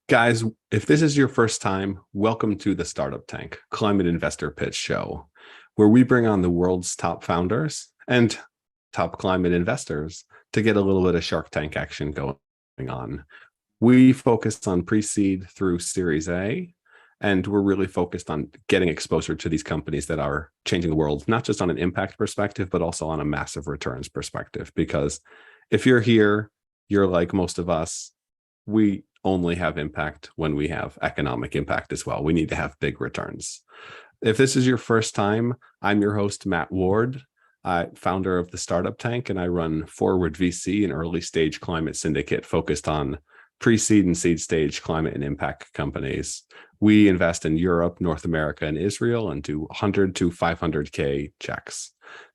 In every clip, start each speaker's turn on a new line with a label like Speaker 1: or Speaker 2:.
Speaker 1: Guys, if this is your first time, welcome to the Startup Tank Climate Investor Pitch Show, where we bring on the world's top founders and top climate investors to get a little bit of Shark Tank action going on. We focus on pre-seed through Series A, and we're really focused on getting exposure to these companies that are changing the world, not just on an impact perspective, but also on a massive returns perspective. Because if you're here, you're like most of us, we only have impact when we have economic impact as well. We need to have big returns. If this is your first time, I'm your host, Matt Ward, founder of the Startup Tank, and I run Forward VC, an early stage climate syndicate focused on pre-seed and seed stage climate and impact companies. We invest in Europe, North America, and Israel and do 100 to 500K checks.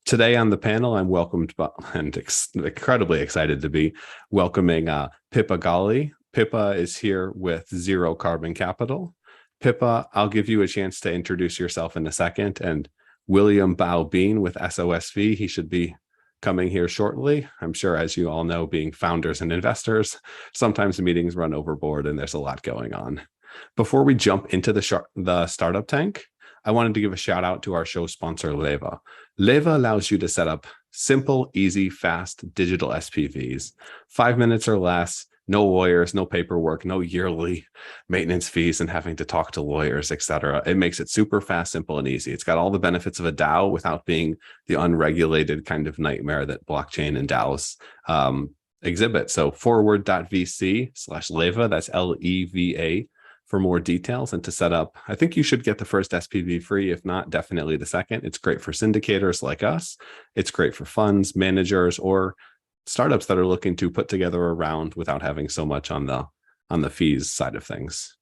Speaker 1: Today on the panel, I'm welcomed and incredibly excited to be welcoming Pippa Gali. Pippa is here with Zero Carbon Capital. Pippa, I'll give you a chance to introduce yourself in a second. And William Bao-Bean with SOSV, he should be coming here shortly. I'm sure, as you all know, being founders and investors, sometimes the meetings run overboard and there's a lot going on. Before we jump into the Startup Tank, I wanted to give a shout out to our show sponsor, Leva. Leva allows you to set up simple, easy, fast digital SPVs, 5 minutes or less. No lawyers, no paperwork, no yearly maintenance fees and having to talk to lawyers, etc. It makes it super fast, simple, and easy. It's got all the benefits of a DAO without being the unregulated kind of that blockchain and DAOs exhibit. So forward.vc/Leva, that's LEVA, for more details and to set up. I think you should get the first SPV free. If not, definitely the second. It's great for syndicators like us. It's great for funds, managers, or startups that are looking to put together a round without having so much on the fees side of things.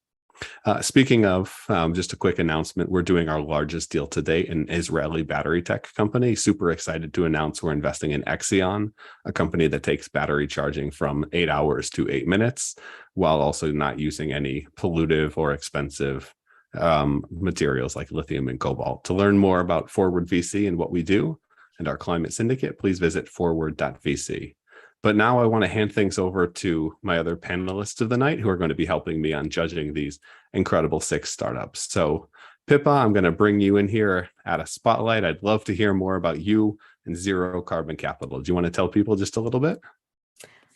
Speaker 1: Speaking of, just a quick announcement, we're doing our largest deal to date, an Israeli battery tech company. Super excited to announce we're investing in Exion, a company that takes battery charging from 8 hours to 8 minutes, while also not using any pollutive or expensive materials like lithium and cobalt. To learn more about Forward VC and what we do, and our climate syndicate, please visit forward.vc. But now I want to hand things over to my other panelists of the night who are going to be helping me on judging these incredible 6 startups. So Pippa, I'm going to bring you in here at a spotlight. I'd love to hear more about you and Zero Carbon Capital. Do you want to tell people just a little bit?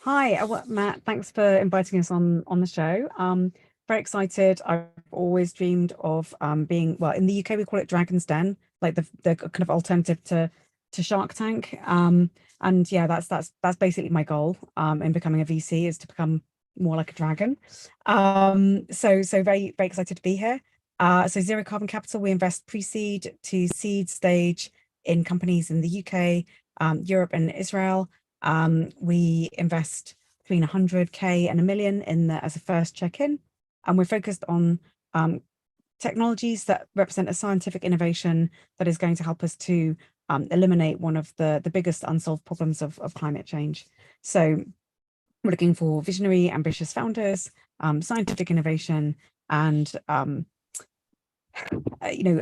Speaker 2: Hi, Matt. Thanks for inviting us on the show. Very excited. I've always dreamed of being, well, in the UK, we call it Dragon's Den, like the kind of alternative to Shark Tank. And yeah, that's basically my goal in becoming a VC, is to become more like a dragon. So very, very excited to be here. So Zero Carbon Capital, we invest pre-seed to seed stage in companies in the UK, Europe and Israel. We invest between 100K and $1 million as a first check-in. And we're focused on technologies that represent a scientific innovation that is going to help us to eliminate one of the biggest unsolved problems of climate change. So we're looking for visionary, ambitious founders, scientific innovation, and a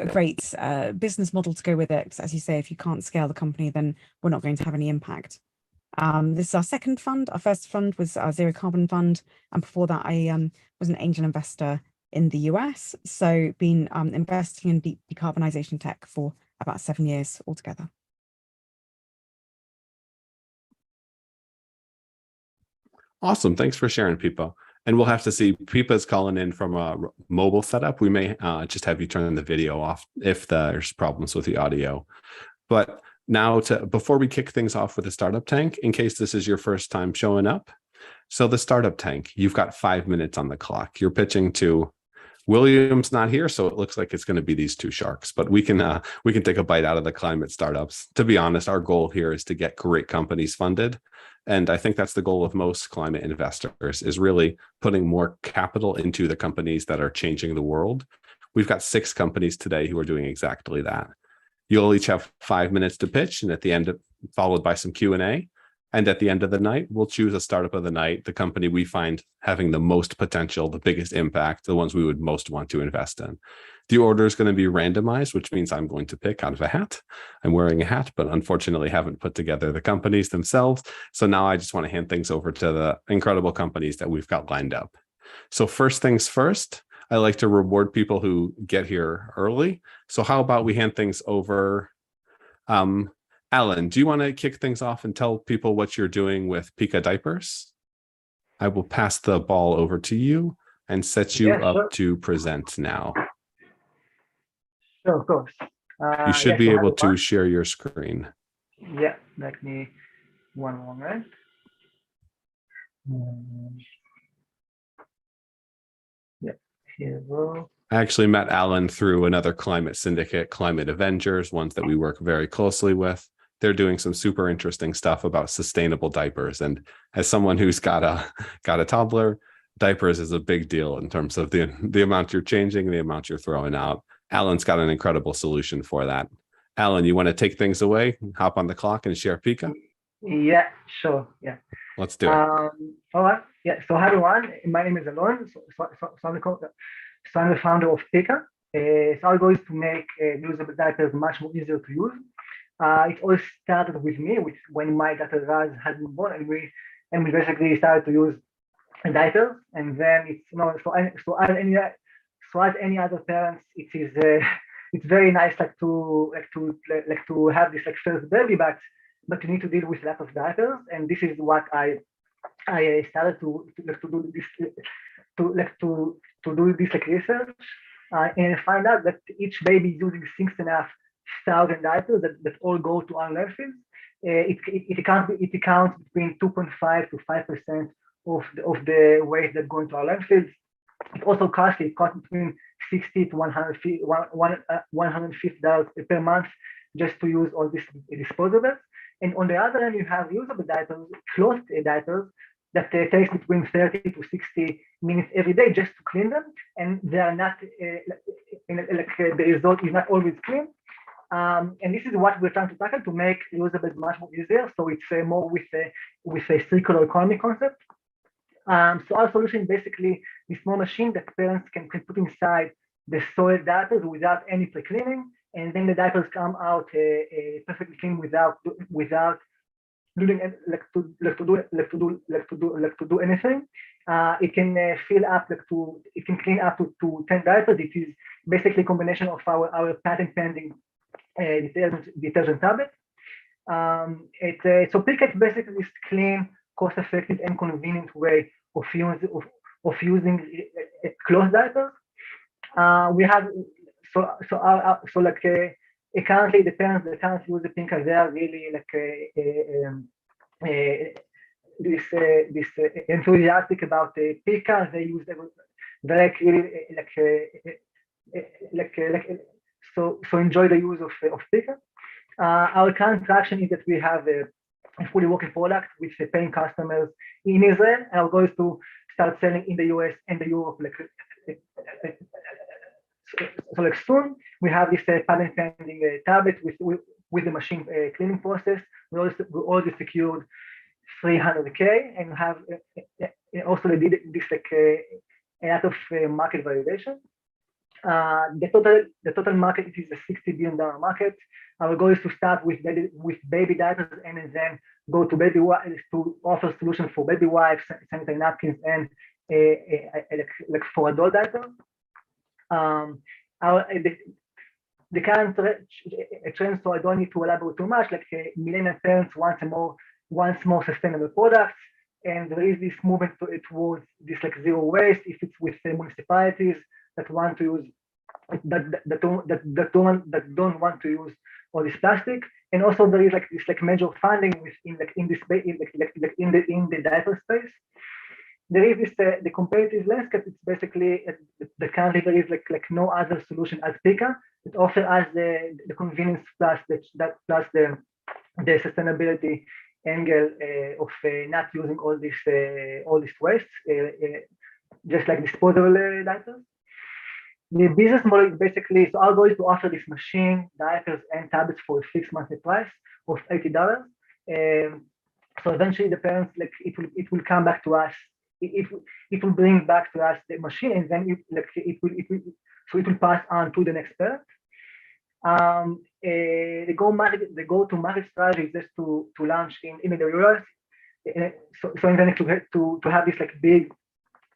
Speaker 2: great business model to go with it. As you say, if you can't scale the company, then we're not going to have any impact. This is our second fund. Our first fund was our Zero Carbon Fund, and before that, I was an angel investor in the US. So been investing in decarbonization tech for about 7 years altogether.
Speaker 1: Awesome. Thanks for sharing, Pippa. And we'll have to see. Pippa's calling in from a mobile setup. We may just have you turn the video off if there's problems with the audio. But now, before we kick things off with the Startup Tank, in case this is your first time showing up. So the Startup Tank, you've got 5 minutes on the clock. You're pitching to William's not here, so it looks like it's going to be these 2 sharks, but we can take a bite out of the climate startups. To be honest, our goal here is to get great companies funded. And I think that's the goal of most climate investors, is really putting more capital into the companies that are changing the world. We've got 6 companies today who are doing exactly that. You'll each have 5 minutes to pitch, and at the end, followed by some Q&A. And at the end of the night, we'll choose a startup of the night, the company we find having the most potential, the biggest impact, the ones we would most want to invest in. The order is going to be randomized, which means I'm going to pick out of a hat. I'm wearing a hat, but unfortunately haven't put together the companies themselves. So now I just want to hand things over to the incredible companies that we've got lined up. So first things first, I like to reward people who get here early. So how about we hand things over? Alan, do you want to kick things off and tell people what you're doing with Pika diapers? I will pass the ball over to you and set you up
Speaker 3: Sure.
Speaker 1: to present now.
Speaker 3: Sure, of course.
Speaker 1: You should be
Speaker 3: so
Speaker 1: able to share your screen.
Speaker 3: Yeah, let me one moment. Yeah, here we go.
Speaker 1: I actually met Alan through another climate syndicate, Climate Avengers, ones that we work very closely with. They're doing some super interesting stuff about sustainable diapers. And as someone who's got a toddler, diapers is a big deal in terms of the amount you're changing, the amount you're throwing out. Alan's got an incredible solution for that. Alan, you want to take things away, hop on the clock and share Pika?
Speaker 3: Yeah, sure. Yeah.
Speaker 1: Let's do it.
Speaker 3: All right. Yeah. So hi everyone. My name is Alon. So I'm the founder of Pika. So our goal is to make reusable diapers much more easier to use. It all started with me, when my daughter Raz had been born, and we basically started to use diapers, and then it's so as any other parents, it is it's very nice to have this first baby, but you need to deal with a lot of diapers, and this is what I started to do this research, and find out that each baby is using 6,500 diapers that all go to our landfills. It accounts between 2.5 to 5% of the waste that go into our landfills. It's also costly. It costs between $60 to $150 per month just to use all these disposables. And on the other hand, you have reusable diapers, cloth diapers, that takes between 30 to 60 minutes every day just to clean them, and they are not the result is not always clean. And this is what we're trying to tackle to make reusable much more easier. So it's more with a circular economy concept. So our solution basically is small machine that parents can put inside the soiled diapers without any pre-cleaning, and then the diapers come out perfectly clean without doing to do anything. It can fill up it can clean up to 10 diapers. It is basically a combination of our patent pending detergent tablet. So Pika is basically this clean, cost-effective, and convenient way of using cloth diapers. We have currently the parents that can't use the Pika, they are really this enthusiastic about the Pika. They use them very so enjoy the use of Pika. Our current traction is that we have a fully working product with paying customers in Israel. Our goal is to start selling in the US and the Europe soon. We have this patent pending tablet with the machine cleaning process. We already secured $300K and have also did this a lot of market validation. The total market is a $60 billion market. Our goal is to start with baby diapers and then go to baby wipes, to offer solutions for baby wipes, sanitary napkins, and for adult diapers. The current trend, so I don't need to elaborate too much. Millennial parents want more sustainable products, and there is this movement towards this zero waste. If it's with municipalities that want to use that don't want to use all this plastic, and also there is this major funding in the diaper space. There is this the competitive landscape. It's basically the currently there is no other solution as Pika that offers us the convenience plus the sustainability angle of not using all this waste, just like disposable diapers. The business model is basically, so our goal is to offer this machine, diapers, and tablets for a fixed monthly price of $80. So eventually the parents, it will come back to us. It will bring back to us the machine, and then it will pass on to the next parent. The go-to-market strategy is just to launch in the US. So intending to have this big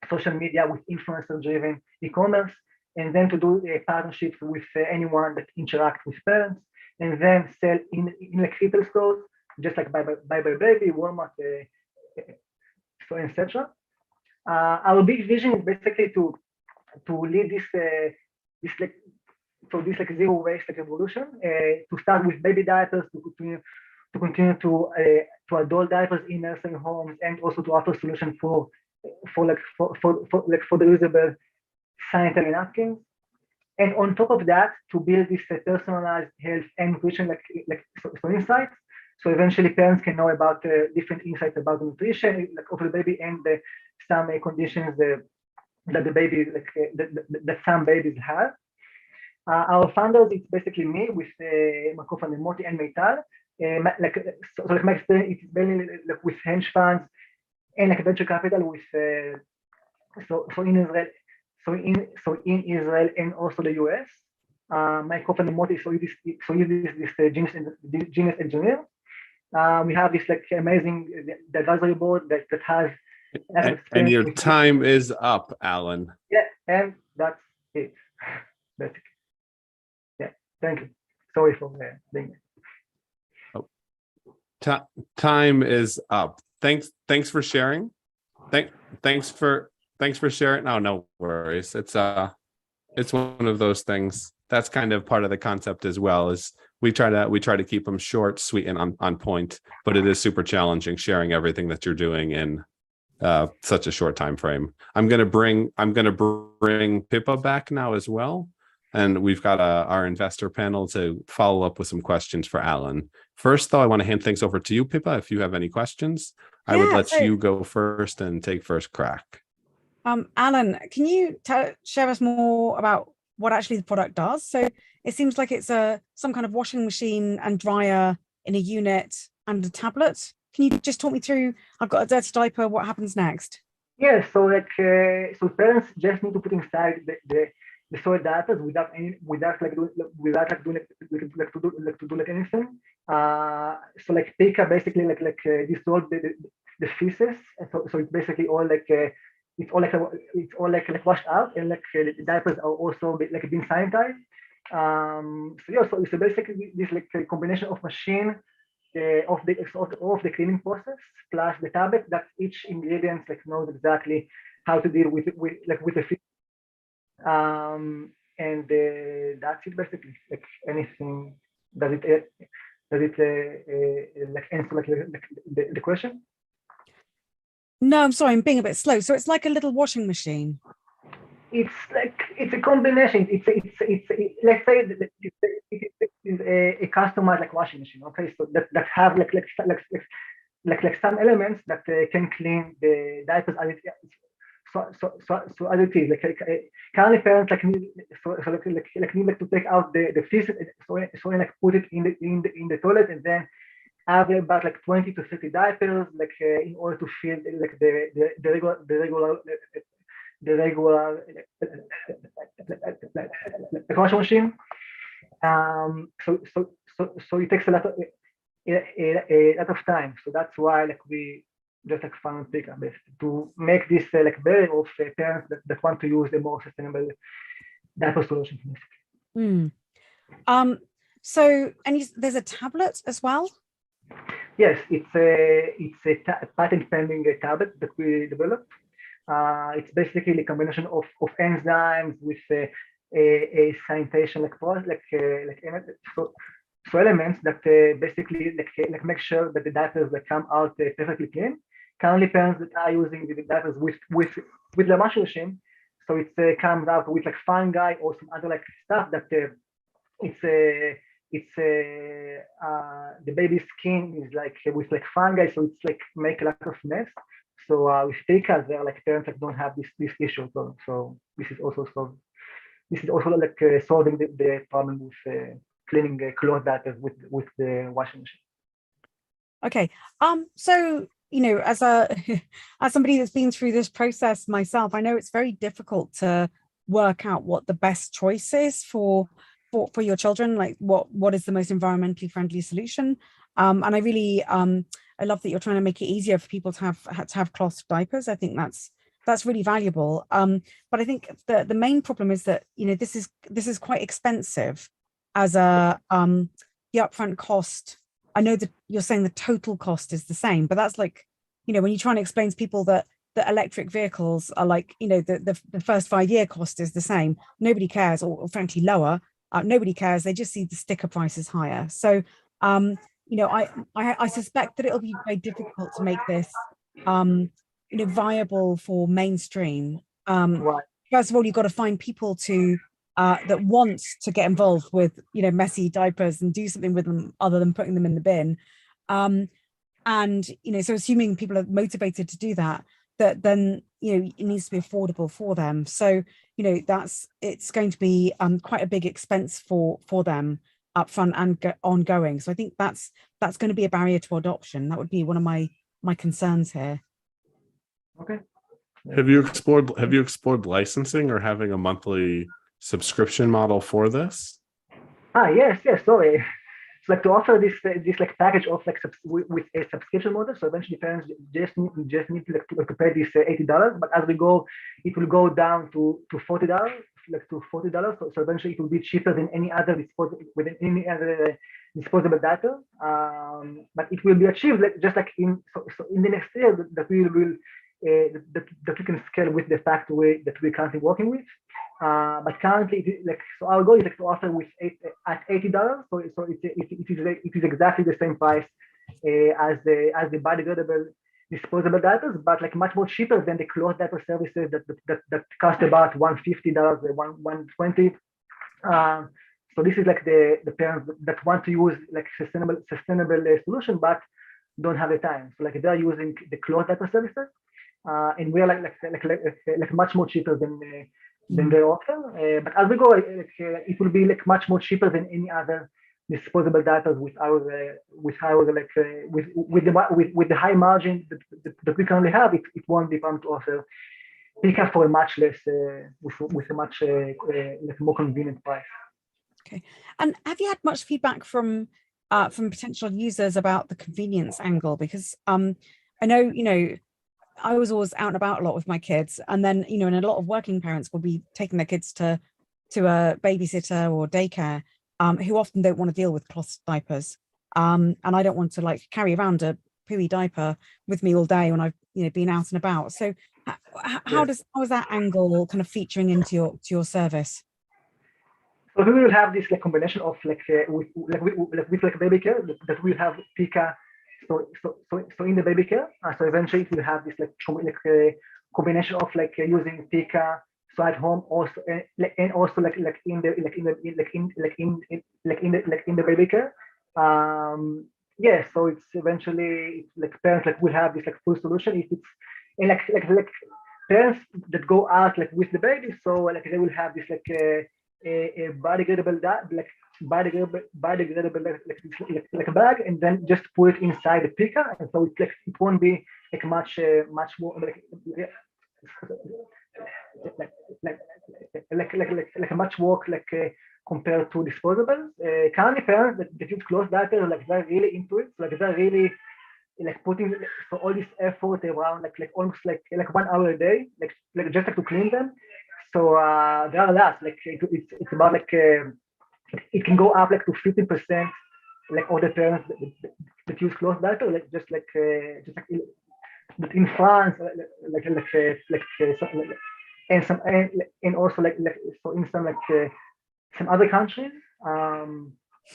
Speaker 3: social media, with influencer-driven e-commerce, and then to do partnerships with anyone that interact with parents, and then sell in like retail stores, just like Buy Baby, Walmart, so etc. Our big vision is basically to lead this zero waste like revolution. To start with baby diapers, to continue to adult diapers in nursing homes, and also to offer solutions for the reusable sanitary napkins. And on top of that, to build this personalized health and nutrition so insights. So eventually parents can know about different insights about the nutrition of the baby, and some conditions that the baby that some babies have. Our founders, it's basically me with my co-founder Moti and Meital. My experience is mainly with hedge funds and venture capital with in Israel and also the US. My co-founder Moti is this genius engineer. We have this amazing advisory board that has.
Speaker 1: And your time is up, Alan.
Speaker 3: Yeah, and that's it. Basically. Yeah, thank you. Sorry for being there.
Speaker 1: Time is up. Thanks for sharing. Thanks for sharing. No worries. It's one of those things. That's kind of part of the concept as well. Is we try to keep them short, sweet, and on point. But it is super challenging sharing everything that you're doing in such a short time frame. I'm gonna bring Pippa back now as well, and we've got our investor panel to follow up with some questions for Alan. First, though, I want to hand things over to you, Pippa. If you have any questions, I would let you go first and take first crack.
Speaker 2: Alan, can you share us more about what actually the product does? So it seems like it's some kind of washing machine and dryer in a unit and a tablet. Can you just talk me through? I've got a dirty diaper. What happens next?
Speaker 3: Yeah, so so parents just need to put inside the soiled diapers without doing anything. So Pika basically dissolve the feces, and so it's basically all it's all washed out, and the diapers are also being sanitized. So basically this combination of machine of the cleaning process plus the tablet, that each ingredient knows exactly how to deal with the feces. And that's it basically. Anything, does it answer the question?
Speaker 2: No, I'm sorry, I'm being a bit slow. So it's like a little washing machine.
Speaker 3: It's a combination. Let's say it is a customized washing machine. Okay, so that have some elements that can clean the diapers. So as it is, currently parents need to take out the feces, so put it in the toilet, and then have about 20 to 30 diapers in order to fill the regular washing machine. So it takes a lot of time. So that's why we just found Pika basically to make this barrier of parents that want to use the more sustainable diaper solution.
Speaker 2: So there's a tablet as well.
Speaker 3: Yes, it's a patent pending tablet that we developed. It's basically a combination of enzymes with a sanitation so elements that basically make sure that the diapers come out perfectly clean. Currently, parents that are using the diapers with the washing machine, so it comes out with fungi or some other stuff that the baby's skin is with fungi, so it's make a lot of mess. So with Pika, parents don't have this issue. So this is also solving the problem with cleaning cloth diapers with the washing machine.
Speaker 2: Okay. So as somebody that's been through this process myself, I know it's very difficult to work out what the best choice is for your children, what is the most environmentally friendly solution. And I really I love that you're trying to make it easier for people to have cloth diapers. I think that's that's really valuable. But I think the main problem is that, you know, this is quite expensive as a the upfront cost. I know that you're saying the total cost is the same, but that's like, you know, when you try and explain to people that electric vehicles are like, you know, the first 5-year cost is the same. Nobody cares, or frankly lower. Nobody cares. They just see the sticker price is higher. So, you know, I suspect that it'll be very difficult to make this, you know, viable for mainstream.
Speaker 3: Right.
Speaker 2: First of all, you've got to find people to that want to get involved with, you know, messy diapers and do something with them other than putting them in the bin. And, you know, so assuming people are motivated to do that, then, you know, it needs to be affordable for them. So, you know, it's going to be quite a big expense for them upfront and ongoing. So I think that's going to be a barrier to adoption. That would be one of my concerns here.
Speaker 3: Okay.
Speaker 1: Have you explored licensing or having a monthly subscription model for this?
Speaker 3: Yes. Sorry. So like to offer this like package of like with a subscription model. So eventually parents just need to pay this $80, but as we go, it will go down to $40, like to $40. So eventually it will be cheaper than any other disposable data. But it will be achieved like just like in the next year that we will that we can scale with the factory that we're currently working with. But currently, so our goal is like to offer at $80. So it is exactly the same price as the biodegradable disposable data, but like much more cheaper than the cloth data services that cost about $150, $120. So this is like the parents that want to use like sustainable solution, but don't have the time. So like they're using the cloth data services, and we're like much more cheaper than they offer. But as we go, it will be like much more cheaper than any other disposable data with the high margin that we currently have. It won't be fun to offer Pika for a much less with a much like more convenient price.
Speaker 2: Okay. And have you had much feedback from potential users about the convenience angle? Because I know, you know, I was always out and about a lot with my kids, and then, you know, and a lot of working parents will be taking their kids to a babysitter or daycare, who often don't want to deal with cloth diapers. And I don't want to like carry around a pooey diaper with me all day when I've, you know, been out and about. So how is that angle kind of featuring into your service?
Speaker 3: So we will have this like combination of with baby care that we'll have Pika. So in the baby care, so eventually it will have this like combination of like using Pika so at home also and also like in the baby care. Yeah, so it's eventually like parents like will have this like full solution if it's and like parents that go out like with the baby, so like they will have this like a biodegradable like a bag, and then just put it inside the Pika, and so it's like it won't be like much more like a much work like compared to disposables. Currently, parents that use cloth data like they're really into it, like they're really like putting so all this effort around like almost like 1 hour a day, like just like to clean them. So there are lots like it's about like it can go up like to 15%, like all the parents that use cloth data, like just like but in France, and also like so in some like some other countries,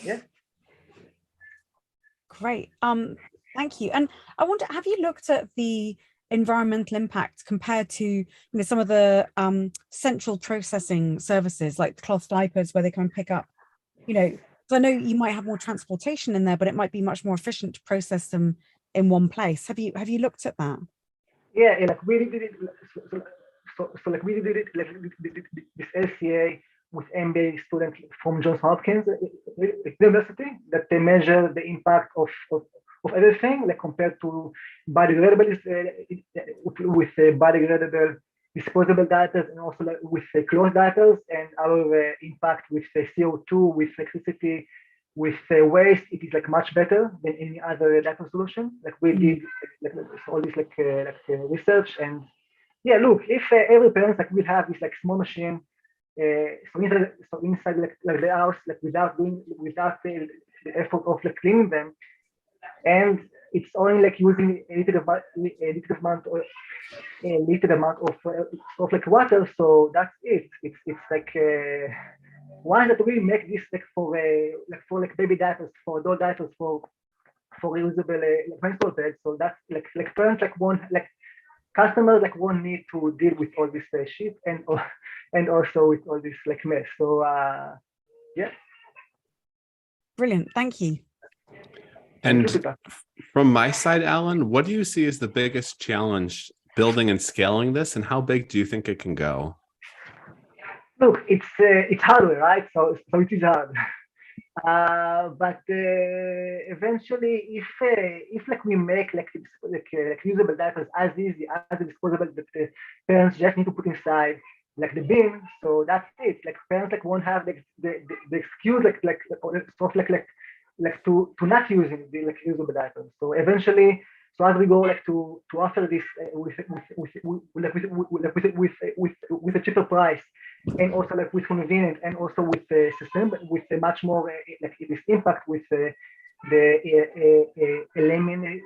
Speaker 3: yeah.
Speaker 2: Great. Thank you. And I wonder, have you looked at the environmental impact compared to, you know, some of the central processing services like cloth diapers where they come and pick up, you know, so I know you might have more transportation in there, but it might be much more efficient to process them in one place. Have you looked at that?
Speaker 3: Yeah, like we did it. So like we did it like this LCA with MBA students from Johns Hopkins University that they measure the impact of everything like compared to biodegradable with biodegradable disposable data, and also like with cloth data, and our impact with CO2, with electricity, with waste. It is like much better than any other data solution. Like we did like all this like research, and yeah, look, if every parent like will have this like small machine, so inside like the house, like without the effort of like cleaning them, and it's only like using a limited amount of like water, so that's it. It's like once that we make this like for baby diapers, for adult diapers, for reusable menstrual pads, so that's like parents like won't like customers like won't need to deal with all this shit and also with all this like mess. So yeah.
Speaker 2: Brilliant. Thank you.
Speaker 1: And
Speaker 3: Thank you, Pika.
Speaker 1: from my side, Alan, what do you see as the biggest challenge building and scaling this, and how big do you think it can go?
Speaker 3: Look, it's hardware, right? So it is hard. But eventually, if like we make like usable diapers as easy as the disposable that the parents just need to put inside like the bin, so that's it. Like parents like won't have the excuse to not using the like usable diapers. So eventually, so as we go like to offer this with a cheaper price, and also like with convenience, and also with the system, with a much more like this impact with eliminating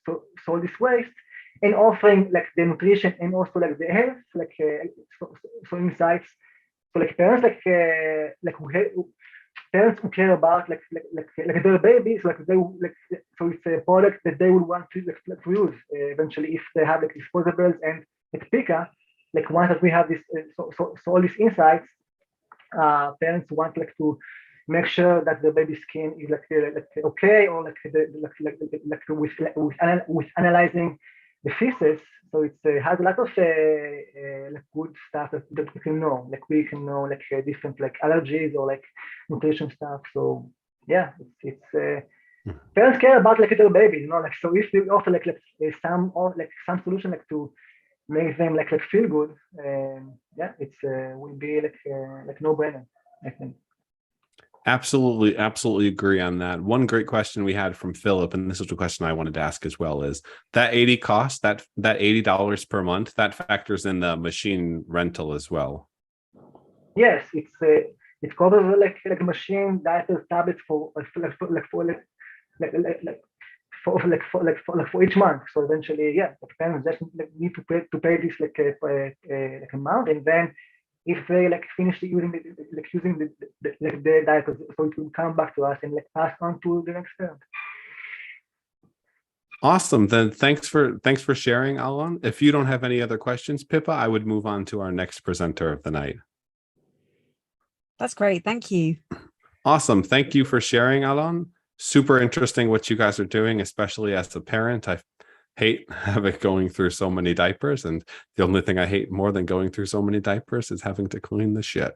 Speaker 3: so this waste, and offering like the nutrition and also like the health, like so insights. So like parents parents who care about like their babies, like they like, so it's a product that they would want to like to use eventually if they have like disposables. And like Pika, like once that we have this so all these insights, parents want like to make sure that the baby skin is like okay, or with analyzing the feces. So it has a lot of like good stuff that we can know. Like we can know like different like allergies or like nutrition stuff. So yeah, it's parents care about like their baby, you know. Like so, if we offer some solution like to make them like feel good, yeah, it's will be like no brainer, I think.
Speaker 1: Absolutely agree on that. One great question we had from Philip, and this is a question I wanted to ask as well, is that 80 cost, that $80 per month, that factors in the machine rental as well.
Speaker 3: Yes, it covers like machine diapers, tablets for for each month. So eventually, yeah, the parents just need to pay this like amount, and then if they like finish using the diapers, so it will come back to us and like pass on to the next parent.
Speaker 1: Awesome. Then thanks for sharing, Alan. If you don't have any other questions, Pippa, I would move on to our next presenter of the night.
Speaker 2: That's great. Thank you.
Speaker 1: Awesome. Thank you for sharing, Alan. Super interesting what you guys are doing, especially as a parent. I hate having going through so many diapers, and the only thing I hate more than going through so many diapers is having to clean the shit.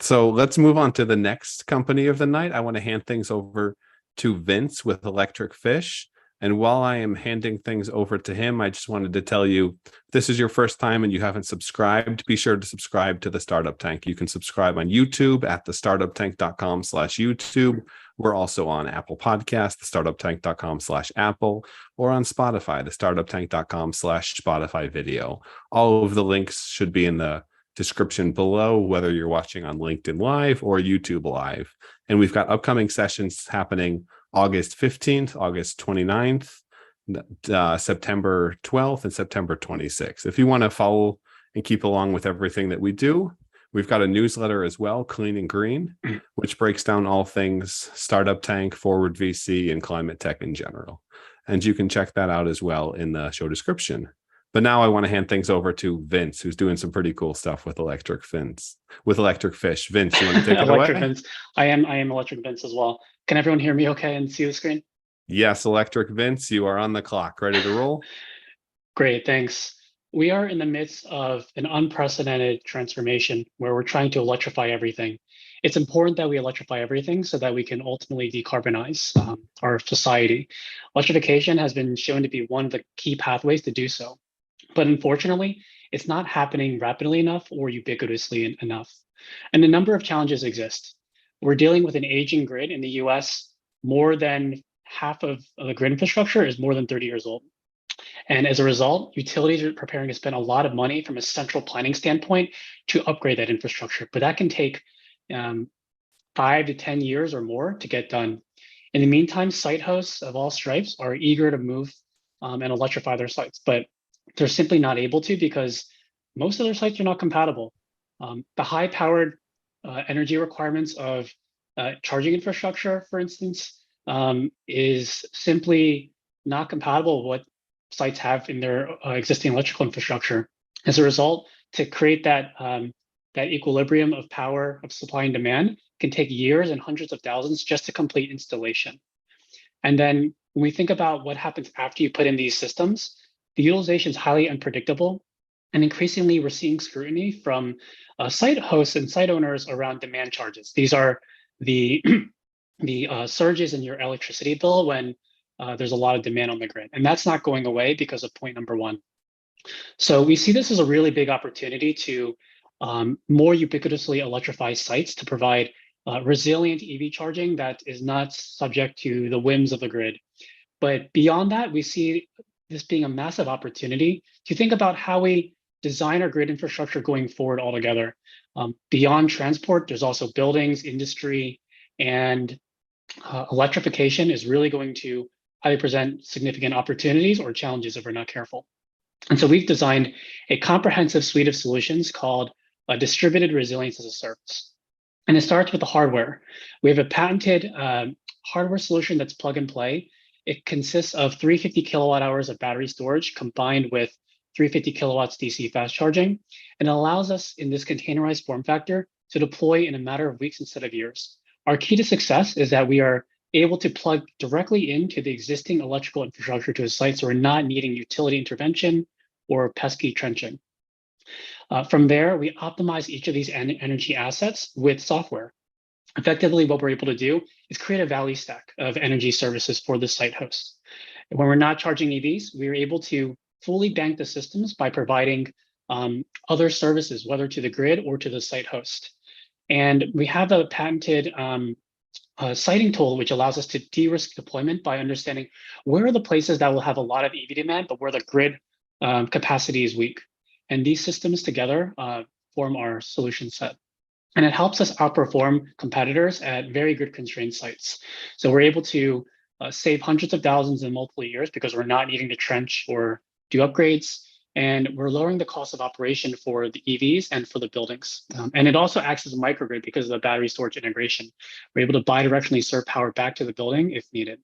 Speaker 1: So let's move on to the next company of the night. I want to hand things over to Vince with Electric Fish. And while I am handing things over to him, I just wanted to tell you, if this is your first time and you haven't subscribed, be sure to subscribe to the Startup Tank. You can subscribe on YouTube at thestartuptank.com/YouTube. We're also on Apple Podcasts, thestartuptank.com/Apple, or on Spotify, thestartuptank.com/Spotify video. All of the links should be in the description below, whether you're watching on LinkedIn Live or YouTube Live. And we've got upcoming sessions happening August 15th, August 29th, September 12th, and September 26th. If you want to follow and keep along with everything that we do, we've got a newsletter as well, Clean and Green, which breaks down all things Startup Tank, Forward VC, and climate tech in general. And you can check that out as well in the show description. But now I want to hand things over to Vince, who's doing some pretty cool stuff with Electric Fish. Vince, you want to take it
Speaker 4: Electric
Speaker 1: away?
Speaker 4: Vince. I am Electric Vince as well. Can everyone hear me okay and see the screen?
Speaker 1: Yes, Electric Vince, you are on the clock, ready to roll?
Speaker 4: Great, thanks. We are in the midst of an unprecedented transformation where we're trying to electrify everything. It's important that we electrify everything so that we can ultimately decarbonize our society. Electrification has been shown to be one of the key pathways to do so. But unfortunately, it's not happening rapidly enough or ubiquitously enough. And a number of challenges exist. We're dealing with an aging grid in the US. More than half of the grid infrastructure is more than 30 years old. And as a result, utilities are preparing to spend a lot of money from a central planning standpoint to upgrade that infrastructure. But that can take 5 to 10 years or more to get done. In the meantime, site hosts of all stripes are eager to move and electrify their sites, but they're simply not able to because most of their sites are not compatible. The high-powered energy requirements of charging infrastructure, for instance, is simply not compatible with what sites have in their existing electrical infrastructure. As a result, to create that that equilibrium of power of supply and demand can take years and hundreds of thousands just to complete installation. And then when we think about what happens after you put in these systems, the utilization is highly unpredictable. And increasingly, we're seeing scrutiny from site hosts and site owners around demand charges. These are the surges in your electricity bill when there's a lot of demand on the grid. And that's not going away because of point number one. So we see this as a really big opportunity to more ubiquitously electrify sites to provide resilient EV charging that is not subject to the whims of the grid. But beyond that, we see this being a massive opportunity to think about how we design our grid infrastructure going forward altogether. Beyond transport, there's also buildings, industry, and electrification is really going to highly present significant opportunities or challenges if we're not careful. And so we've designed a comprehensive suite of solutions called distributed resilience as a service. And it starts with the hardware. We have a patented hardware solution that's plug and play. It consists of 350 kilowatt hours of battery storage combined with 350 kilowatts DC fast charging. And it allows us in this containerized form factor to deploy in a matter of weeks instead of years. Our key to success is that we are able to plug directly into the existing electrical infrastructure to a site, so we're not needing utility intervention or pesky trenching. From there, we optimize each of these energy assets with software. Effectively, what we're able to do is create a value stack of energy services for the site host. When we're not charging EVs, we're able to fully bank the systems by providing other services, whether to the grid or to the site host. And we have a patented siting tool, which allows us to de-risk deployment by understanding where are the places that will have a lot of EV demand, but where the grid capacity is weak. And these systems together form our solution set. And it helps us outperform competitors at very good constrained sites. So we're able to save hundreds of thousands in multiple years because we're not needing to trench or do upgrades. And we're lowering the cost of operation for the EVs and for the buildings. And it also acts as a microgrid because of the battery storage integration. We're able to bidirectionally serve power back to the building if needed.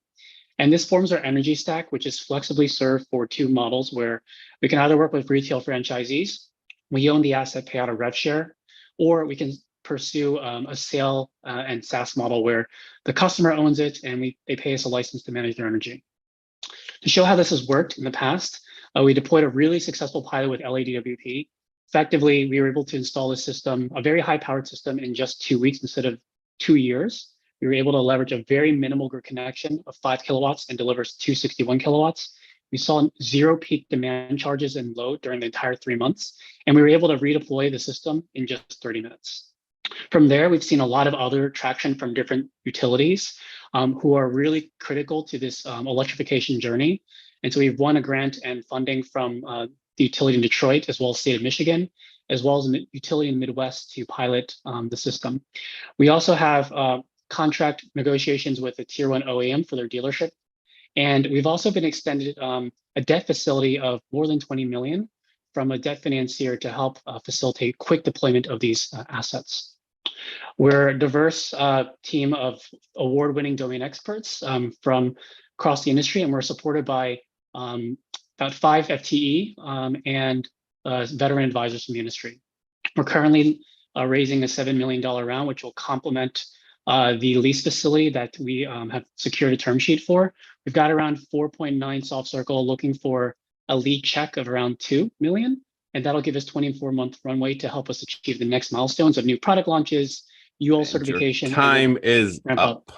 Speaker 4: And this forms our energy stack, which is flexibly served for two models where we can either work with retail franchisees, we own the asset, pay out a rev share, or we can pursue a sale and SaaS model where the customer owns it and they pay us a license to manage their energy. To show how this has worked in the past, we deployed a really successful pilot with LADWP. Effectively, we were able to install a system, a very high-powered system, in just 2 weeks instead of 2 years. We were able to leverage a very minimal grid connection of 5 kilowatts and delivers 261 kilowatts. We saw 0 peak demand charges and load during the entire 3 months, and we were able to redeploy the system in just 30 minutes. From there, we've seen a lot of other traction from different utilities who are really critical to this electrification journey. And so we've won a grant and funding from the utility in Detroit, as well as state of Michigan, as well as a utility in the Midwest to pilot the system. We also have contract negotiations with a tier 1 OEM for their dealership. And we've also been extended a debt facility of more than 20 million from a debt financier to help facilitate quick deployment of these assets. We're a diverse team of award-winning domain experts from across the industry, and we're supported by about 5 FTE and veteran advisors from the industry. We're currently raising a $7 million round, which will complement the lease facility that we have secured a term sheet for. We've got around 4.9 soft circle looking for a lead check of around 2 million. And that'll give us 24-month runway to help us achieve the next milestones of new product launches, UL certification.
Speaker 1: Time is up.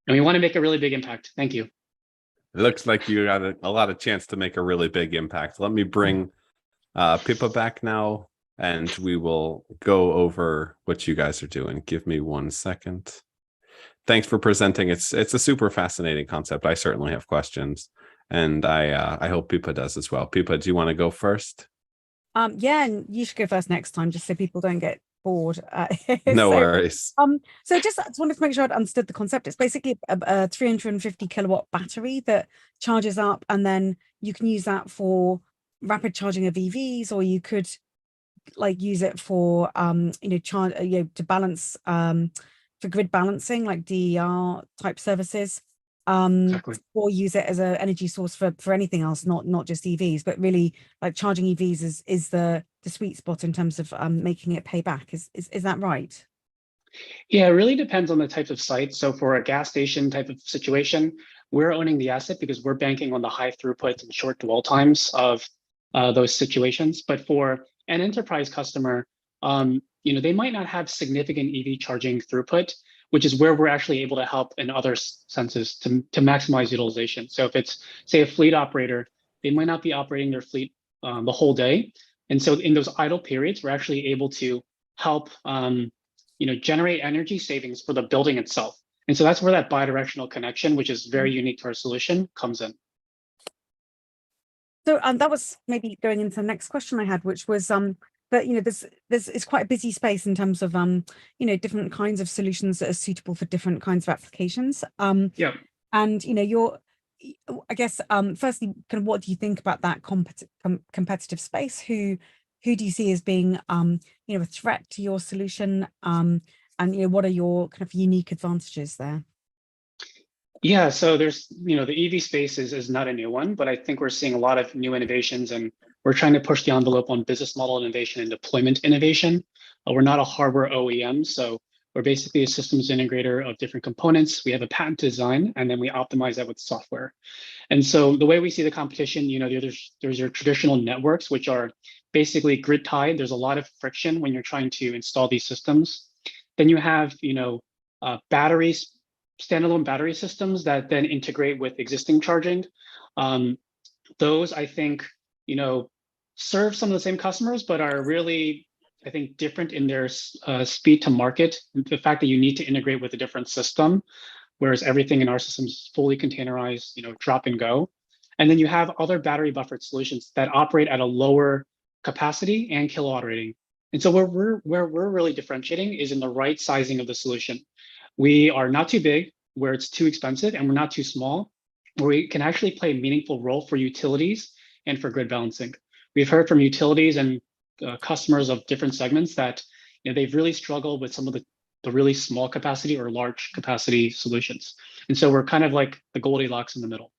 Speaker 4: And we want to make a really big impact. Thank you.
Speaker 1: It looks like you got a lot of chance to make a really big impact. Let me bring Pippa back now, and we will go over what you guys are doing. Give me 1 second. Thanks for presenting. It's a super fascinating concept. I certainly have questions. And I hope Pipa does as well. Pipa, do you want to go first?
Speaker 2: Yeah, and you should go first next time, just so people don't get bored.
Speaker 1: No worries.
Speaker 2: So just wanted to make sure I'd understood the concept. It's basically a 350 kilowatt battery that charges up, and then you can use that for rapid charging of EVs, or you could like use it for to balance for grid balancing, like DER type services.
Speaker 4: Exactly.
Speaker 2: Or use it as an energy source for anything else, not just EVs, but really like charging EVs is the sweet spot in terms of making it pay back. Is that right?
Speaker 4: Yeah, it really depends on the type of site. So for a gas station type of situation, we're owning the asset because we're banking on the high throughput and short dwell times of those situations. But for an enterprise customer, they might not have significant EV charging throughput, which is where we're actually able to help in other senses to maximize utilization. So if it's, say, a fleet operator, they might not be operating their fleet the whole day. And so in those idle periods, we're actually able to help generate energy savings for the building itself. And so that's where that bidirectional connection, which is very unique to our solution, comes in.
Speaker 2: So that was maybe going into the next question I had, which was that there's it's quite a busy space in terms of different kinds of solutions that are suitable for different kinds of applications.
Speaker 4: Yeah.
Speaker 2: And I guess firstly, kind of what do you think about that competitive space? Who do you see as being a threat to your solution? And what are your kind of unique advantages there?
Speaker 4: Yeah, so there's, the EV space is not a new one, but I think we're seeing a lot of new innovations, and we're trying to push the envelope on business model innovation and deployment innovation. We're not a hardware OEM, so we're basically a systems integrator of different components. We have a patent design, and then we optimize that with software. And so the way we see the competition, there's your traditional networks, which are basically grid tied. There's a lot of friction when you're trying to install these systems. Then you have, batteries, standalone battery systems that then integrate with existing charging. Those, I think, serve some of the same customers, but are really, I think, different in their speed to market. The fact that you need to integrate with a different system, whereas everything in our system is fully containerized, drop and go. And then you have other battery buffered solutions that operate at a lower capacity and kilowatt rating. And so where we're really differentiating is in the right sizing of the solution. We are not too big where it's too expensive, and we're not too small where we can actually play a meaningful role for utilities and for grid balancing. We've heard from utilities and customers of different segments that they've really struggled with some of the really small capacity or large capacity solutions. And so we're kind of like the Goldilocks in the middle.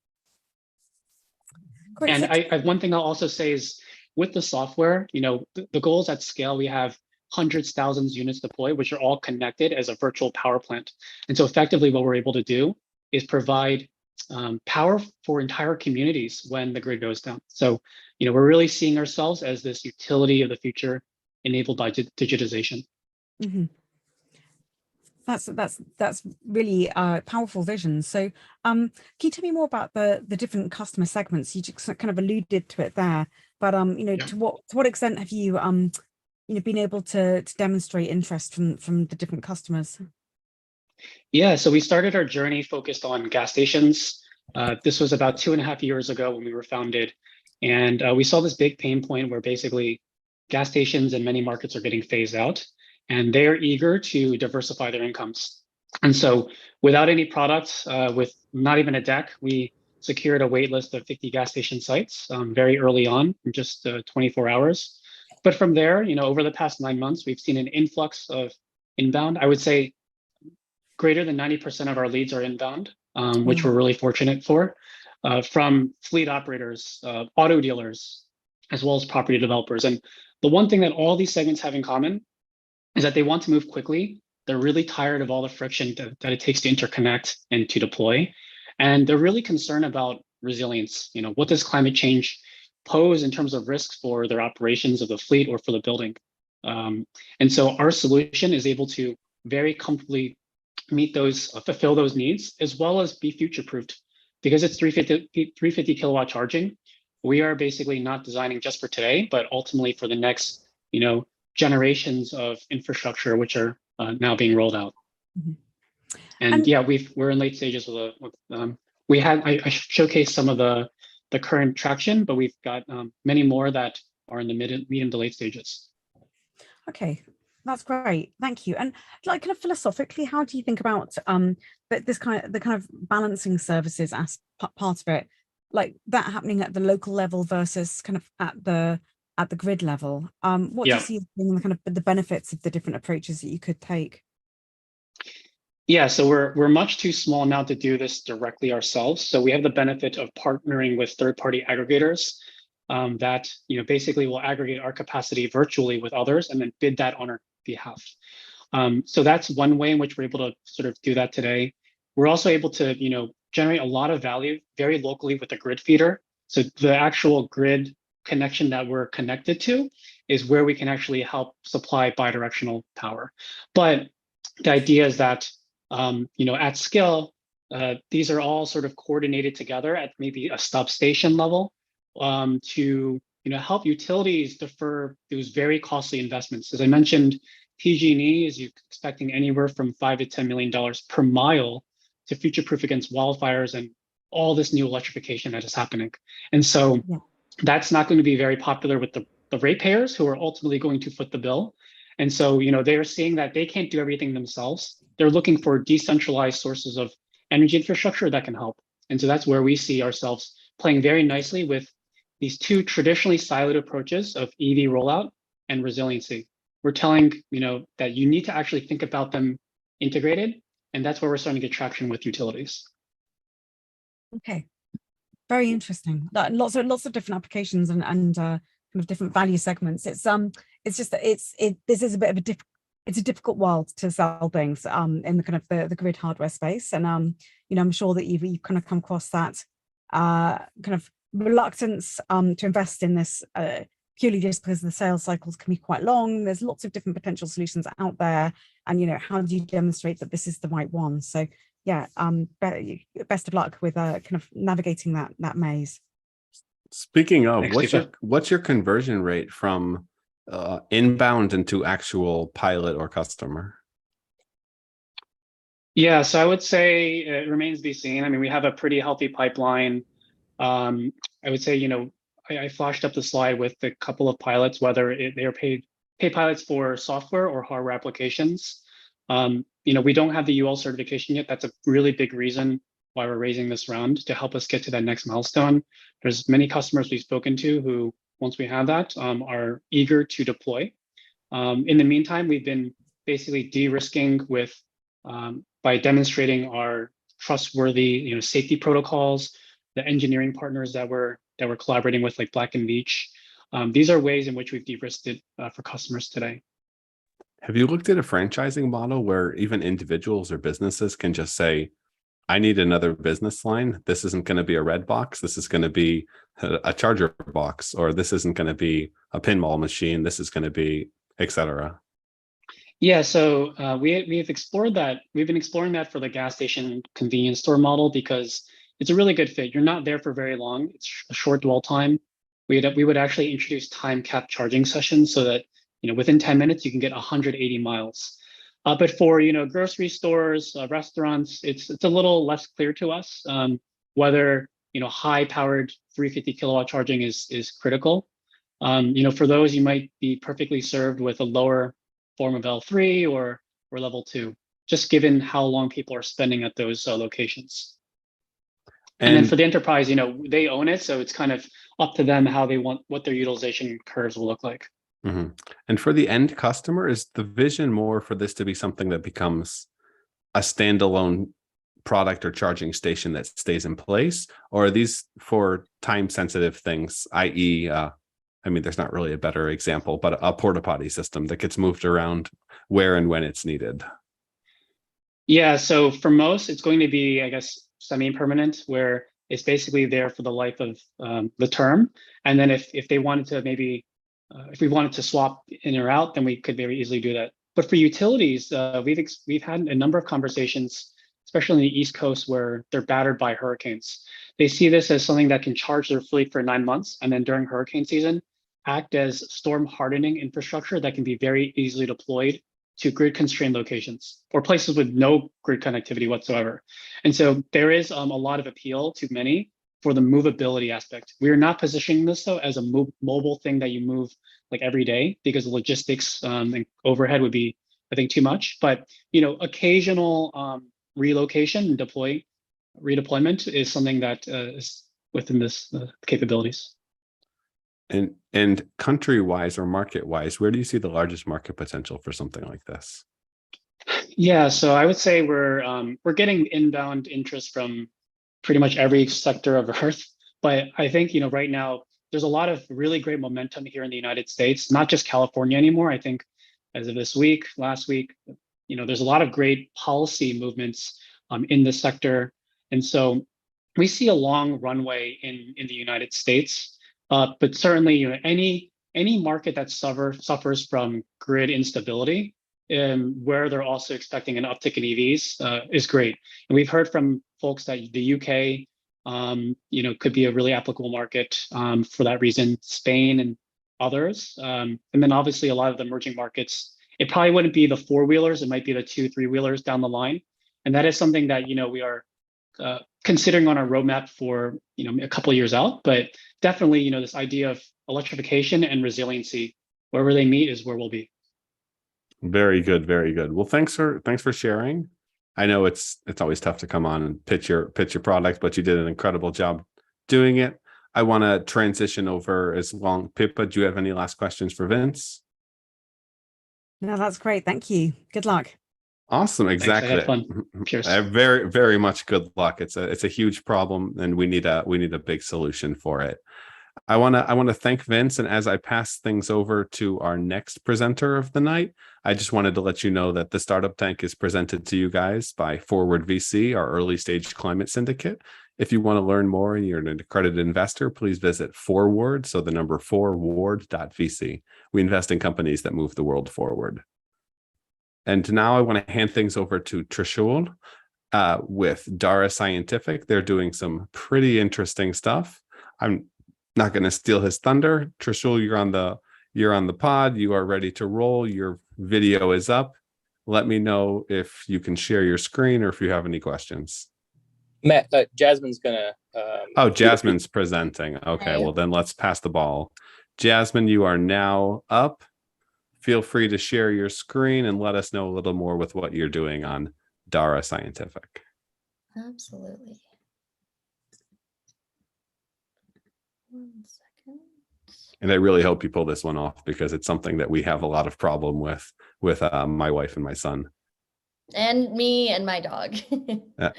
Speaker 4: Great. And one thing I'll also say is with the software, the goals at scale, we have hundreds, thousands of units deployed, which are all connected as a virtual power plant. And so effectively what we're able to do is provide power for entire communities when the grid goes down. So, we're really seeing ourselves as this utility of the future enabled by digitization.
Speaker 2: Mm-hmm. That's really powerful vision. So can you tell me more about the different customer segments? You just kind of alluded to it there, but to what extent have you been able to demonstrate interest from the different customers?
Speaker 4: Yeah, so we started our journey focused on gas stations. This was about 2.5 years ago when we were founded. And we saw this big pain point where basically gas stations in many markets are getting phased out, and they are eager to diversify their incomes. And so without any products, with not even a deck, we secured a wait list of 50 gas station sites very early on, in just 24 hours. But from there, over the past 9 months, we've seen an influx of inbound. I would say greater than 90% of our leads are inbound, which we're really fortunate for, from fleet operators, auto dealers, as well as property developers. And the one thing that all these segments have in common is that they want to move quickly. They're really tired of all the friction that it takes to interconnect and to deploy. And they're really concerned about resilience. What does climate change pose in terms of risks for their operations of the fleet or for the building? And so our solution is able to very comfortably fulfill those needs, as well as be future-proofed. Because it's 350 kilowatt charging, we are basically not designing just for today, but ultimately for the next, generations of infrastructure, which are now being rolled out. Mm-hmm. And yeah, we're in late stages with I showcased some of the the current traction, but we've got many more that are in the medium to late stages.
Speaker 2: Okay, that's great. Thank you. And like kind of philosophically, how do you think about the kind of balancing services as part of it, like that happening at the local level versus kind of at the grid level? What do you see as being the kind of the benefits of the different approaches that you could take?
Speaker 4: Yeah, so we're much too small now to do this directly ourselves. So we have the benefit of partnering with third-party aggregators that basically will aggregate our capacity virtually with others and then bid that on our behalf. So that's one way in which we're able to sort of do that today. We're also able to generate a lot of value very locally with the grid feeder. So the actual grid connection that we're connected to is where we can actually help supply bidirectional power. But the idea is that at scale, these are all sort of coordinated together at maybe a substation level to help utilities defer those very costly investments. As I mentioned, PG&E is expecting anywhere from $5 to $10 million per mile to future-proof against wildfires and all this new electrification that is happening. And so that's not going to be very popular with the ratepayers who are ultimately going to foot the bill. And so they're seeing that they can't do everything themselves. They're looking for decentralized sources of energy infrastructure that can help. And so that's where we see ourselves playing very nicely with these two traditionally siloed approaches of EV rollout and resiliency. We're telling that you need to actually think about them integrated, and that's where we're starting to get traction with utilities.
Speaker 2: Okay, very interesting. Lots of different applications and kind of different value segments. It's just that this is a bit of it's a difficult world to sell things in the kind of the grid hardware space, and I'm sure that you've kind of come across that kind of reluctance to invest in this purely just because the sales cycles can be quite long. There's lots of different potential solutions out there, and how do you demonstrate that this is the right one? So yeah, best of luck with kind of navigating that maze.
Speaker 1: Speaking of,
Speaker 4: Thanks,
Speaker 1: what's your conversion rate from inbound into actual pilot or customer?
Speaker 4: Yeah, so I would say it remains to be seen. I mean, we have a pretty healthy pipeline. I would say, I flashed up the slide with a couple of pilots, whether they are paid pilots for software or hardware applications. We don't have the UL certification yet. That's a really big reason why we're raising this round, to help us get to that next milestone. There's many customers we've spoken to who, once we have that, are eager to deploy. In the meantime, we've been basically de-risking with by demonstrating our trustworthy, safety protocols, the engineering partners that we're collaborating with, like Black & Veatch. These are ways in which we've de-risked it for customers today.
Speaker 1: Have you looked at a franchising model where even individuals or businesses can just say, I need another business line. This isn't going to be a red box. This is going to be a charger box, or this isn't going to be a pinball machine. This is going to be, etc.
Speaker 4: Yeah, so we've explored that. We've been exploring that for the gas station convenience store model because it's a really good fit. You're not there for very long. It's a short dwell time. We would actually introduce time cap charging sessions so that within 10 minutes you can get 180 miles. But for grocery stores, restaurants, it's a little less clear to us whether high-powered 350 kilowatt charging is critical. For those, you might be perfectly served with a lower form of L3 or level 2, just given how long people are spending at those locations. And then for the enterprise, they own it, so it's kind of up to them how they want what their utilization curves will look like.
Speaker 1: Mm-hmm. And for the end customer, is the vision more for this to be something that becomes a standalone product or charging station that stays in place, or are these for time-sensitive things, i.e., there's not really a better example, but a porta potty system that gets moved around where and when it's needed?
Speaker 4: Yeah, so for most, it's going to be, I guess, semi-permanent, where it's basically there for the life of the term. And then if they wanted to maybe, if we wanted to swap in or out, then we could very easily do that. But for utilities, we've had a number of conversations, especially on the East Coast, where they're battered by hurricanes. They see this as something that can charge their fleet for 9 months, and then during hurricane season, act as storm hardening infrastructure that can be very easily deployed to grid constrained locations or places with no grid connectivity whatsoever. And so there is a lot of appeal to many for the movability aspect. We are not positioning this though as a mobile thing that you move like every day, because logistics and overhead would be, I think, too much. But occasional relocation and redeployment is something that is within this capabilities.
Speaker 1: And country-wise or market-wise, where do you see the largest market potential for something like this?
Speaker 4: Yeah, so I would say we're getting inbound interest from pretty much every sector of Earth. But I think right now there's a lot of really great momentum here in the United States, not just California anymore. I think as of this week, last week, there's a lot of great policy movements in this sector, and so we see a long runway in the United States. But certainly, any market that suffers from grid instability, where they're also expecting an uptick in EVs, is great. And we've heard from folks that the UK, could be a really applicable market for that reason. Spain and others, and then obviously a lot of the emerging markets. It probably wouldn't be the 4-wheelers; it might be the 2-3-wheelers down the line, and that is something that we are considering on our roadmap for a couple of years out. But definitely, this idea of electrification and resiliency, wherever they meet, is where we'll be.
Speaker 1: Very good, very good. Well, thanks for sharing. I know it's always tough to come on and pitch your product, but you did an incredible job doing it. I want to transition over as long. Pippa, do you have any last questions for Vince?
Speaker 2: No, that's great. Thank you. Good luck.
Speaker 1: Awesome. Exactly.
Speaker 4: Thanks, I had fun. Cheers.
Speaker 1: Very, very much good luck. It's a huge problem, and we need a big solution for it. I want to thank Vince, and as I pass things over to our next presenter of the night, I just wanted to let you know that the Startup Tank is presented to you guys by Forward VC, our early stage climate syndicate. If you want to learn more and you're an accredited investor, please visit Forward, so the number 4ward.vc. We invest in companies that move the world forward. And now I want to hand things over to Trishul with Dara Scientific. They're doing some pretty interesting stuff. I'm not going to steal his thunder. Trishul, you're on the pod. You are ready to roll. Your video is up. Let me know if you can share your screen or if you have any questions.
Speaker 5: Matt, Jasmine's gonna.
Speaker 1: Jasmine's presenting. Okay, well then let's pass the ball. Jasmine, you are now up. Feel free to share your screen and let us know a little more with what you're doing on Dara Scientific.
Speaker 6: Absolutely. 1 second.
Speaker 1: And I really hope you pull this one off, because it's something that we have a lot of problem with my wife and my son.
Speaker 6: And me and my dog.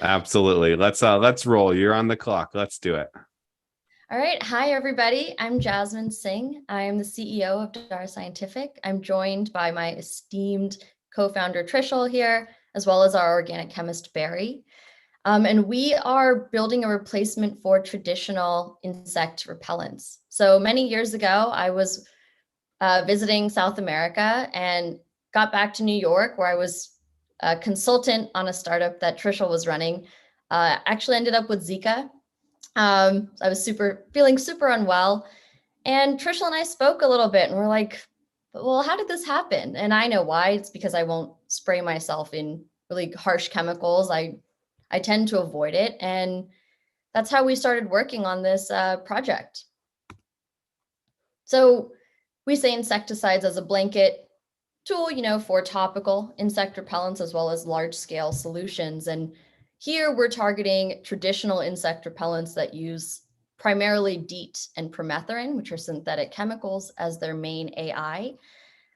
Speaker 1: Absolutely. Let's roll. You're on the clock. Let's do it.
Speaker 6: All right. Hi, everybody. I'm Jasmine Singh. I am the CEO of Dara Scientific. I'm joined by my esteemed co-founder Trishul here, as well as our organic chemist Barry. And we are building a replacement for traditional insect repellents. So many years ago, I was visiting South America and got back to New York, where I was a consultant on a startup that Trishul was running. Actually ended up with Zika. I was feeling super unwell. And Trishul and I spoke a little bit and we're like, well, how did this happen? And I know why. It's because I won't spray myself in really harsh chemicals. I tend to avoid it. And that's how we started working on this project. So we say insecticides as a blanket tool, for topical insect repellents as well as large scale solutions. And here we're targeting traditional insect repellents that use primarily DEET and permethrin, which are synthetic chemicals, as their main AI.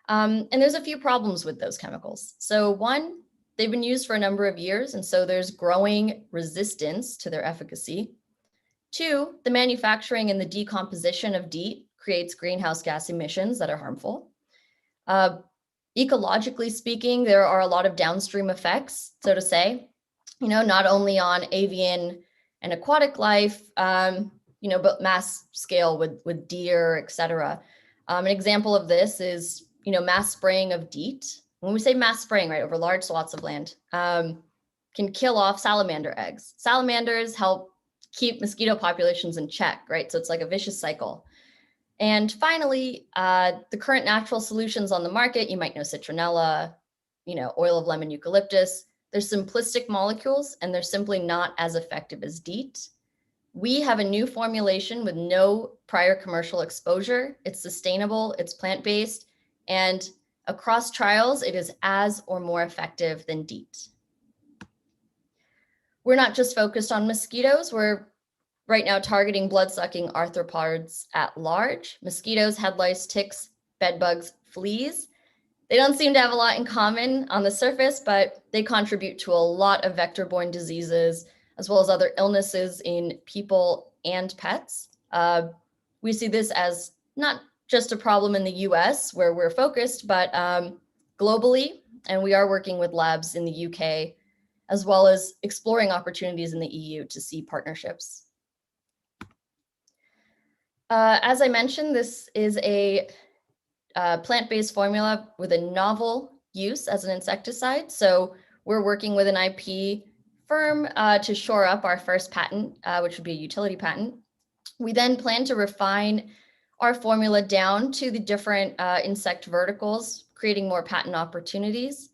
Speaker 6: And there's a few problems with those chemicals. So one, they've been used for a number of years, and so there's growing resistance to their efficacy. Two, the manufacturing and the decomposition of DEET creates greenhouse gas emissions that are harmful. Ecologically speaking, there are a lot of downstream effects, so to say, not only on avian and aquatic life, but mass scale with deer, et cetera. An example of this is, mass spraying of DEET. When we say mass spraying, right, over large swaths of land, can kill off salamander eggs. Salamanders help keep mosquito populations in check, right? So it's like a vicious cycle. And finally, the current natural solutions on the market, you might know citronella, oil of lemon eucalyptus. They're simplistic molecules and they're simply not as effective as DEET. We have a new formulation with no prior commercial exposure. It's sustainable, it's plant-based, and across trials, it is as or more effective than DEET. We're not just focused on mosquitoes. We're right now targeting blood-sucking arthropods at large: mosquitoes, head lice, ticks, bedbugs, fleas. They don't seem to have a lot in common on the surface, but they contribute to a lot of vector-borne diseases, as well as other illnesses in people and pets. We see this as not just a problem in the US where we're focused, but globally, and we are working with labs in the UK, as well as exploring opportunities in the EU to see partnerships. As I mentioned, this is a plant-based formula with a novel use as an insecticide. So we're working with an IP firm to shore up our first patent, which would be a utility patent. We then plan to refine our formula down to the different insect verticals, creating more patent opportunities.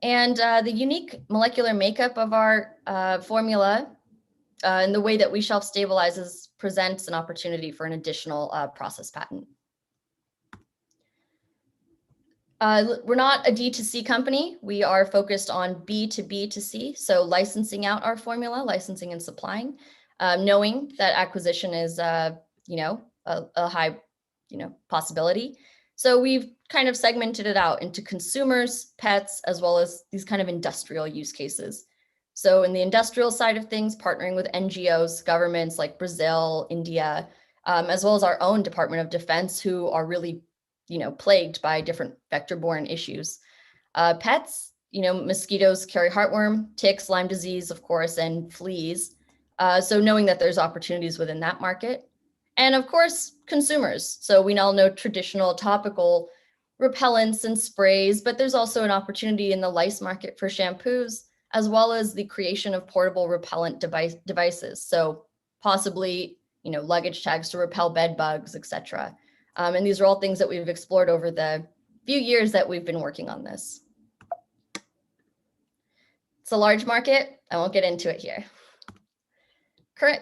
Speaker 6: And the unique molecular makeup of our formula and the way that we shelf stabilizes presents an opportunity for an additional process patent. We're not a D2C company. We are focused on B2B2C, so licensing out our formula, licensing and supplying, knowing that acquisition is, a high, possibility. So we've kind of segmented it out into consumers, pets, as well as these kind of industrial use cases. So in the industrial side of things, partnering with NGOs, governments like Brazil, India, as well as our own Department of Defense, who are really plagued by different vector-borne issues. Pets, mosquitoes carry heartworm, ticks, Lyme disease, of course, and fleas. So knowing that there's opportunities within that market. And of course, consumers. So we all know traditional topical repellents and sprays, but there's also an opportunity in the lice market for shampoos, as well as the creation of portable repellent devices. So possibly, luggage tags to repel bed bugs, etc. And these are all things that we've explored over the few years that we've been working on this. It's a large market. I won't get into it here.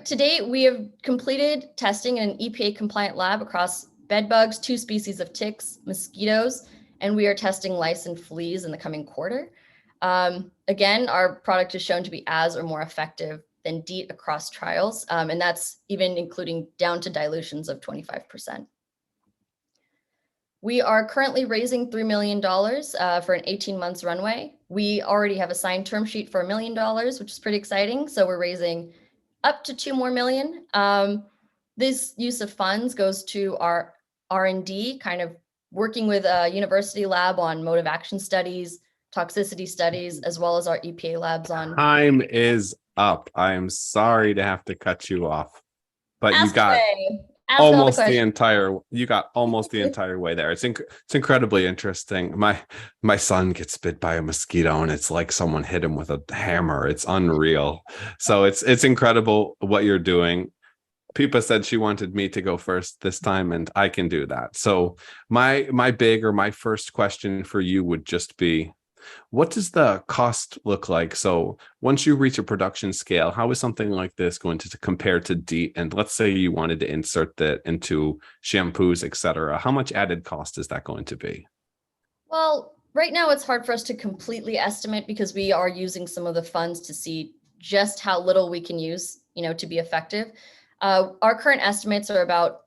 Speaker 6: To date, we have completed testing in an EPA compliant lab across bed bugs, 2 species of ticks, mosquitoes, and we are testing lice and fleas in the coming quarter. Again, our product is shown to be as or more effective than DEET across trials, and that's even including down to dilutions of 25%. We are currently raising $3 million for an 18 months runway. We already have a signed term sheet for $1 million, which is pretty exciting. So we're raising up to $2 more million. This use of funds goes to our R&D, kind of working with a university lab on mode of action studies, toxicity studies, as well as our EPA labs on.
Speaker 1: Time is up. I am sorry to have to cut you off, but you got almost the entire way there. It's incredibly interesting. My son gets bit by a mosquito and it's like someone hit him with a hammer. It's unreal. So it's incredible what you're doing. Pika said she wanted me to go first this time, and I can do that. So my first question for you would just be, what does the cost look like? So once you reach a production scale, how is something like this going to compare to DEET? And let's say you wanted to insert that into shampoos, etc. How much added cost is that going to be?
Speaker 6: Well, right now it's hard for us to completely estimate because we are using some of the funds to see just how little we can use, to be effective. Our current estimates are about,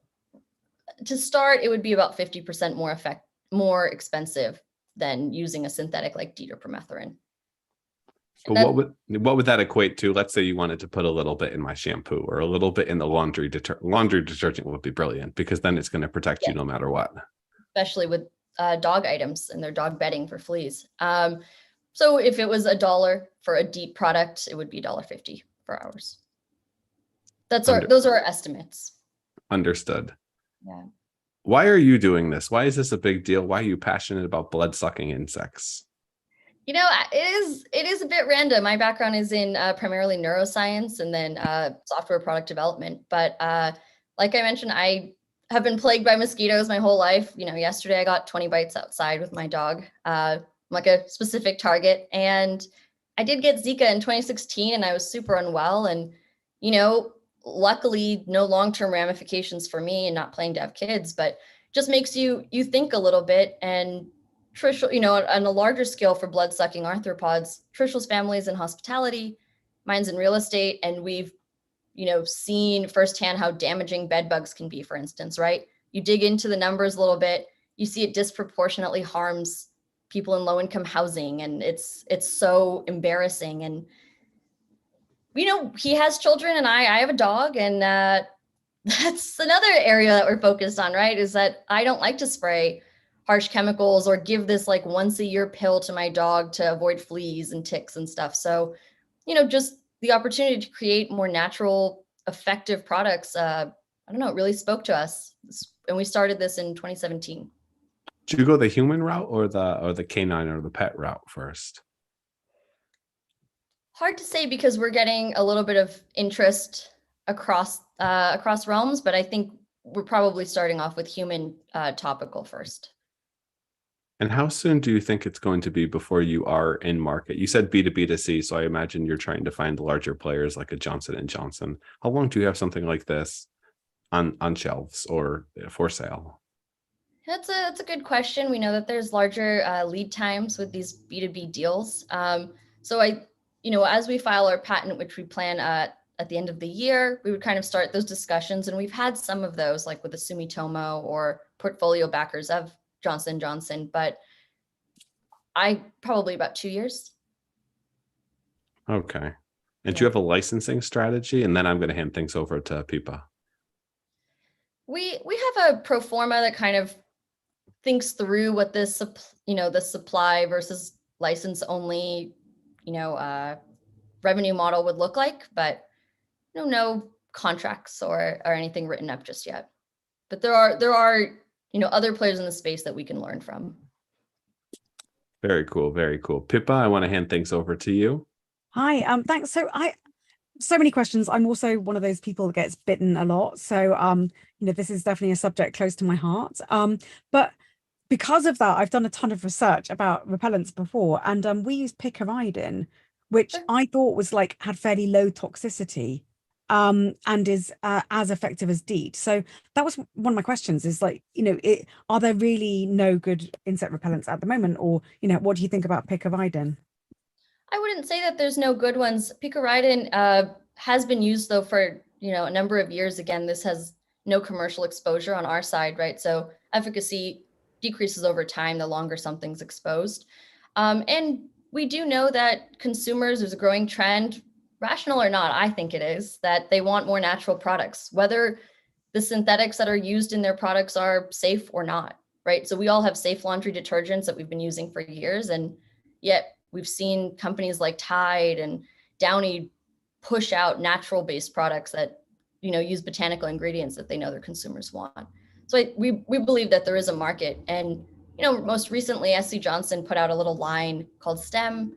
Speaker 6: to start, it would be about 50% more expensive than using a synthetic like DEET or permethrin.
Speaker 1: But what would that equate to? Let's say you wanted to put a little bit in my shampoo or a little bit in the laundry detergent would be brilliant, because then it's going to protect you no matter what. Especially
Speaker 6: with dog items and their dog bedding for fleas. So if it was $1 for a DEET product, it would be $1.50 for ours. Those are our estimates. Understood. Yeah.
Speaker 1: Why are you doing this? Why is this a big deal? Why are you passionate about blood-sucking insects?
Speaker 6: It is a bit random. My background is in primarily neuroscience and then software product development. But like I mentioned, I have been plagued by mosquitoes my whole life. Yesterday I got 20 bites outside with my dog, like a specific target. And I did get Zika in 2016 and I was super unwell. And, luckily no long-term ramifications for me and not planning to have kids, but just makes you think a little bit. And Trishul, you know, on a larger scale for blood-sucking arthropods, Trishul's family is in hospitality, mine's in real estate, and we've, you know, seen firsthand how damaging bed bugs can be, for instance, right? You dig into the numbers a little bit, you see it disproportionately harms people in low-income housing, and it's so embarrassing. And you know, he has children and I have a dog, and that's another area that we're focused on, right? Is that I don't like to spray harsh chemicals or give this like once a year pill to my dog to avoid fleas and ticks and stuff. So, you know, just the opportunity to create more natural, effective products, I don't know, it really spoke to us. And we started this in 2017.
Speaker 1: Did you go the human route or the canine or the pet route first?
Speaker 6: Hard to say because we're getting a little bit of interest across realms, but I think we're probably starting off with human topical first.
Speaker 1: And how soon do you think it's going to be before you are in market? You said B2B to C, so I imagine you're trying to find larger players like a Johnson and Johnson. How long do you have something like this on shelves or for sale?
Speaker 6: That's a good question. We know that there's larger lead times with these B2B deals. So you know, as we file our patent, which we plan at the end of the year, we would kind of start those discussions. And we've had some of those like with the Sumitomo or portfolio backers of Johnson & Johnson, but probably about 2 years.
Speaker 1: Okay. And do you have a licensing strategy? And then I'm going to hand things over to Pika.
Speaker 6: We have a pro forma that kind of thinks through what this, you know, the supply versus license only, you know, revenue model would look like, but no contracts or anything written up just yet. But there are, you know, other players in the space that we can learn from.
Speaker 1: Very cool. Very cool. Pippa, I want to hand things over to you.
Speaker 2: Hi, thanks. So many questions. I'm also one of those people that gets bitten a lot. So, you know, this is definitely a subject close to my heart. But because of that, I've done a ton of research about repellents before, and we use Pika, which I thought was like had fairly low toxicity, and is as effective as DEET. So that was one of my questions: is like, you know, are there really no good insect repellents at the moment, or you know, what do you think about Pika?
Speaker 6: I wouldn't say that there's no good ones. Pika has been used though for, you know, a number of years. Again, this has no commercial exposure on our side, right? So efficacy decreases over time the longer something's exposed. And we do know that consumers, there's a growing trend, rational or not, I think it is, that they want more natural products, whether the synthetics that are used in their products are safe or not, right? So we all have safe laundry detergents that we've been using for years, and yet we've seen companies like Tide and Downy push out natural-based products that, you know, use botanical ingredients that they know their consumers want. So we believe that there is a market. And, you know, most recently, SC Johnson put out a little line called STEM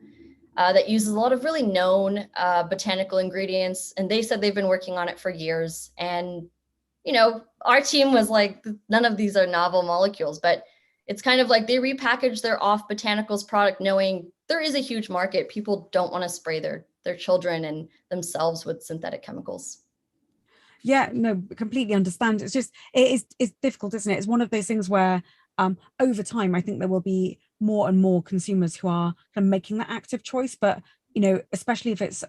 Speaker 6: that uses a lot of really known botanical ingredients. And they said they've been working on it for years. And, you know, our team was like, none of these are novel molecules, but it's kind of like they repackaged their off botanicals product knowing there is a huge market. People don't want to spray their children and themselves with synthetic chemicals.
Speaker 2: Yeah, no, completely understand. It's just, it's difficult, isn't it? It's one of those things where over time, I think there will be more and more consumers who are kind of making that active choice. But, you know, especially if it's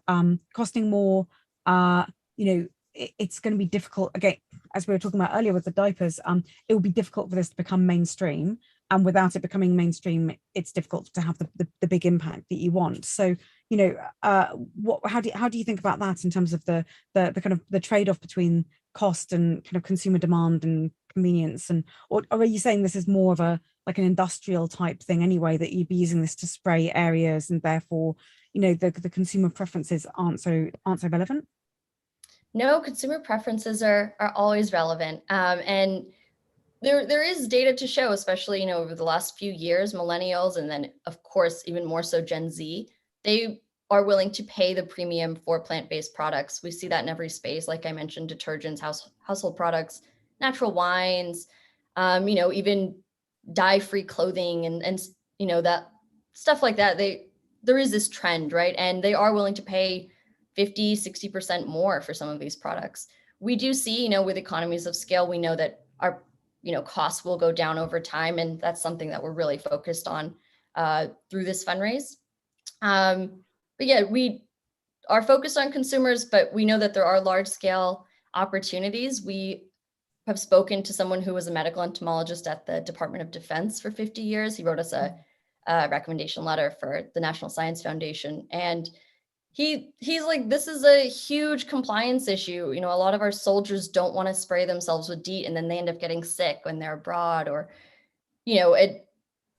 Speaker 2: costing more, you know, it's going to be difficult. Again, as we were talking about earlier with the diapers, it will be difficult for this to become mainstream. And without it becoming mainstream, it's difficult to have the big impact that you want. So, you know, how do you think about that in terms of the kind of the trade-off between cost and kind of consumer demand and convenience? And or are you saying this is more of a like an industrial type thing anyway, that you'd be using this to spray areas and therefore, you know, the consumer preferences aren't so relevant?
Speaker 6: No, consumer preferences are always relevant. And there is data to show, especially, you know, over the last few years, millennials, and then of course, even more so Gen Z, they are willing to pay the premium for plant-based products. We see that in every space. Like I mentioned, detergents, household products, natural wines, you know, even dye-free clothing and, you know, that stuff like that. There is this trend, right? And they are willing to pay 50, 60% more for some of these products. We do see, with economies of scale, we know that our, costs will go down over time. And that's something that we're really focused on through this fundraise. But yeah, we are focused on consumers, but we know that there are large scale opportunities. We have spoken to someone who was a medical entomologist at the Department of Defense for 50 years. He wrote us a recommendation letter for the National Science Foundation. And he's like, this is a huge compliance issue. A lot of our soldiers don't want to spray themselves with DEET and then they end up getting sick when they're abroad, or,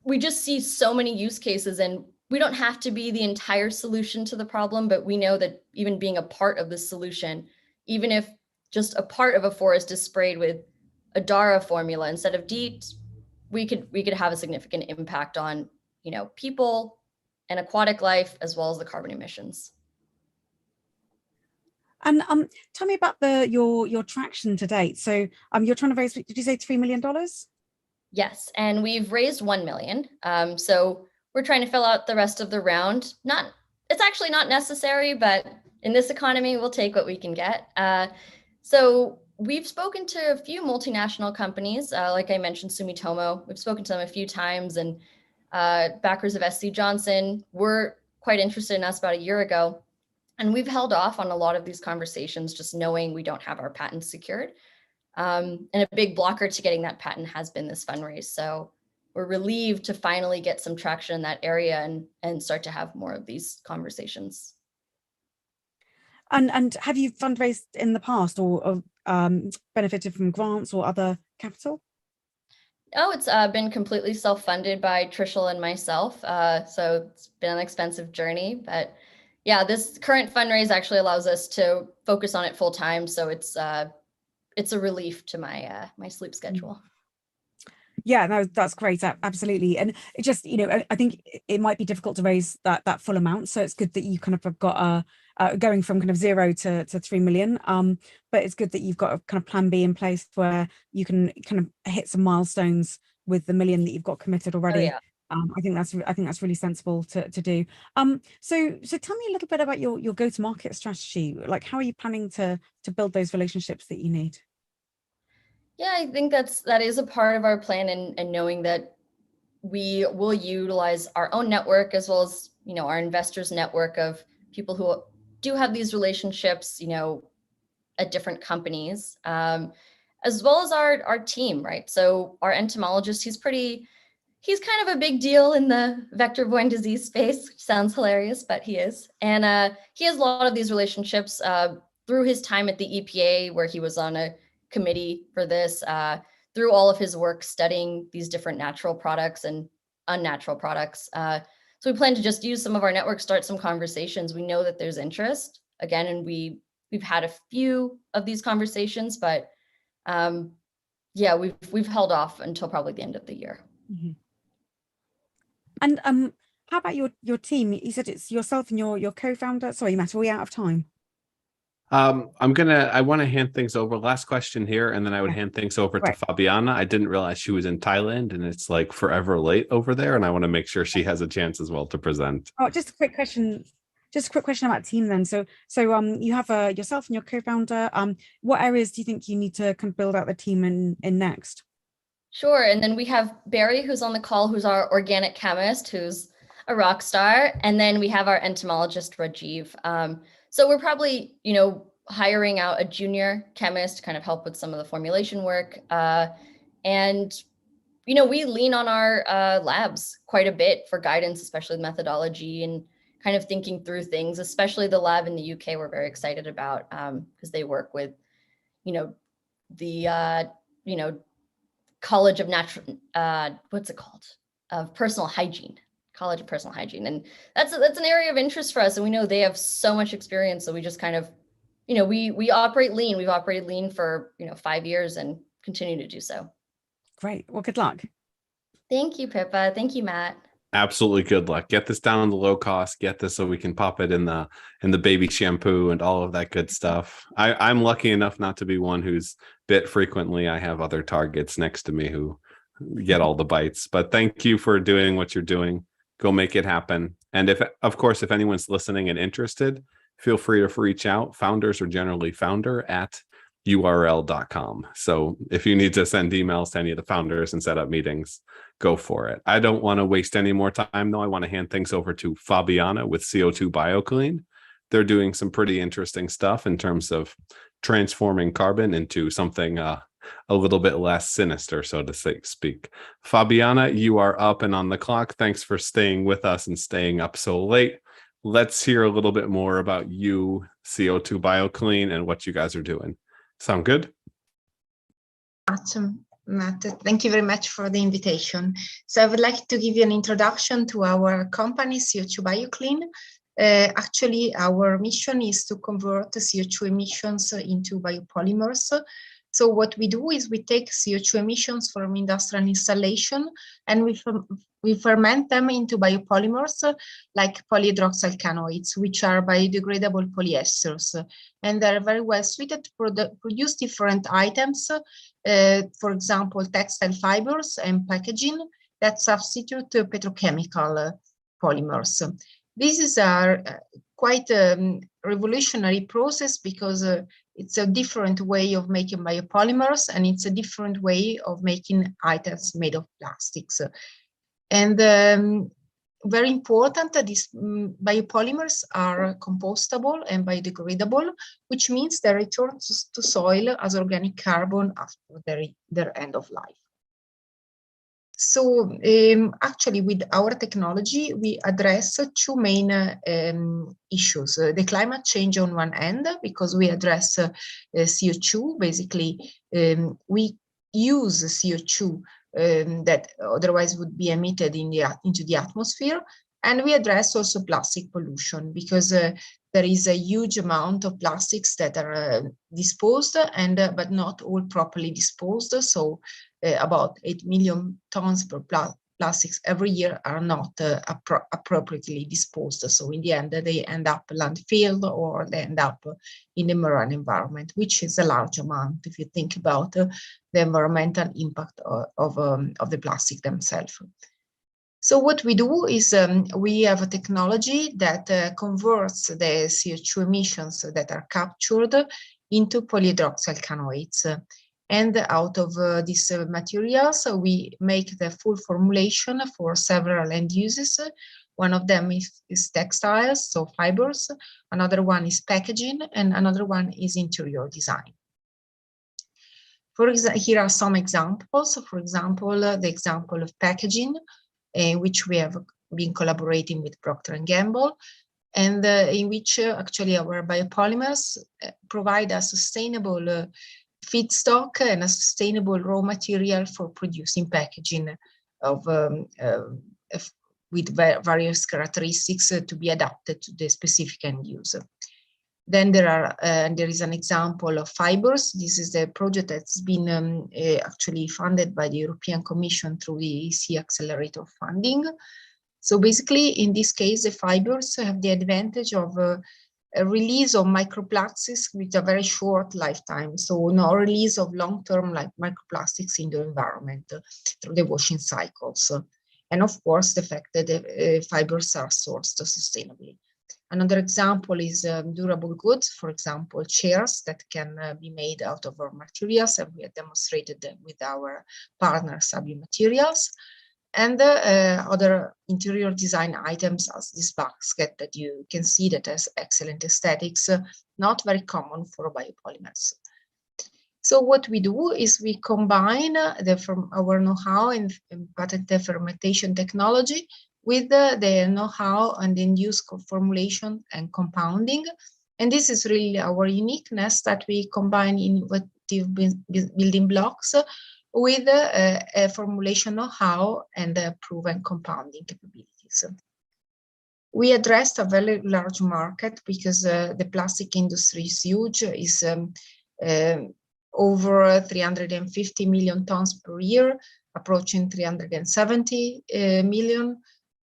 Speaker 6: we just see so many use cases, and we don't have to be the entire solution to the problem, but we know that even being a part of the solution, even if just a part of a forest is sprayed with a Dara formula instead of DEET, we could have a significant impact on, people and aquatic life, as well as the carbon emissions.
Speaker 2: And tell me about your traction to date. So you're trying to raise, did you say $3 million?
Speaker 6: Yes, and we've raised 1 million. So we're trying to fill out the rest of the round. It's actually not necessary, but in this economy, we'll take what we can get. So we've spoken to a few multinational companies, like I mentioned, Sumitomo. We've spoken to them a few times, and backers of SC Johnson were quite interested in us about a year ago. And we've held off on a lot of these conversations, just knowing we don't have our patents secured. And a big blocker to getting that patent has been this fundraise. So we're relieved to finally get some traction in that area and start to have more of these conversations.
Speaker 2: And have you fundraised in the past, or benefited from grants or other capital?
Speaker 6: Oh, it's been completely self-funded by Trishul and myself. So it's been an expensive journey, but yeah, this current fundraise actually allows us to focus on it full time. So it's a relief to my my sleep schedule.
Speaker 2: Yeah, no, that's great. Absolutely. And it just, I think it might be difficult to raise that full amount. So it's good that you kind of have got going from kind of 0 to 3 million. But it's good that you've got a kind of plan B in place where you can kind of hit some milestones with the 1 million that you've got committed already.
Speaker 6: Oh, yeah.
Speaker 2: I think that's really sensible to do. So tell me a little bit about your go-to-market strategy. Like, how are you planning to build those relationships that you need?
Speaker 6: Yeah, I think that is a part of our plan, and knowing that we will utilize our own network as well as, our investors' network of people who do have these relationships, at different companies, as well as our team, right? So our entomologist, he's kind of a big deal in the vector-borne disease space, which sounds hilarious, but he is. And he has a lot of these relationships through his time at the EPA, where he was on a committee for this, through all of his work studying these different natural products and unnatural products. So we plan to just use some of our network, start some conversations. We know that there's interest again, and we've had a few of these conversations, but yeah, we've held off until probably the end of the year.
Speaker 2: Mm-hmm. And how about your team? You said it's yourself and your co-founder. Sorry, Matt, are we out of time?
Speaker 1: I want to hand things over. Last question here, and then I would hand things over to Fabiana. I didn't realize she was in Thailand, and it's like forever late over there, and I want to make sure she has a chance as well to present.
Speaker 2: Oh, just a quick question about team then. So you have yourself and your co-founder. What areas do you think you need to kind of build out the team in next?
Speaker 6: Sure, and then we have Barry, who's on the call, who's our organic chemist, who's a rock star, and then we have our entomologist, Rajiv. So we're probably, hiring out a junior chemist to kind of help with some of the formulation work. And, we lean on our labs quite a bit for guidance, especially methodology and kind of thinking through things, especially the lab in the UK we're very excited about, because they work with, the, College of Natural, what's it called? Of Personal Hygiene. College of Personal Hygiene. And that's an area of interest for us. And we know they have so much experience. So we just kind of, we operate lean. We've operated lean for, 5 years and continue to do so.
Speaker 2: Great. Well, good luck.
Speaker 6: Thank you, Pippa. Thank you, Matt.
Speaker 1: Absolutely, good luck. Get this down on the low cost. Get this so we can pop it in the baby shampoo and all of that good stuff. I'm lucky enough not to be one who's bit frequently. I have other targets next to me who get all the bites. But thank you for doing what you're doing. Go make it happen. And if anyone's listening and interested, feel free to reach out. Founders are generally founder@url.com. So if you need to send emails to any of the founders and set up meetings, go for it. I don't want to waste any more time, though. I want to hand things over to Fabiana with CO2 Bioclean. They're doing some pretty interesting stuff in terms of transforming carbon into something a little bit less sinister, so to speak. Fabiana, you are up and on the clock. Thanks for staying with us and staying up so late. Let's hear a little bit more about you, CO2 Bioclean, and what you guys are doing. Sound good?
Speaker 7: Awesome, Matt. Thank you very much for the invitation. So I would like to give you an introduction to our company, CO2 Bioclean. Actually, our mission is to convert the CO2 emissions into biopolymers. So what we do is we take CO2 emissions from industrial installation and we ferment them into biopolymers like polyhydroxyl canoates, which are biodegradable polyesters. And they're very well suited to produce different items, for example, textile fibers and packaging that substitute petrochemical polymers. This is quite a revolutionary process because it's a different way of making biopolymers and it's a different way of making items made of plastics. And very important that these biopolymers are compostable and biodegradable, which means they return to soil as organic carbon after their end of life. So actually, with our technology, we address two main issues. The climate change on one end, because we address CO2. Basically, we use CO2 that otherwise would be emitted into the atmosphere. And we address also plastic pollution, because there is a huge amount of plastics that are disposed, but not all properly disposed. So about 8 million tons per plastics every year are not appropriately disposed. So in the end, they end up landfill or they end up in the marine environment, which is a large amount if you think about the environmental impact of the plastic themselves. So what we do is we have a technology that converts the CO2 emissions that are captured into polyhydroxyl canoates. And out of these materials, we make the full formulation for several end uses. One of them is textiles, so fibers. Another one is packaging, and another one is interior design. Here are some examples. For example, the example of packaging, which we have been collaborating with Procter & Gamble, and in which actually our biopolymers provide a sustainable feedstock and a sustainable raw material for producing packaging with various characteristics to be adapted to the specific end user. Then there is an example of fibers. This is the project that's been actually funded by the European Commission through the EC Accelerator funding. So basically, in this case, the fibers have the advantage of a release of microplastics with a very short lifetime. So no release of long-term microplastics in the environment through the washing cycles. And of course, the fact that the fibers are sourced sustainably. Another example is durable goods, for example, chairs that can be made out of our materials, and we have demonstrated them with our partner Sabi Materials. And other interior design items as this basket that you can see that has excellent aesthetics, not very common for biopolymers. So what we do is we combine our know-how in patented fermentation technology with the know-how and end-use formulation and compounding. And this is really our uniqueness, that we combine innovative building blocks with a formulation know-how and proven compounding capabilities. We addressed a very large market because the plastic industry is huge, is over 350 million tons per year, approaching 370 million.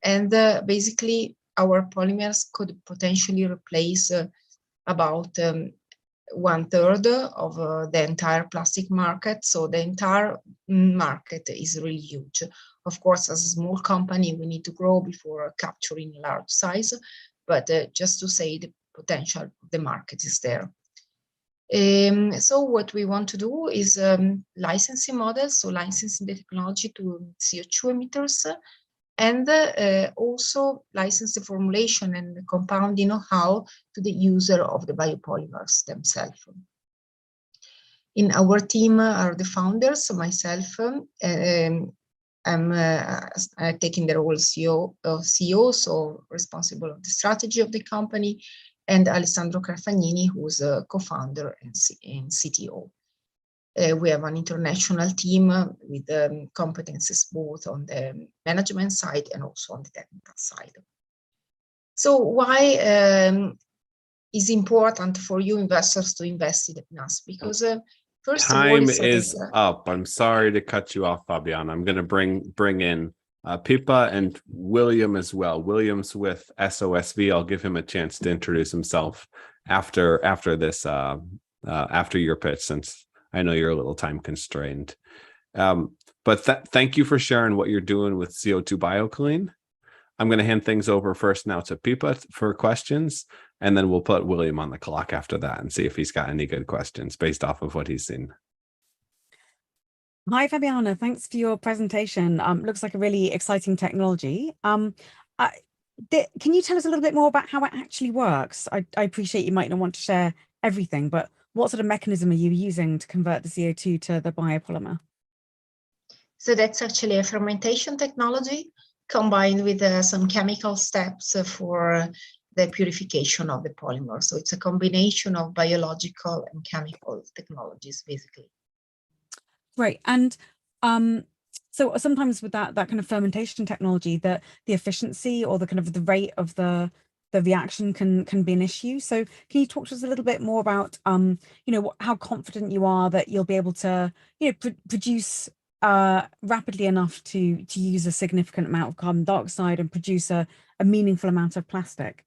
Speaker 7: And basically, our polymers could potentially replace about 1/3 of the entire plastic market. So the entire market is really huge. Of course, as a small company, we need to grow before capturing large size. But just to say, potential of the market is there. So what we want to do is licensing models, so licensing the technology to CO2 emitters, and also license the formulation and the compounding know-how to the user of the biopolymers themselves. In our team are the founders, myself, I'm taking the role of CEO, so responsible of the strategy of the company, and Alessandro Carfagnini, who's a co-founder and CTO. We have an international team with competences both on the management side and also on the technical side. So why is important for you investors to invest in us? Because first
Speaker 1: time
Speaker 7: of all,
Speaker 1: is up. I'm sorry to cut you off, Fabiana. I'm going to bring in Pika and William as well. William's with SOSV. I'll give him a chance to introduce himself after this after your pitch, since I know you're a little time constrained. But thank you for sharing what you're doing with CO2 Bioclean. I'm going to hand things over first now to Pika for questions, and then we'll put William on the clock after that and see if he's got any good questions based off of what he's seen.
Speaker 2: Hi, Fabiana. Thanks for your presentation. Looks like a really exciting technology. Can you tell us a little bit more about how it actually works? I appreciate you might not want to share everything, but what sort of mechanism are you using to convert the CO2 to the biopolymer?
Speaker 7: So that's actually a fermentation technology combined with some chemical steps for the purification of the polymer. So it's a combination of biological and chemical technologies, basically.
Speaker 2: Right. And so sometimes with that kind of fermentation technology, the efficiency or the kind of the rate of the reaction can be an issue. So can you talk to us a little bit more about you know, how confident you are that you'll be able to, you know, produce rapidly enough to use a significant amount of carbon dioxide and produce a meaningful amount of plastic?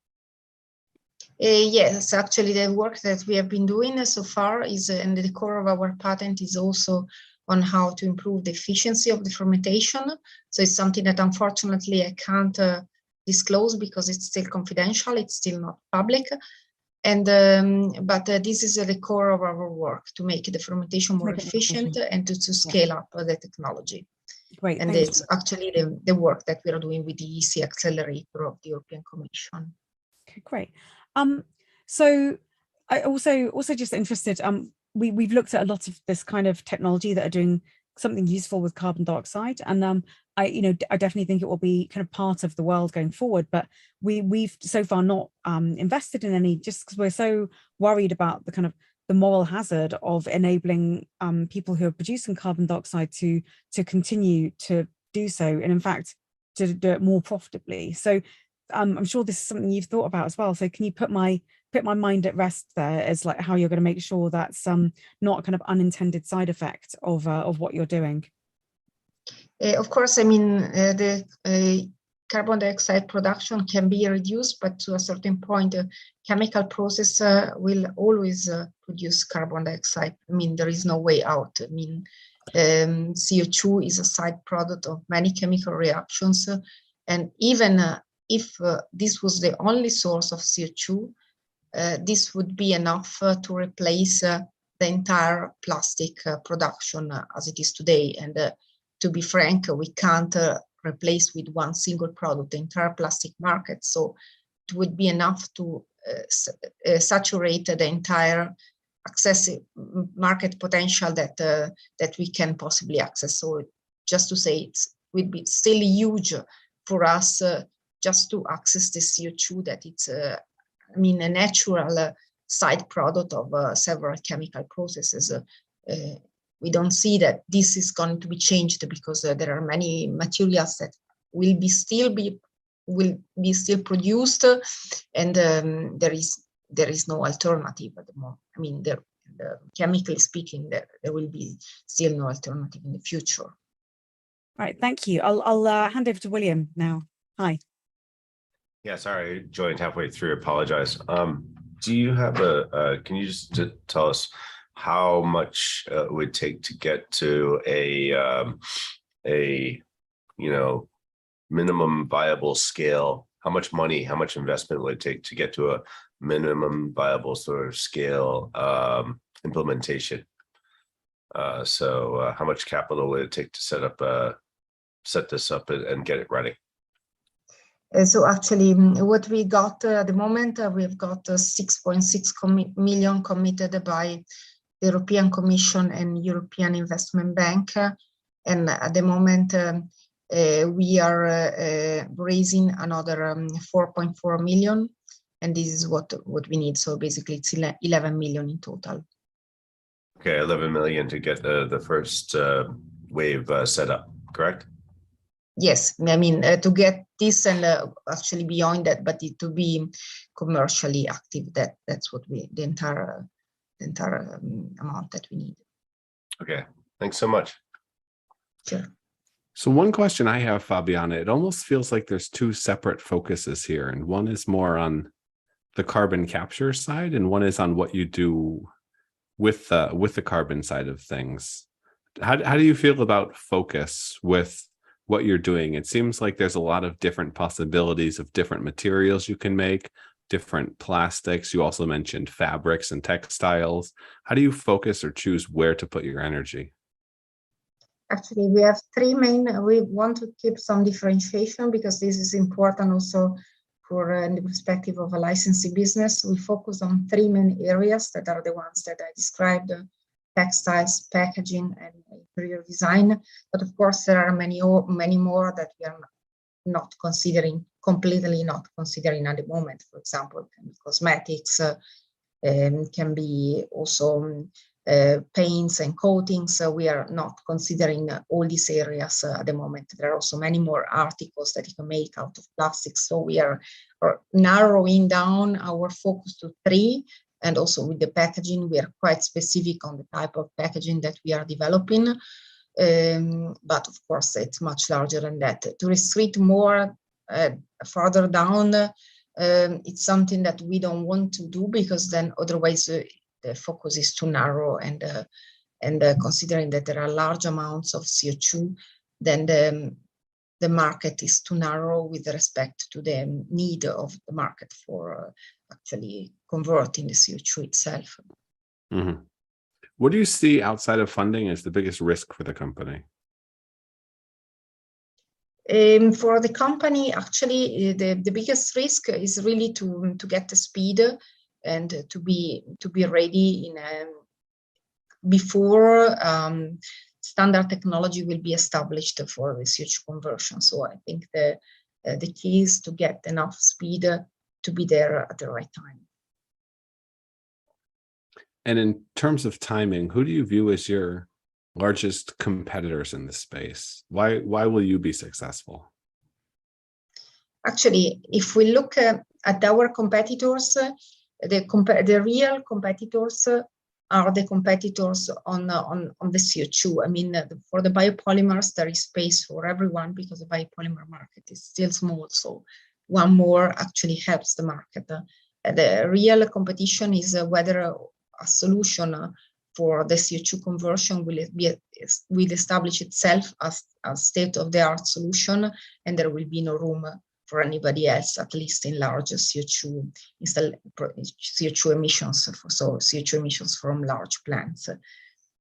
Speaker 7: Yes, actually the work that we have been doing so far is, and the core of our patent is also on how to improve the efficiency of the fermentation. So it's something that unfortunately I can't disclose because it's still confidential, it's still not public. And but this is the core of our work, to make the fermentation more efficient and to scale up the technology.
Speaker 2: Great.
Speaker 7: And it's actually the work that we are doing with the EC accelerator of the European Commission.
Speaker 2: Okay, great. So I also just interested, we've looked at a lot of this kind of technology that are doing something useful with carbon dioxide, and I definitely think it will be kind of part of the world going forward, but we've so far not invested in any, just because we're so worried about the kind of the moral hazard of enabling people who are producing carbon dioxide to continue to do so, and in fact to do it more profitably. So I'm sure this is something you've thought about as well. So can you put my mind at rest there as like how you're going to make sure that's not a kind of unintended side effect of what you're doing?
Speaker 7: Of course, I mean, the carbon dioxide production can be reduced, but to a certain point, chemical process will always produce carbon dioxide. I mean, there is no way out. I mean, CO2 is a side product of many chemical reactions, and even if this was the only source of CO2, this would be enough to replace the entire plastic production as it is today. And to be frank, we can't replace with one single product the entire plastic market. So it would be enough to saturate the entire accessible market potential that we can possibly access. So just to say, it would be still huge for us just to access the CO2, that it's I mean, a natural side product of several chemical processes. We don't see that this is going to be changed, because there are many materials that will be still produced, and there is no alternative at the moment. I mean, chemically speaking, there will be still no alternative in the future.
Speaker 2: Right, thank you. I'll hand over to William now. Hi.
Speaker 8: Yeah, sorry, I joined halfway through. Apologize. Do you have can you just tell us how much it would take to get to a minimum viable scale? how much money, how much investment would it take to get to a minimum viable sort of scale implementation? So how much capital would it take to set this up and get it running?
Speaker 7: So actually, what we got at the moment, we've got 6.6 million committed by the European Commission and European Investment Bank. And at the moment, we are raising another 4.4 million. And this is what we need. So basically, it's 11 million in total.
Speaker 8: Okay, 11 million to get the first wave set up, correct?
Speaker 7: Yes, I mean, to get this and actually beyond that, but to be commercially active, that's what the entire amount that we need.
Speaker 8: Okay, thanks so much.
Speaker 7: Sure.
Speaker 1: So one question I have, Fabiana, it almost feels like there's two separate focuses here, and one is more on the carbon capture side, and one is on what you do with the carbon side of things. How do you feel about focus with what you're doing? It seems like there's a lot of different possibilities of different materials you can make, different plastics. You also mentioned fabrics and textiles. How do you focus or choose where to put your energy?
Speaker 7: Actually, we have three main. We want to keep some differentiation because this is important also for the perspective of a licensing business. We focus on three main areas that are the ones that I described: textiles, packaging, and interior design. But of course, there are many more that we are not considering, completely not considering at the moment. For example, it can be cosmetics, can be also paints and coatings. We are not considering all these areas at the moment. There are also many more articles that you can make out of plastics. So we are narrowing down our focus to three. And also with the packaging, we are quite specific on the type of packaging that we are developing. But of course, it's much larger than that. To restrict more further down, it's something that we don't want to do, because then otherwise the focus is too narrow, and considering that there are large amounts of CO2, then the market is too narrow with respect to the need of the market for actually converting the CO2 itself.
Speaker 1: Mm-hmm. What do you see outside of funding as the biggest risk for the company?
Speaker 7: For the company, actually, the biggest risk is really to get the speed and to be ready before standard technology will be established for the CO2 conversion. So I think the key is to get enough speed to be there at the right time.
Speaker 1: And in terms of timing, who do you view as your largest competitors in this space? Why will you be successful?
Speaker 7: Actually, if we look at our competitors, the real competitors are the competitors on the CO2. I mean, for the biopolymers, there is space for everyone because the biopolymer market is still small. So one more actually helps the market. The real competition is whether a solution for the CO2 conversion will establish itself as a state-of-the-art solution, and there will be no room for anybody else, at least in large CO2 emissions, CO2 emissions from large plants.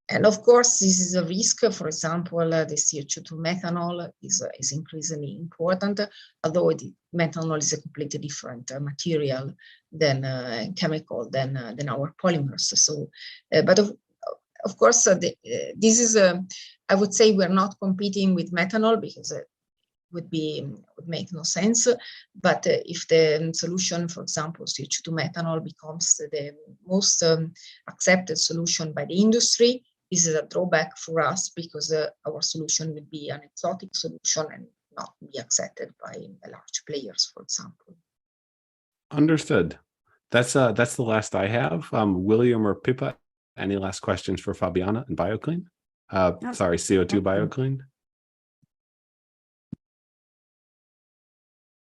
Speaker 7: And of course, this is a risk. For example, the CO2 to methanol is increasingly important, although methanol is a completely different material than chemical than our polymers. So, but of course, this is I would say we're not competing with methanol because it would make no sense. But if the solution, for example, CO2 to methanol becomes the most accepted solution by the industry, this is a drawback for us because our solution will be an exotic solution and not be accepted by large players, for example.
Speaker 1: Understood. That's the last I have. William or Pippa, any last questions for Fabiana and Bioclean? Sorry, CO2 Bioclean.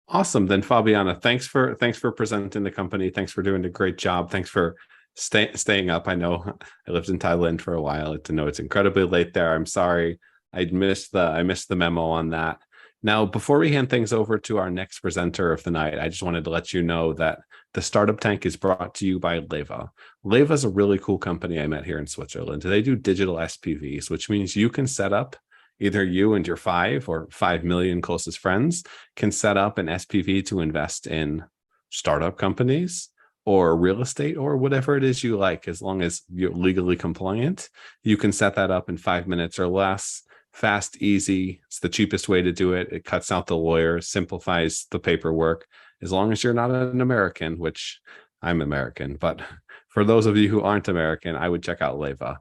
Speaker 1: Awesome. Then Fabiana, thanks for presenting the company. Thanks for doing a great job. Thanks for staying up. I know I lived in Thailand for a while. To know it's incredibly late there. I'm sorry. I missed the memo on that. Now, before we hand things over to our next presenter of the night, I just wanted to let you know that the Startup Tank is brought to you by Leva. Leva is a really cool company I met here in Switzerland. They do digital SPVs, which means you can set up, either you and your 5 or 5 million closest friends can set up an SPV to invest in startup companies or real estate or whatever it is you like. As long as you're legally compliant, you can set that up in 5 minutes or less. Fast, easy. It's the cheapest way to do it. It cuts out the lawyers, simplifies the paperwork. As long as you're not an American, which I'm American, but for those of you who aren't American, I would check out Leva.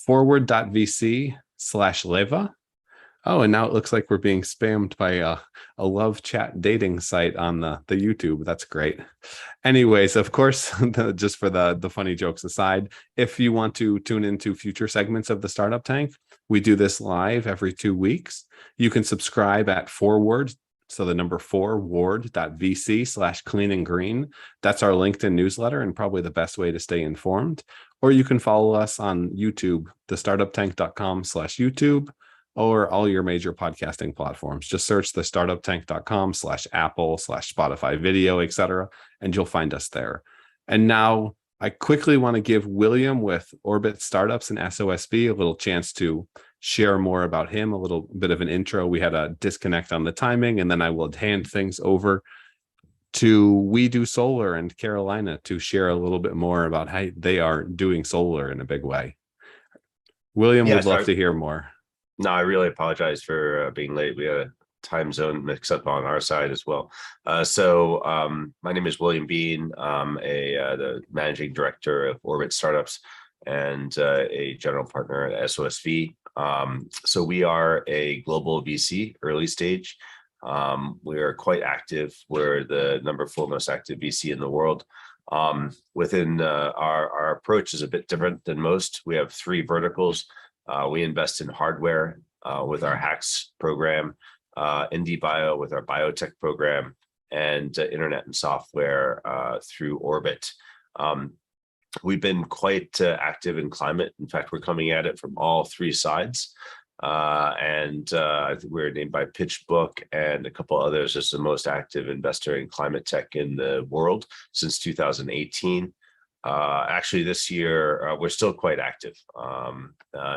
Speaker 1: Forward.vc/Leva. Oh, and now it looks like we're being spammed by a love chat dating site on the YouTube. That's great. Anyways, of course, just for the funny jokes aside, if you want to tune into future segments of the Startup Tank, we do this live every 2 weeks. You can subscribe at Forward, so the number 4, ward.vc/clean and green. That's our LinkedIn newsletter and probably the best way to stay informed. Or you can follow us on YouTube, thestartuptank.com/YouTube, or all your major podcasting platforms. Just search thestartuptank.com/Apple/Spotify video, etc., and you'll find us there. And now I quickly want to give William with Orbit Startups and SOSV a little chance to share more about him, a little bit of an intro. We had a disconnect on the timing, and then I will hand things over to We Do Solar and Carolina to share a little bit more about how they are doing solar in a big way. William would love to hear more.
Speaker 8: No, I really apologize for being late. We had a time zone mix up on our side as well. So my name is William Bean. I'm the managing director of Orbit Startups and a general partner at SOSV. So we are a global VC, early stage. We are quite active. We're the number 4 most active VC in the world. Within our approach is a bit different than most. We have 3 verticals. We invest in hardware with our HACS program, Indie Bio with our biotech program, and internet and software through Orbit. We've been quite active in climate. In fact, we're coming at it from all 3 sides. I think we're named by PitchBook and a couple others as the most active investor in climate tech in the world since 2018. Actually, this year we're still quite active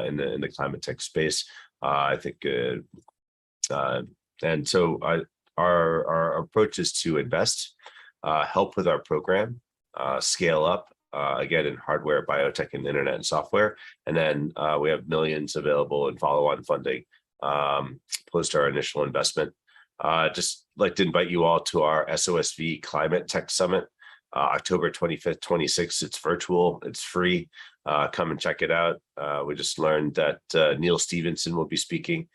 Speaker 8: in the climate tech space. I think, and so our approach is to invest, help with our program, scale up again in hardware, biotech, and internet and software, and then we have millions available in follow-on funding post our initial investment. Just like to invite you all to our SOSV Climate Tech Summit. October 25th, 26th. It's virtual. It's free. Come and check it out. We just learned that Neil Stevenson will be speaking.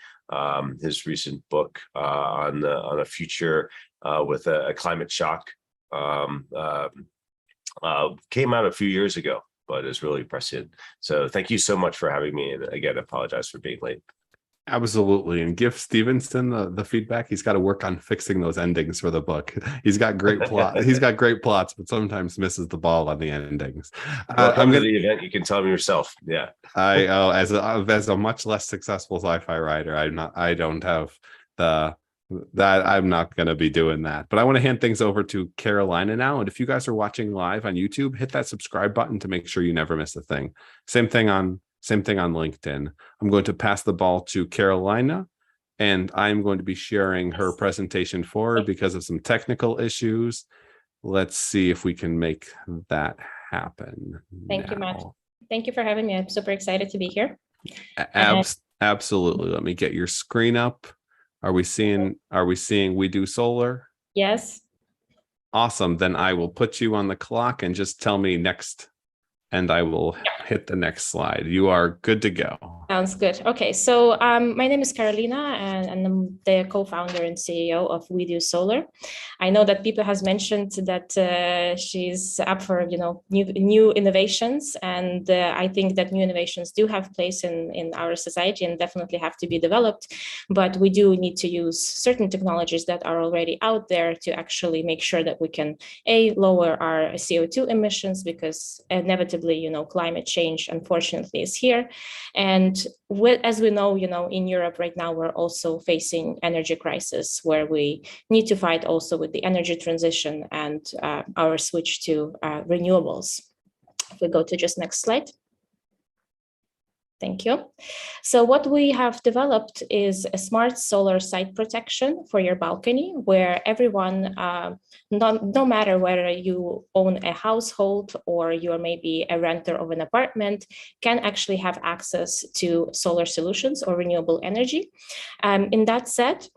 Speaker 8: His recent book on a future with a climate shock came out a few years ago, but is really prescient. So thank you so much for having me. And again, I apologize for being late.
Speaker 1: Absolutely. And give Stevenson the feedback. He's got to work on fixing those endings for the book. He's got great plot. He's got great plots, but sometimes misses the ball on the endings.
Speaker 8: I'm going to the event. You can tell me yourself. Yeah.
Speaker 1: As a much less successful sci-fi writer, I'm not going to be doing that. But I want to hand things over to Carolina now. And if you guys are watching live on YouTube, hit that subscribe button to make sure you never miss a thing. Same thing on LinkedIn. I'm going to pass the ball to Carolina, and I'm going to be sharing her presentation forward because of some technical issues. Let's see if we can make that happen.
Speaker 9: Thank you, Matt. Thank you for having me. I'm super excited to be here.
Speaker 1: Absolutely. Let me get your screen up. Are we seeing We Do Solar?
Speaker 9: Yes.
Speaker 1: Awesome. Then I will put you on the clock and just tell me next, and I will hit the next slide. You are good to go.
Speaker 9: Sounds good. Okay, so my name is Carolina, and I'm the co-founder and CEO of We Do Solar. I know that Pika has mentioned that she's up for new innovations, and I think that new innovations do have place in our society and definitely have to be developed. But we do need to use certain technologies that are already out there to actually make sure that we can lower our CO2 emissions, because inevitably inevitably, climate change, unfortunately, is here. And as we know, in Europe right now, we're also facing energy crisis, where we need to fight also with the energy transition and our switch to renewables. If we go to just next slide. Thank you. So what we have developed is a smart solar site protection for your balcony, where everyone, no matter whether you own a household or you're maybe a renter of an apartment, can actually have access to solar solutions or renewable energy. In that set,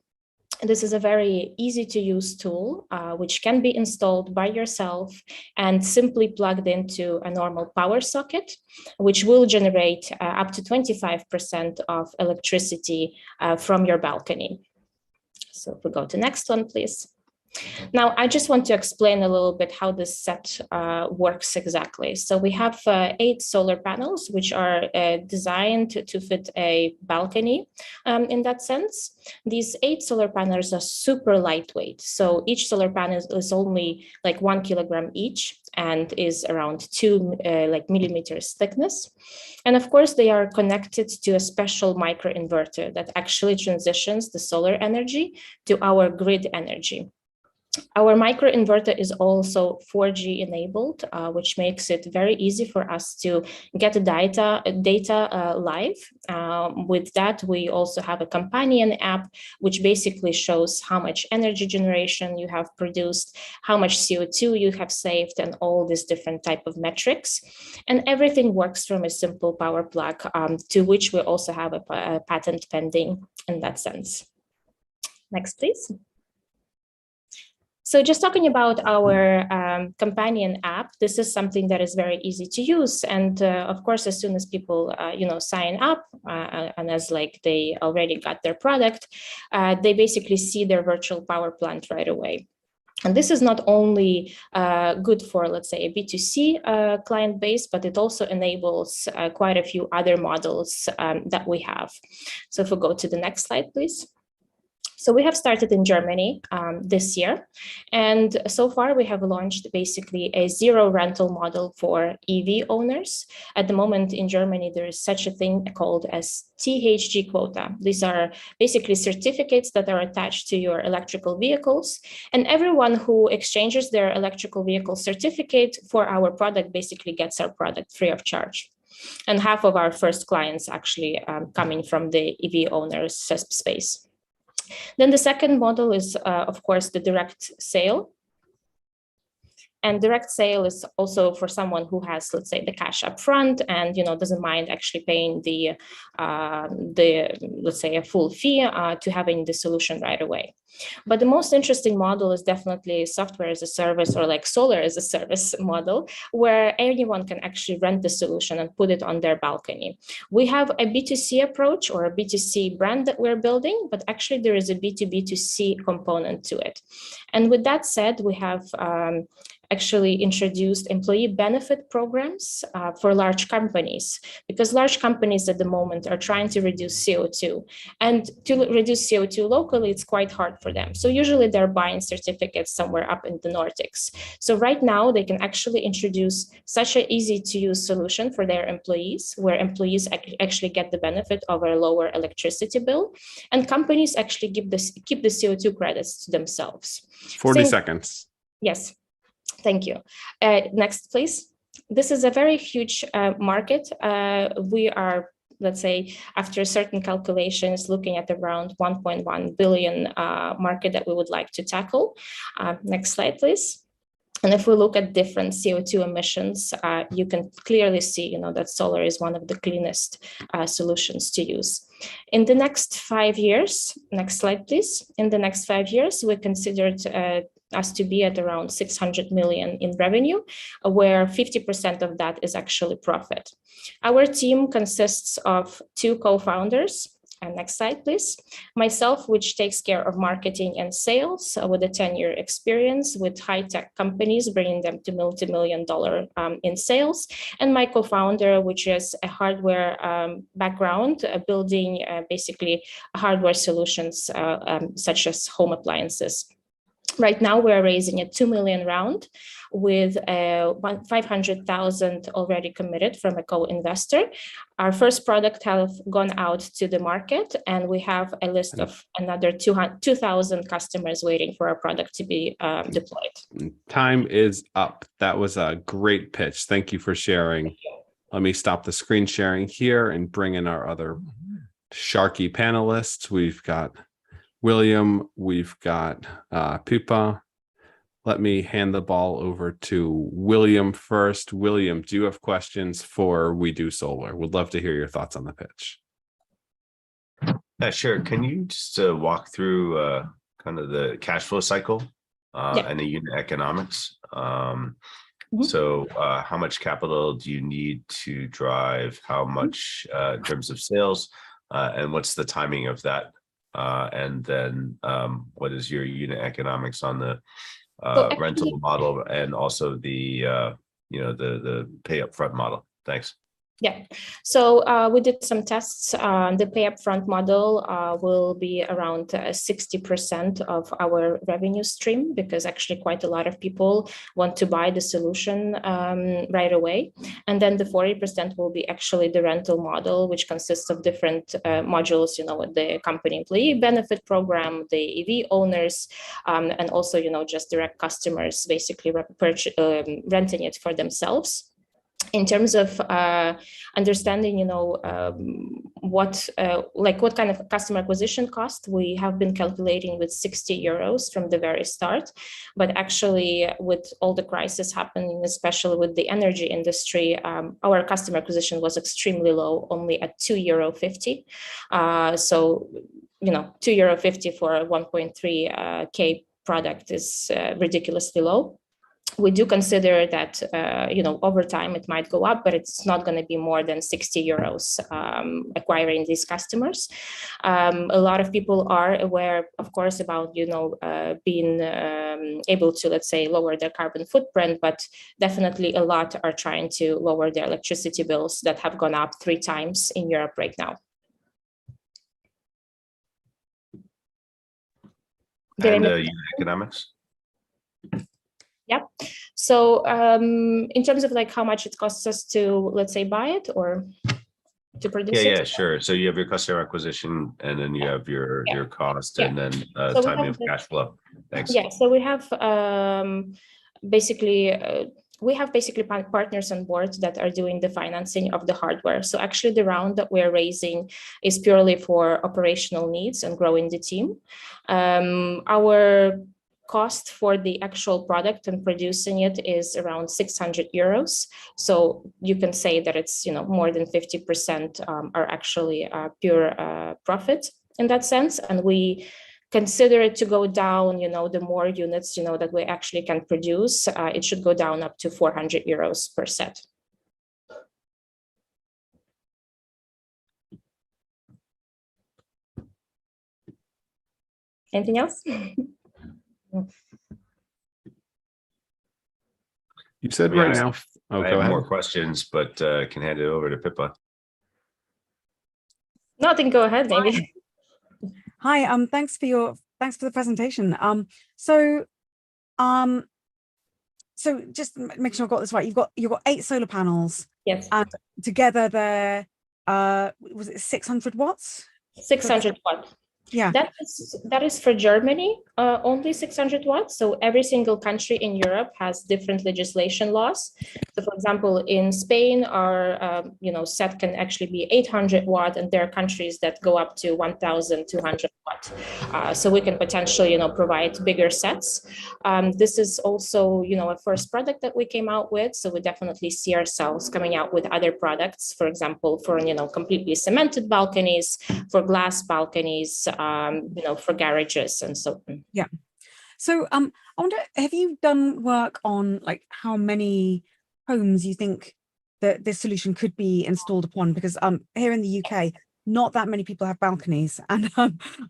Speaker 9: this is a very easy to use tool, which can be installed by yourself and simply plugged into a normal power socket, which will generate up to 25% of electricity from your balcony. So if we go to next one, please. Now, I just want to explain a little bit how this set works exactly. So we have 8 solar panels, which are designed to fit a balcony in that sense. These 8 solar panels are super lightweight. So each solar panel is only like 1 kilogram each and is around 2 millimeters thickness. And of course, they are connected to a special microinverter that actually transitions the solar energy to our grid energy. Our microinverter is also 4G enabled, which makes it very easy for us to get the data live. With that, we also have a companion app, which basically shows how much energy generation you have produced, how much CO2 you have saved, and all these different type of metrics. And everything works from a simple power plug, to which we also have a patent pending in that sense. Next, please. So just talking about our companion app, this is something that is very easy to use. And of course, as soon as people, sign up and as they already got their product, they basically see their virtual power plant right away. And this is not only good for, let's say, a B2C client base, but it also enables quite a few other models that we have. So if we go to the next slide, please. So we have started in Germany this year, and so far we have launched basically a zero rental model for EV owners. At the moment in Germany, there is such a thing called as THG quota. These are basically certificates that are attached to your electrical vehicles, and everyone who exchanges their electrical vehicle certificate for our product basically gets our product free of charge. And half of our first clients actually coming from the EV owners space. Then the second model is, of course, the direct sale. And direct sale is also for someone who has, let's say, the cash up front and, doesn't mind actually paying the let's say, a full fee to having the solution right away. But the most interesting model is definitely software as a service, or like solar as a service model, where anyone can actually rent the solution and put it on their balcony. We have a B2C approach, or a B2C brand that we're building, but actually there is a B2B2C component to it. And with that said, we have actually introduced employee benefit programs for large companies, because large companies at the moment are trying to reduce CO2. And to reduce CO2 locally, it's quite hard for them. So usually they're buying certificates somewhere up in the Nordics. So right now they can actually introduce such an easy to use solution for their employees, where employees actually get the benefit of a lower electricity bill, and companies actually keep the CO2 credits to themselves.
Speaker 1: 40 seconds.
Speaker 9: Yes. Thank you. Next, please. This is a very huge market. We are, let's say, after certain calculations, looking at around 1.1 billion market that we would like to tackle. Next slide, please. And if we look at different CO2 emissions, you can clearly see, that solar is one of the cleanest solutions to use. In the next 5 years, next slide, please. In the next 5 years, we considered us to be at around 600 million in revenue, where 50% of that is actually profit. Our team consists of 2 co-founders. And next slide, please. Myself, which takes care of marketing and sales with a 10-year experience with high-tech companies, bringing them to multi-million-dollar in sales. And my co-founder, which is a hardware background, building basically hardware solutions such as home appliances. Right now, we're raising a 2 million round with 500,000 already committed from a co-investor. Our first product have gone out to the market, and we have a list of another 2,000 customers waiting for our product to be deployed.
Speaker 1: Time is up. That was a great pitch. Thank you for sharing. Let me stop the screen sharing here and bring in our other Sharky panelists. We've got William, we've got Pika. Let me hand the ball over to William first. William, do you have questions for We Do Solar? Would love to hear your thoughts on the pitch.
Speaker 8: Yeah, sure. Can you just walk through kind of the cash flow cycle and the unit economics? So how much capital do you need to drive how much in terms of sales, and what's the timing of that? And then what is your unit economics on the rental model, and also the the pay upfront model? Thanks.
Speaker 9: Yeah, so we did some tests. The pay upfront model will be around 60% of our revenue stream, because actually quite a lot of people want to buy the solution right away. And then the 40% will be actually the rental model, which consists of different modules, with the company employee benefit program, the EV owners, and also, just direct customers basically renting it for themselves. In terms of understanding, what kind of customer acquisition cost, we have been calculating with 60 euros from the very start. But actually, with all the crisis happening, especially with the energy industry, our customer acquisition was extremely low, only at €2.50. So, €2.50 for a 1.3K product is ridiculously low. We do consider that, over time it might go up, but it's not going to be more than 60 euros acquiring these customers. A lot of people are aware, of course, about, being able to, let's say, lower their carbon footprint, but definitely a lot are trying to lower their electricity bills that have gone up 3 times in Europe right now.
Speaker 8: And unit economics?
Speaker 9: Yeah. So in terms of how much it costs us to, let's say, buy it or to produce it?
Speaker 8: Yeah, sure. So you have your customer acquisition, and then you have your cost, and then timing of cash flow. Thanks.
Speaker 9: Yeah. So we have basically partners on board that are doing the financing of the hardware. So actually the round that we're raising is purely for operational needs and growing the team. Our cost for the actual product and producing it is around 600 euros. So you can say that it's, more than 50% are actually pure profit in that sense. And we consider it to go down, the more units, that we actually can produce, it should go down up to 400 euros per set. Anything else?
Speaker 1: You said right now.
Speaker 8: I have more questions, but can hand it over to Pippa.
Speaker 9: No, I think go ahead, maybe.
Speaker 2: Hi. Thanks for the presentation. So just make sure I got this right. You've got 8 solar panels.
Speaker 9: Yes.
Speaker 2: And together they're was it 600 watts?
Speaker 9: 600 watts.
Speaker 2: Yeah.
Speaker 9: That is for Germany, only 600 watts. So every single country in Europe has different legislation laws. So for example, in Spain, our set can actually be 800 watt, and there are countries that go up to 1,200 watt. So we can potentially, provide bigger sets. This is also, a first product that we came out with. So we definitely see ourselves coming out with other products, for example, for, completely cemented balconies, for glass balconies, for garages and so on.
Speaker 2: Yeah. So I wonder, have you done work on how many homes you think that this solution could be installed upon? Because here in the UK, not that many people have balconies, and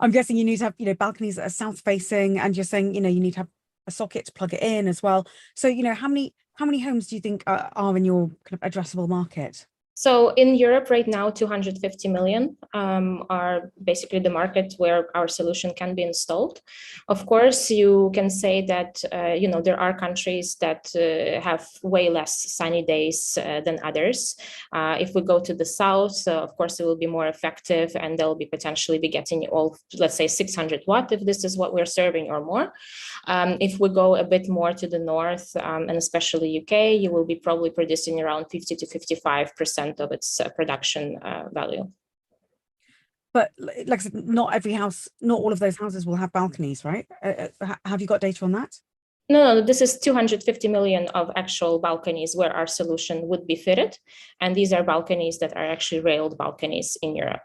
Speaker 2: I'm guessing you need to have balconies that are south facing, and you're saying you need to have a socket to plug it in as well. So how many homes do you think are in your kind of addressable market?
Speaker 9: So in Europe right now, 250 million are basically the market where our solution can be installed. Of course, you can say that, there are countries that have way less sunny days than others. If we go to the south, of course, it will be more effective and they'll be potentially be getting all, let's say 600 watt if this is what we're serving or more. If we go a bit more to the north and especially UK, you will be probably producing around 50 to 55% of its production value.
Speaker 2: But like I said, not every house, not all of those houses will have balconies, right? Have you got data on that?
Speaker 9: No, this is 250 million of actual balconies where our solution would be fitted. And these are balconies that are actually railed balconies in Europe.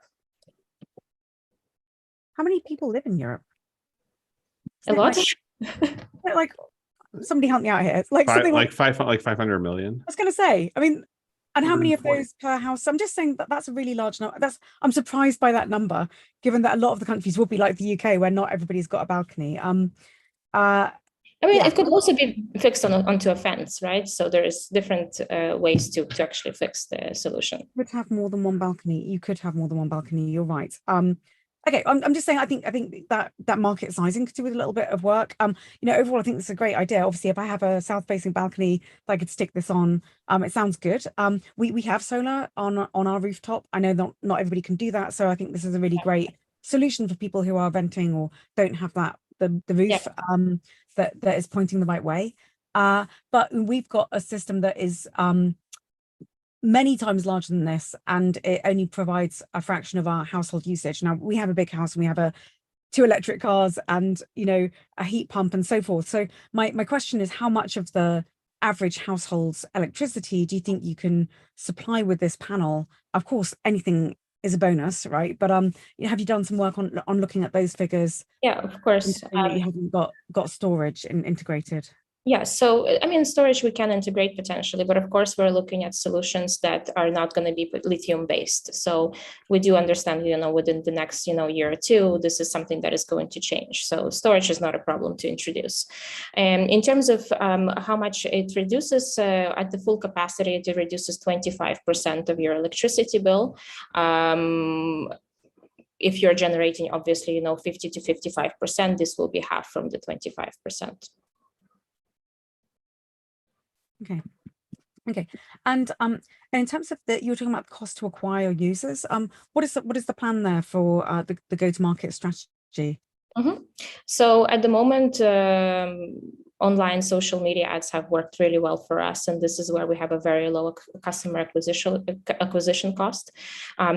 Speaker 2: How many people live in Europe?
Speaker 9: A lot.
Speaker 2: Like, somebody help me out here. It's like something
Speaker 1: like 500 million.
Speaker 2: I was going to say, I mean, and how many of those per house? I'm just saying that that's a really large number. I'm surprised by that number, given that a lot of the countries will be like the UK, where not everybody's got a balcony. I mean,
Speaker 9: it could also be fixed onto a fence, right? So there is different ways to actually fix the solution.
Speaker 2: You could have more than one balcony. You could have more than one balcony. You're right. Okay, I'm just saying. I think that market sizing could do with a little bit of work. Overall, I think this is a great idea. Obviously, if I have a south-facing balcony, I could stick this on. It sounds good. We have solar on our rooftop. I know not everybody can do that, so I think this is a really great solution for people who are renting or don't have the roof that is pointing the right way. But we've got a system that is many times larger than this, and it only provides a fraction of our household usage. Now, we have a big house and we have 2 electric cars and a heat pump and so forth. So my question is, how much of the average household's electricity do you think you can supply with this panel? Of course, anything is a bonus, right? But have you done some work on looking at those figures?
Speaker 9: Yeah, of course.
Speaker 2: You haven't got storage integrated.
Speaker 9: Yeah, so I mean, storage we can integrate potentially, but of course we're looking at solutions that are not going to be lithium based. So we do understand, within the next, year or two, this is something that is going to change. So storage is not a problem to introduce. And in terms of how much it reduces at the full capacity, it reduces 25% of your electricity bill. If you're generating, obviously, 50 to 55%, this will be half from the 25%.
Speaker 2: Okay. And in terms of you were talking about the cost to acquire users. What is the plan there for the go-to-market strategy?
Speaker 9: Mm-hmm. So at the moment, online social media ads have worked really well for us, and this is where we have a very low customer acquisition cost.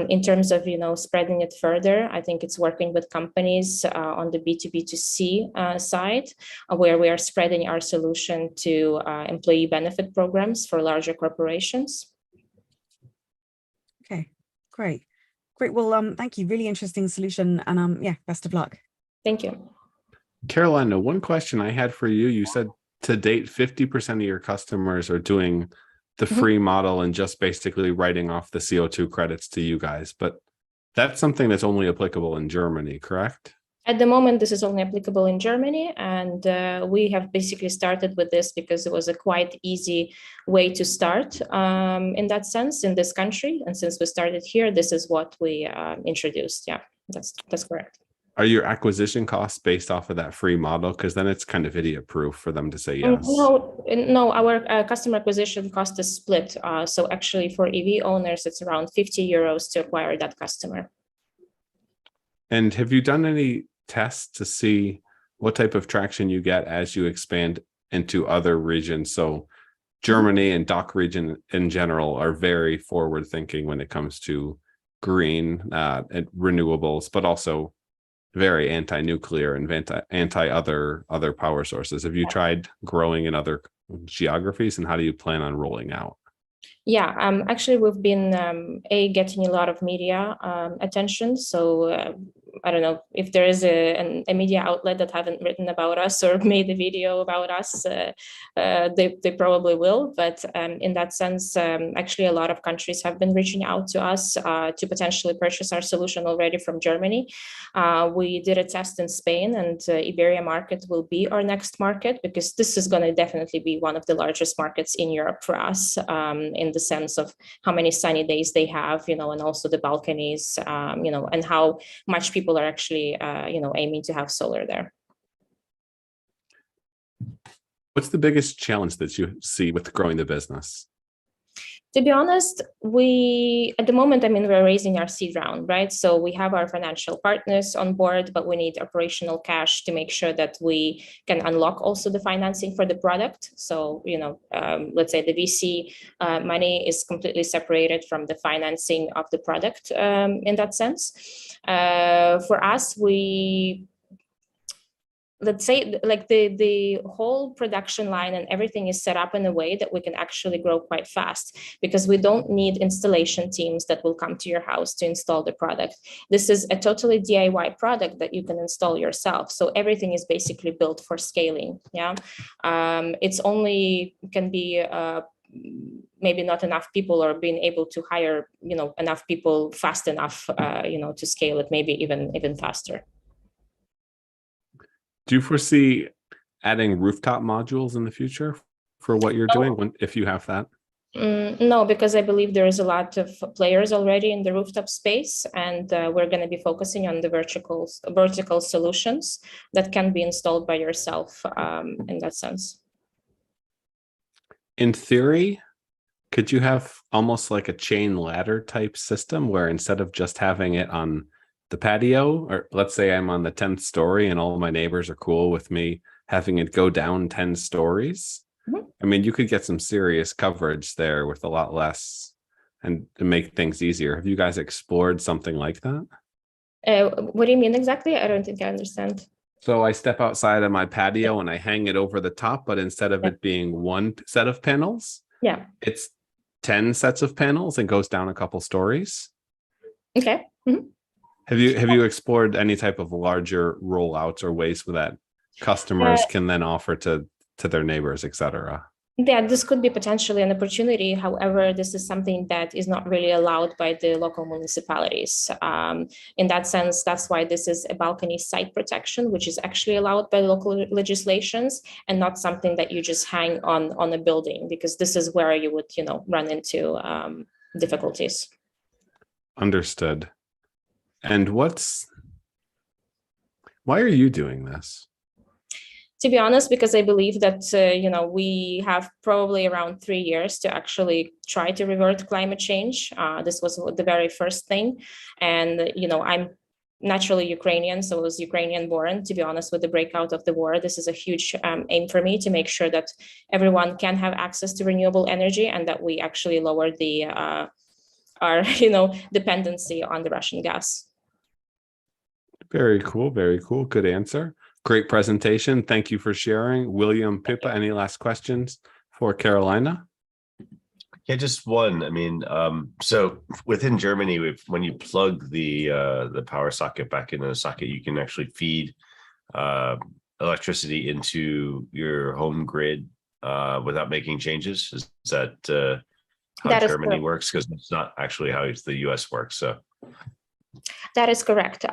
Speaker 9: In terms of spreading it further, I think it's working with companies on the B2B2C side, where we are spreading our solution to employee benefit programs for larger corporations.
Speaker 2: Okay, great. Well, thank you. Really interesting solution, and best of luck.
Speaker 9: Thank you.
Speaker 1: Carolina, one question I had for you. You said to date, 50% of your customers are doing the free model and just basically writing off the CO2 credits to you guys. But that's something that's only applicable in Germany, correct?
Speaker 9: At the moment, this is only applicable in Germany. And we have basically started with this because it was a quite easy way to start in that sense in this country. And since we started here, this is what we introduced. Yeah, that's correct.
Speaker 1: Are your acquisition costs based off of that free model? Because then it's kind of idiot proof for them to say yes.
Speaker 9: No, our customer acquisition cost is split. So actually for EV owners, it's around 50 euros to acquire that customer.
Speaker 1: And have you done any tests to see what type of traction you get as you expand into other regions? So Germany and DACH region in general are very forward thinking when it comes to green and renewables, but also very anti-nuclear and anti other power sources. Have you tried growing in other geographies, and how do you plan on rolling out?
Speaker 9: Yeah, actually we've been getting a lot of media attention. So I don't know if there is a media outlet that haven't written about us or made a video about us, they probably will. But in that sense, actually a lot of countries have been reaching out to us to potentially purchase our solution already from Germany. We did a test in Spain, and Iberia market will be our next market, because this is going to definitely be one of the largest markets in Europe for us, in the sense of how many sunny days they have, and also the balconies, and how much people are actually, aiming to have solar there.
Speaker 1: What's the biggest challenge that you see with growing the business?
Speaker 9: To be honest, at the moment, we're raising our seed round, right? So we have our financial partners on board, but we need operational cash to make sure that we can unlock also the financing for the product. So, let's say the VC money is completely separated from the financing of the product in that sense. For us, let's say like the whole production line and everything is set up in a way that we can actually grow quite fast, because we don't need installation teams that will come to your house to install the product. This is a totally DIY product that you can install yourself. So everything is basically built for scaling. Yeah. It's only can be maybe not enough people, or being able to hire, enough people fast enough, to scale it, maybe even faster.
Speaker 1: Do you foresee adding rooftop modules in the future for what you're doing, if you have that?
Speaker 9: No, because I believe there is a lot of players already in the rooftop space, and we're going to be focusing on the vertical solutions that can be installed by yourself in that sense.
Speaker 1: In theory, could you have almost like a chain ladder type system where instead of just having it on the patio, or let's say I'm on the 10th story and all of my neighbors are cool with me having it go down 10 stories. Mm-hmm. You could get some serious coverage there with a lot less, and to make things easier. Have you guys explored something like that?
Speaker 9: What do you mean exactly? I don't think I understand.
Speaker 1: So I step outside of my patio and I hang it over the top, but instead of it being one set of panels, it's 10 sets of panels and goes down a couple stories.
Speaker 9: Okay. Mm-hmm.
Speaker 1: Have you explored any type of larger rollouts or ways that customers can then offer to their neighbors, etc.?
Speaker 9: Yeah, this could be potentially an opportunity. However, this is something that is not really allowed by the local municipalities. In that sense, that's why this is a balcony site protection, which is actually allowed by local legislations, and not something that you just hang on a building, because this is where you would, run into difficulties.
Speaker 1: Understood. And why are you doing this?
Speaker 9: To be honest, because I believe that, we have probably around 3 years to actually try to revert climate change. This was the very first thing. And, I'm naturally Ukrainian, so I was Ukrainian born. To be honest, with the breakout of the war, this is a huge aim for me to make sure that everyone can have access to renewable energy, and that we actually lower our dependency on the Russian gas.
Speaker 1: Very cool. Very cool. Good answer. Great presentation. Thank you for sharing. William, Pippa, any last questions for Carolina?
Speaker 8: Yeah, just one. So within Germany, when you plug the power socket back into the socket, you can actually feed electricity into your home grid without making changes. Is that how Germany works? Because it's not actually how the US works. So.
Speaker 9: That is correct.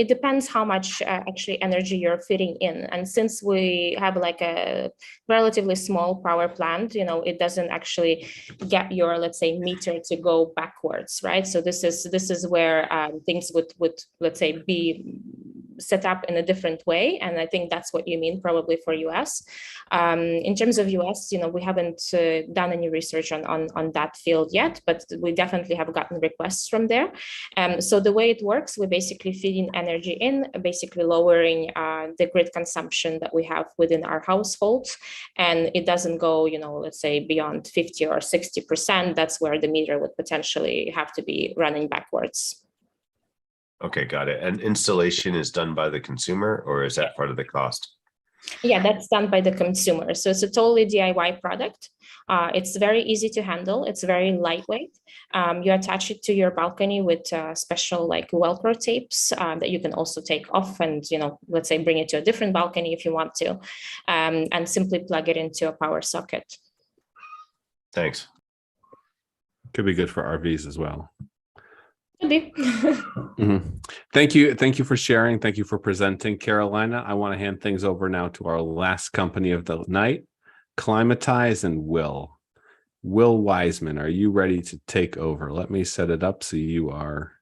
Speaker 9: It depends how much actually energy you're fitting in. And since we have like a relatively small power plant, it doesn't actually get your, let's say, meter to go backwards, right? So this is where things would, let's say, be set up in a different way. And I think that's what you mean probably for US. In terms of US, we haven't done any research on that field yet, but we definitely have gotten requests from there. So the way it works, we basically feed in energy in, basically lowering the grid consumption that we have within our households. And it doesn't go, let's say beyond 50 or 60%. That's where the meter would potentially have to be running backwards.
Speaker 8: Okay, got it. And installation is done by the consumer, or is that part of the cost?
Speaker 9: Yeah, that's done by the consumer. So it's a totally DIY product. It's very easy to handle. It's very lightweight. You attach it to your balcony with special like Velcro tapes that you can also take off and, let's say bring it to a different balcony if you want to, and simply plug it into a power socket.
Speaker 8: Thanks.
Speaker 1: Could be good for RVs as well.
Speaker 9: Could be.
Speaker 1: Thank you for sharing. Thank you for presenting, Carolina. I want to hand things over now to our last company of the night, Climatize and Will Wiseman. Are you ready to take over? Let me set it up so you are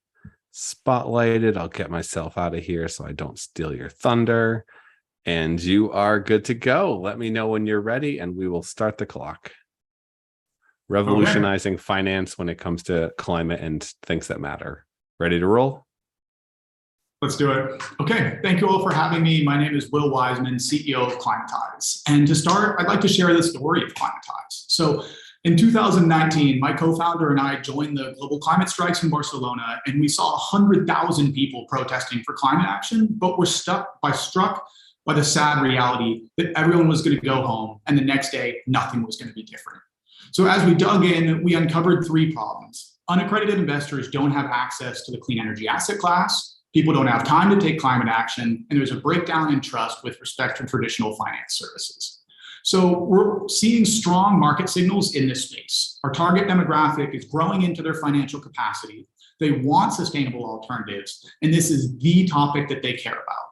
Speaker 1: spotlighted. I'll get myself out of here so I don't steal your thunder. And you are good to go. Let me know when you're ready and we will start the clock. Revolutionizing finance when it comes to climate and things that matter. Ready to roll?
Speaker 10: Let's do it. Okay, thank you all for having me. My name is Will Wiseman, CEO of Climatize. And to start, I'd like to share the story of Climatize. So in 2019, my co-founder and I joined the global climate strikes in Barcelona, and we saw 100,000 people protesting for climate action, but were struck by the sad reality that everyone was going to go home and the next day, nothing was going to be different. So as we dug in, we uncovered 3 problems. Unaccredited investors don't have access to the clean energy asset class. People don't have time to take climate action, and there's a breakdown in trust with respect to traditional finance services. So we're seeing strong market signals in this space. Our target demographic is growing into their financial capacity. They want sustainable alternatives, and this is the topic that they care about.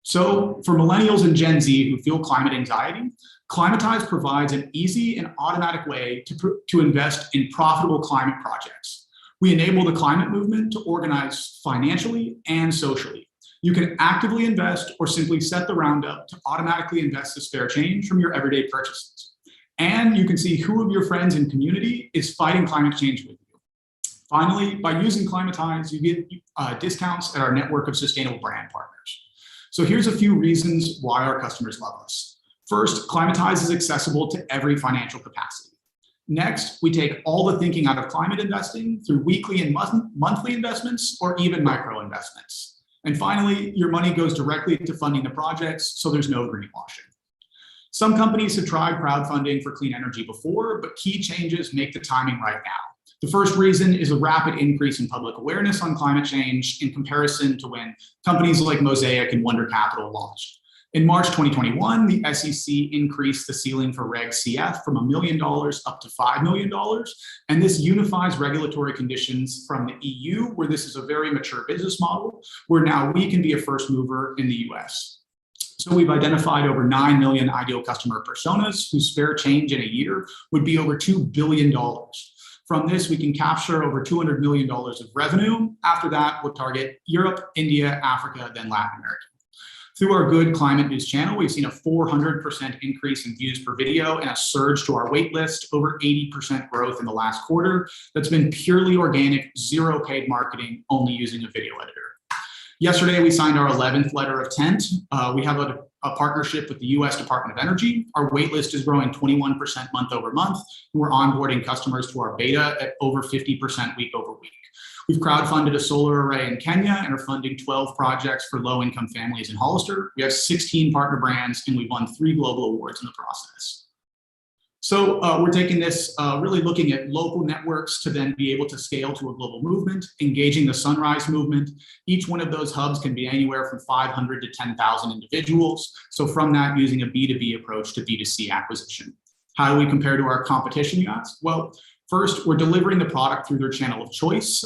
Speaker 10: So for millennials and Gen Z who feel climate anxiety, Climatize provides an easy and automatic way to invest in profitable climate projects. We enable the climate movement to organize financially and socially. You can actively invest or simply set the roundup to automatically invest the spare change from your everyday purchases. And you can see who of your friends and community is fighting climate change with you. Finally, by using Climatize, you get discounts at our network of sustainable brand partners. So here's a few reasons why our customers love us. First, Climatize is accessible to every financial capacity. Next, we take all the thinking out of climate investing through weekly and monthly investments or even micro investments. And finally, your money goes directly to funding the projects, so there's no greenwashing. Some companies have tried crowdfunding for clean energy before, but key changes make the timing right now. The first reason is a rapid increase in public awareness on climate change in comparison to when companies like Mosaic and Wonder Capital launched. In March 2021, the SEC increased the ceiling for Reg CF from $1 million up to $5 million. And this unifies regulatory conditions from the EU, where this is a very mature business model, where now we can be a first mover in the US. So we've identified over 9 million ideal customer personas whose spare change in a year would be over $2 billion. From this, we can capture over $200 million of revenue. After that, we'll target Europe, India, Africa, then Latin America. Through our Good Climate News channel, we've seen a 400% increase in views per video and a surge to our wait list, over 80% growth in the last quarter. That's been purely organic, zero paid marketing, only using a video editor. Yesterday, we signed our 11th letter of intent. We have a partnership with the US Department of Energy. Our wait list is growing 21% month over month. We're onboarding customers to our beta at over 50% week over week. We've crowdfunded a solar array in Kenya and are funding 12 projects for low-income families in Hollister. We have 16 partner brands, and we've won 3 global awards in the process. So we're taking this, really looking at local networks to then be able to scale to a global movement, engaging the Sunrise movement. Each one of those hubs can be anywhere from 500 to 10,000 individuals. So from that, using a B2B approach to B2C acquisition. How do we compare to our competition, you ask? Well, first, we're delivering the product through their channel of choice.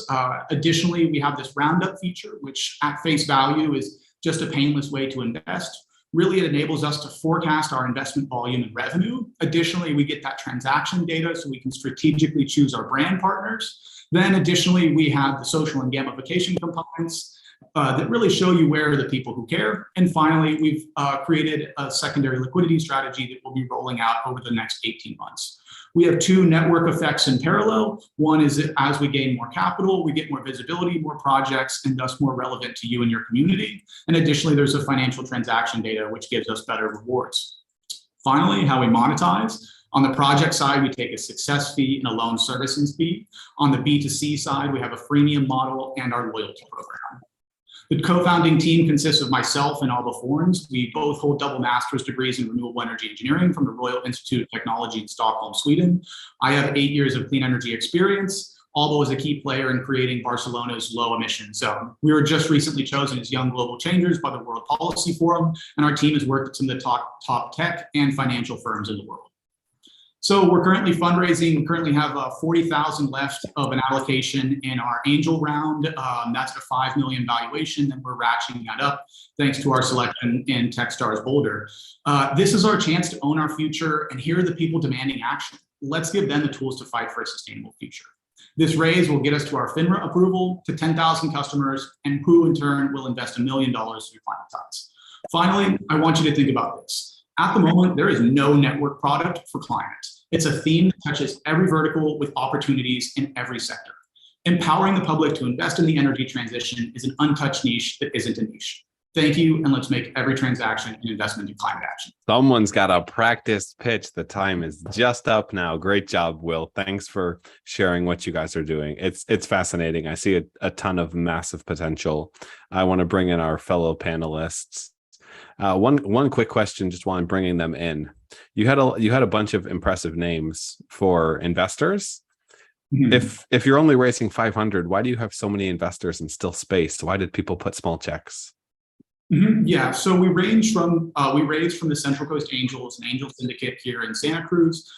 Speaker 10: Additionally, we have this roundup feature, which at face value is just a painless way to invest. Really, it enables us to forecast our investment volume and revenue. Additionally, we get that transaction data so we can strategically choose our brand partners. Then additionally, we have the social and gamification components that really show you where are the people who care. And finally, we've created a secondary liquidity strategy that we'll be rolling out over the next 18 months. We have 2 network effects in parallel. One is that as we gain more capital, we get more visibility, more projects, and thus more relevant to you and your community. And additionally, there's a financial transaction data, which gives us better rewards. Finally, how we monetize. On the project side, we take a success fee and a loan servicing fee. On the B2C side, we have a freemium model and our loyalty program. The co-founding team consists of myself and Alba Forns. We both hold double master's degrees in renewable energy engineering from the Royal Institute of Technology in Stockholm, Sweden. I have 8 years of clean energy experience. Alba was a key player in creating Barcelona's low emission zone. We were just recently chosen as Young Global Changers by the World Policy Forum, and our team has worked with some of the top tech and financial firms in the world. So we're currently fundraising. We currently have 40,000 left of an allocation in our angel round. That's at a 5 million valuation, and we're ratcheting that up thanks to our selection in Techstars Boulder. This is our chance to own our future, and here are the people demanding action. Let's give them the tools to fight for a sustainable future. This raise will get us to our FINRA approval, to 10,000 customers, and who in turn will invest $1 million through Climatize. Finally, I want you to think about this. At the moment, there is no network product for climate. It's a theme that touches every vertical with opportunities in every sector. Empowering the public to invest in the energy transition is an untouched niche that isn't a niche. Thank you, and let's make every transaction an investment in climate action.
Speaker 1: Someone's got a practice pitch. The time is just up now. Great job, Will. Thanks for sharing what you guys are doing. It's fascinating. I see a ton of massive potential. I want to bring in our fellow panelists. One quick question, just while I'm bringing them in. You had a bunch of impressive names for investors. Mm-hmm. If you're only raising 500, why do you have so many investors and still space? Why did people put small checks?
Speaker 10: Mm-hmm. Yeah, so we raised from the Central Coast Angels, an angel syndicate here in Santa Cruz.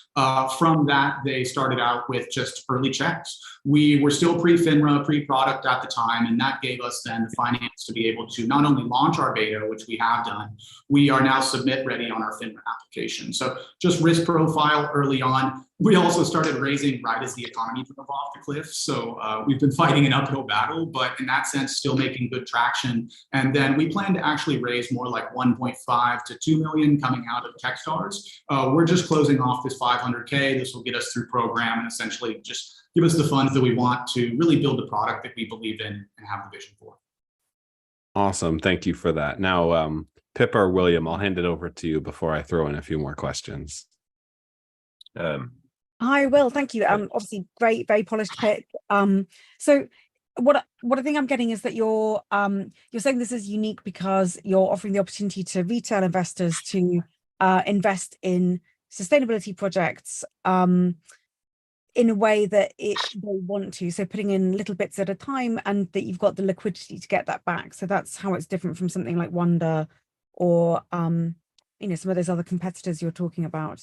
Speaker 10: From that, they started out with just early checks. We were still pre-FINRA, pre-product at the time, and that gave us then the finance to be able to not only launch our beta, which we have done, we are now submit ready on our FINRA application. So just risk profile early on. We also started raising right as the economy drove off the cliff. So we've been fighting an uphill battle, but in that sense, still making good traction. And then we plan to actually raise more like 1.5 to 2 million coming out of Techstars. We're just closing off this 500K. This will get us through program and essentially just give us the funds that we want to really build the product that we believe in and have the vision for.
Speaker 1: Awesome. Thank you for that. Now, Pippa or William, I'll hand it over to you before I throw in a few more questions.
Speaker 2: Hi, Will. Thank you. Obviously, great, very polished pick. So, what I think I'm getting is that you're saying this is unique because you're offering the opportunity to retail investors to invest in sustainability projects in a way that they want to. So, putting in little bits at a time, and that you've got the liquidity to get that back. So that's how it's different from something like Wonder or some of those other competitors you're talking about.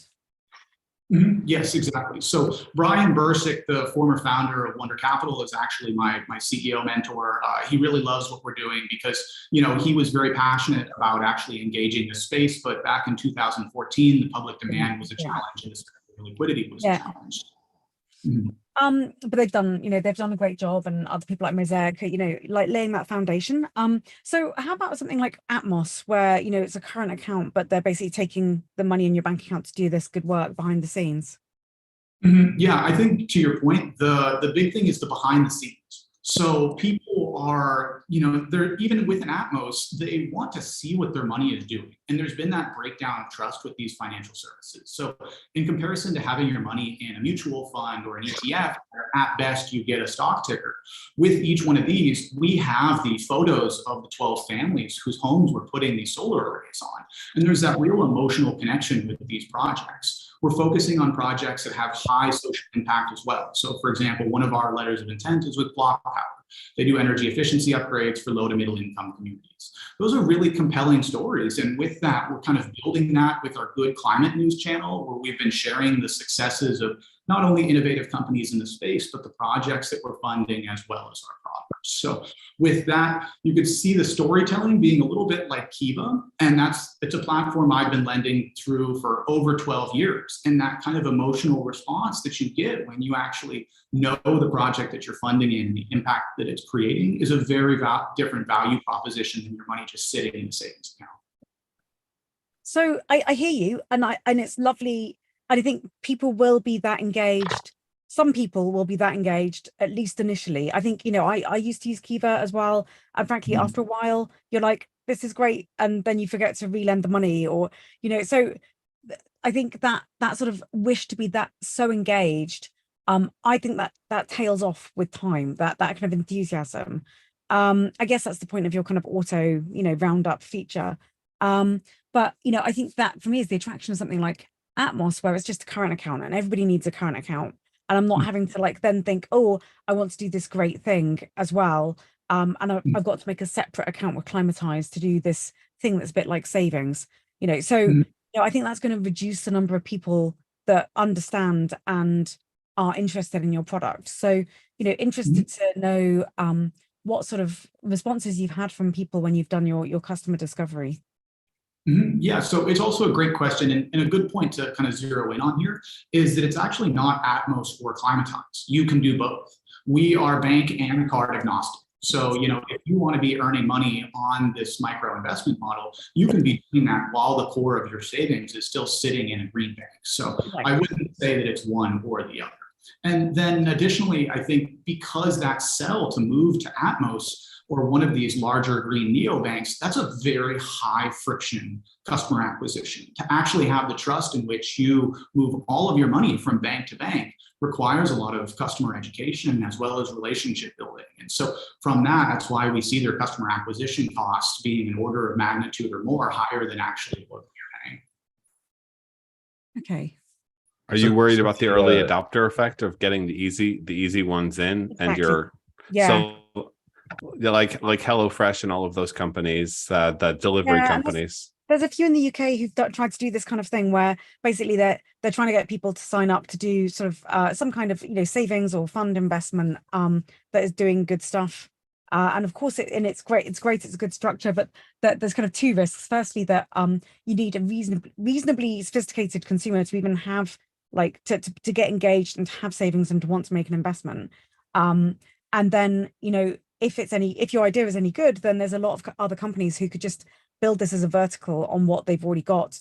Speaker 10: Mm-hmm. Yes, exactly. So Brian Bursick, the former founder of Wonder Capital, is actually my CEO mentor. He really loves what we're doing because, he was very passionate about actually engaging this space. But back in 2014, the public demand was a challenge and the liquidity was a challenge. Mm-hmm.
Speaker 2: But they've done a great job, and other people like Mosaic, like laying that foundation. So how about something like Atmos, where it's a current account, but they're basically taking the money in your bank account to do this good work behind the scenes?
Speaker 10: Mm-hmm. Yeah, I think to your point, the big thing is the behind the scenes. So people are, they're even within Atmos, they want to see what their money is doing. And there's been that breakdown of trust with these financial services. So in comparison to having your money in a mutual fund or an ETF, where at best you get a stock ticker, with each one of these, we have the photos of the 12 families whose homes we're putting these solar arrays on. And there's that real emotional connection with these projects. We're focusing on projects that have high social impact as well. So for example, one of our letters of intent is with Block Power. They do energy efficiency upgrades for low to middle income communities. Those are really compelling stories. And with that, we're kind of building that with our Good Climate News channel, where we've been sharing the successes of not only innovative companies in the space, but the projects that we're funding as well as our products. So with that, you could see the storytelling being a little bit like Kiva, and it's a platform I've been lending through for over 12 years. And that kind of emotional response that you get when you actually know the project that you're funding in and the impact that it's creating is a very different value proposition than your money just sitting in a savings account.
Speaker 2: So I hear you, and it's lovely. And I think people will be that engaged. Some people will be that engaged, at least initially. I think, I used to use Kiva as well. And frankly, after a while, you're like, this is great. And then you forget to relend the money or, so I think that sort of wish to be that so engaged, I think that tails off with time, that kind of enthusiasm. I guess that's the point of your kind of auto, roundup feature. But, I think that for me is the attraction of something like Atmos, where it's just a current account and everybody needs a current account. And I'm not having to like then think, oh, I want to do this great thing as well. And I've got to make a separate account with Climatize to do this thing that's a bit like savings, So, I think that's going to reduce the number of people that understand and are interested in your product. So, interested to know what sort of responses you've had from people when you've done your customer discovery.
Speaker 10: Yeah, so it's also a great question, and a good point to kind of zero in on here is that it's actually not Atmos or Climatize. You can do both. We are bank and card agnostic. So, if you want to be earning money on this micro investment model, you can be doing that while the core of your savings is still sitting in a green bank. So I wouldn't say that it's one or the other. And then additionally, I think because that sell to move to Atmos or one of these larger green neobanks, that's a very high friction customer acquisition. To actually have the trust in which you move all of your money from bank to bank requires a lot of customer education as well as relationship building. And so from that's why we see their customer acquisition costs being an order of magnitude or more higher than actually what we're paying.
Speaker 2: Okay.
Speaker 1: Are you worried about the early adopter effect of getting the easy ones in?
Speaker 2: Exactly.
Speaker 1: And you're so like HelloFresh and all of those companies, the delivery companies.
Speaker 2: There's a few in the UK who've tried to do this kind of thing where basically they're trying to get people to sign up to do sort of some kind of savings or fund investment that is doing good stuff. And of course, it's great. It's a good structure, but there's kind of two risks. Firstly, that you need a reasonably sophisticated consumer to even have to get engaged and to have savings and to want to make an investment. And then if your idea is any good, then there's a lot of other companies who could just build this as a vertical on what they've already got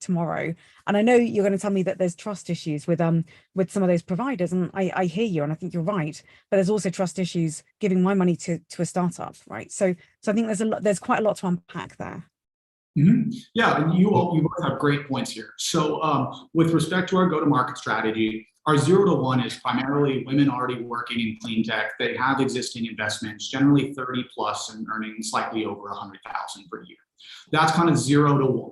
Speaker 2: tomorrow. And I know you're going to tell me that there's trust issues with some of those providers, and I hear you, and I think you're right. But there's also trust issues giving my money to a startup, right? So I think there's quite a lot to unpack there.
Speaker 10: Yeah, and you both have great points here. So with respect to our go-to-market strategy, our 0 to 1 is primarily women already working in clean tech. They have existing investments, generally 30 plus and earning slightly over 100,000 per year. That's kind of 0 to 1.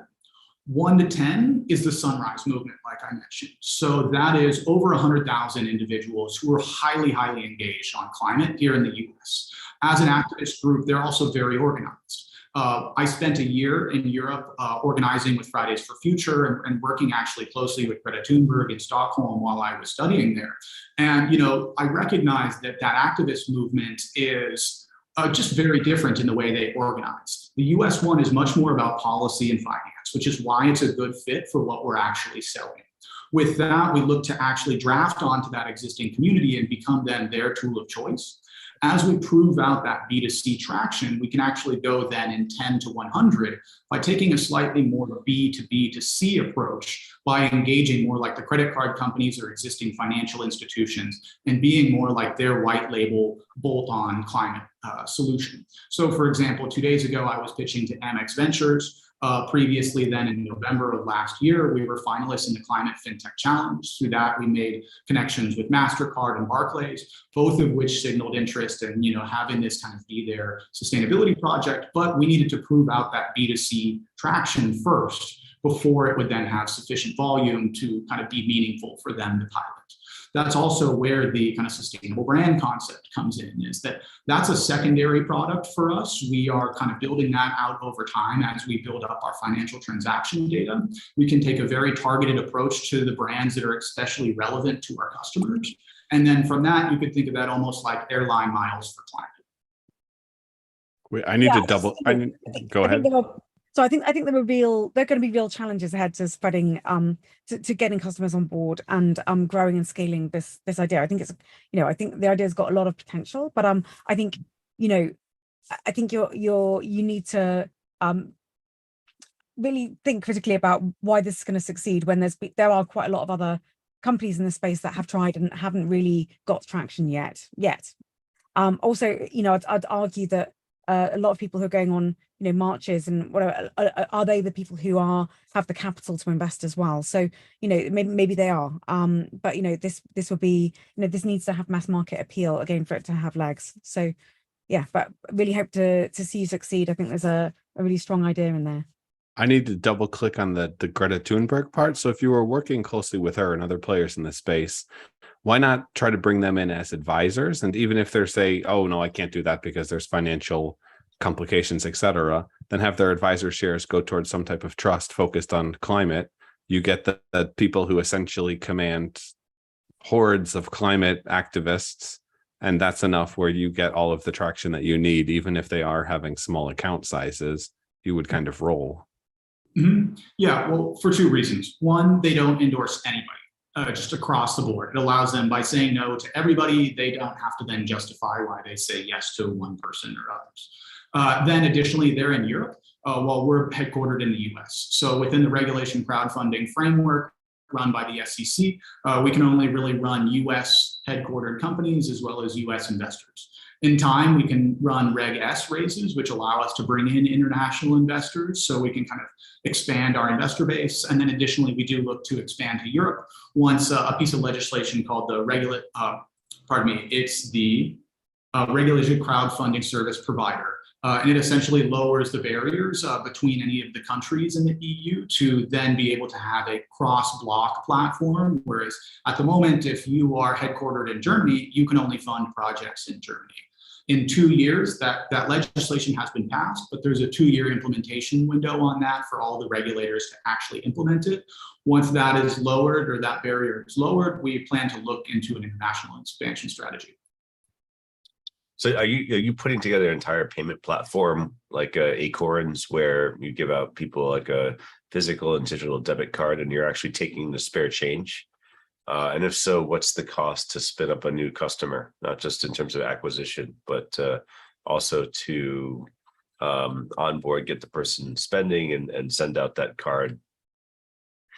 Speaker 10: 1 to 10 is the sunrise movement, like I mentioned. So that is over 100,000 individuals who are highly, highly engaged on climate here in the US. As an activist group, they're also very organized. I spent a year in Europe organizing with Fridays for Future and working actually closely with Greta Thunberg in Stockholm while I was studying there. And, I recognize that activist movement is just very different in the way they organize. The US one is much more about policy and finance, which is why it's a good fit for what we're actually selling. With that, we look to actually draft onto that existing community and become then their tool of choice. As we prove out that B2C traction, we can actually go then in 10 to 100 by taking a slightly more B to B to C approach by engaging more like the credit card companies or existing financial institutions and being more like their white label bolt-on climate solution. So for example, 2 days ago, I was pitching to Amex Ventures. Previously then in November of last year, we were finalists in the Climate FinTech Challenge. Through that, we made connections with MasterCard and Barclays, both of which signaled interest in having this kind of be their sustainability project. But we needed to prove out that B2C traction first before it would then have sufficient volume to kind of be meaningful for them to pilot. That's also where the kind of sustainable brand concept comes in, is that's a secondary product for us. We are kind of building that out over time as we build up our financial transaction data. We can take a very targeted approach to the brands that are especially relevant to our customers. And then from that, you could think of that almost like airline miles for climate.
Speaker 1: Wait, I need to double. Go ahead.
Speaker 2: So I think there are going to be real challenges ahead to spreading to getting customers on board and growing and scaling this idea. I think it's I think the idea's got a lot of potential, but I think I think you need to really think critically about why this is going to succeed when there are quite a lot of other companies in the space that have tried and haven't really got traction yet. Also, I'd argue that a lot of people who are going on marches and whatever, are they the people who have the capital to invest as well? So maybe they are, but this will be this needs to have mass market appeal again for it to have legs. So yeah, but really hope to see you succeed. I think there's a really strong idea in there.
Speaker 1: I need to double click on the Greta Thunberg part. So if you were working closely with her and other players in this space, why not try to bring them in as advisors? And even if they're say, oh no, I can't do that because there's financial complications, etc., then have their advisor shares go towards some type of trust focused on climate. You get the people who essentially command hordes of climate activists, and that's enough where you get all of the traction that you need. Even if they are having small account sizes, you would kind of roll.
Speaker 10: Mm-hmm. Yeah, well, for two reasons. One, they don't endorse anybody, just across the board. It allows them, by saying no to everybody, they don't have to then justify why they say yes to one person or others. Then additionally, they're in Europe while we're headquartered in the US. So within the regulation crowdfunding framework run by the SEC, we can only really run US headquartered companies as well as US investors. In time, we can run Reg S raises, which allow us to bring in international investors so we can kind of expand our investor base. And then additionally, we do look to expand to Europe once a piece of legislation called the Regulated Crowdfunding Service Provider. And it essentially lowers the barriers between any of the countries in the EU to then be able to have a cross-block platform. Whereas at the moment, if you are headquartered in Germany, you can only fund projects in Germany. In 2 years, that legislation has been passed, but there's a 2-year implementation window on that for all the regulators to actually implement it. Once that is lowered or that barrier is lowered, we plan to look into an international expansion strategy.
Speaker 8: So are you putting together an entire payment platform like Acorns, where you give out people like a physical and digital debit card, and you're actually taking the spare change? And if so, what's the cost to spin up a new customer, not just in terms of acquisition, but also to onboard, get the person spending and send out that card?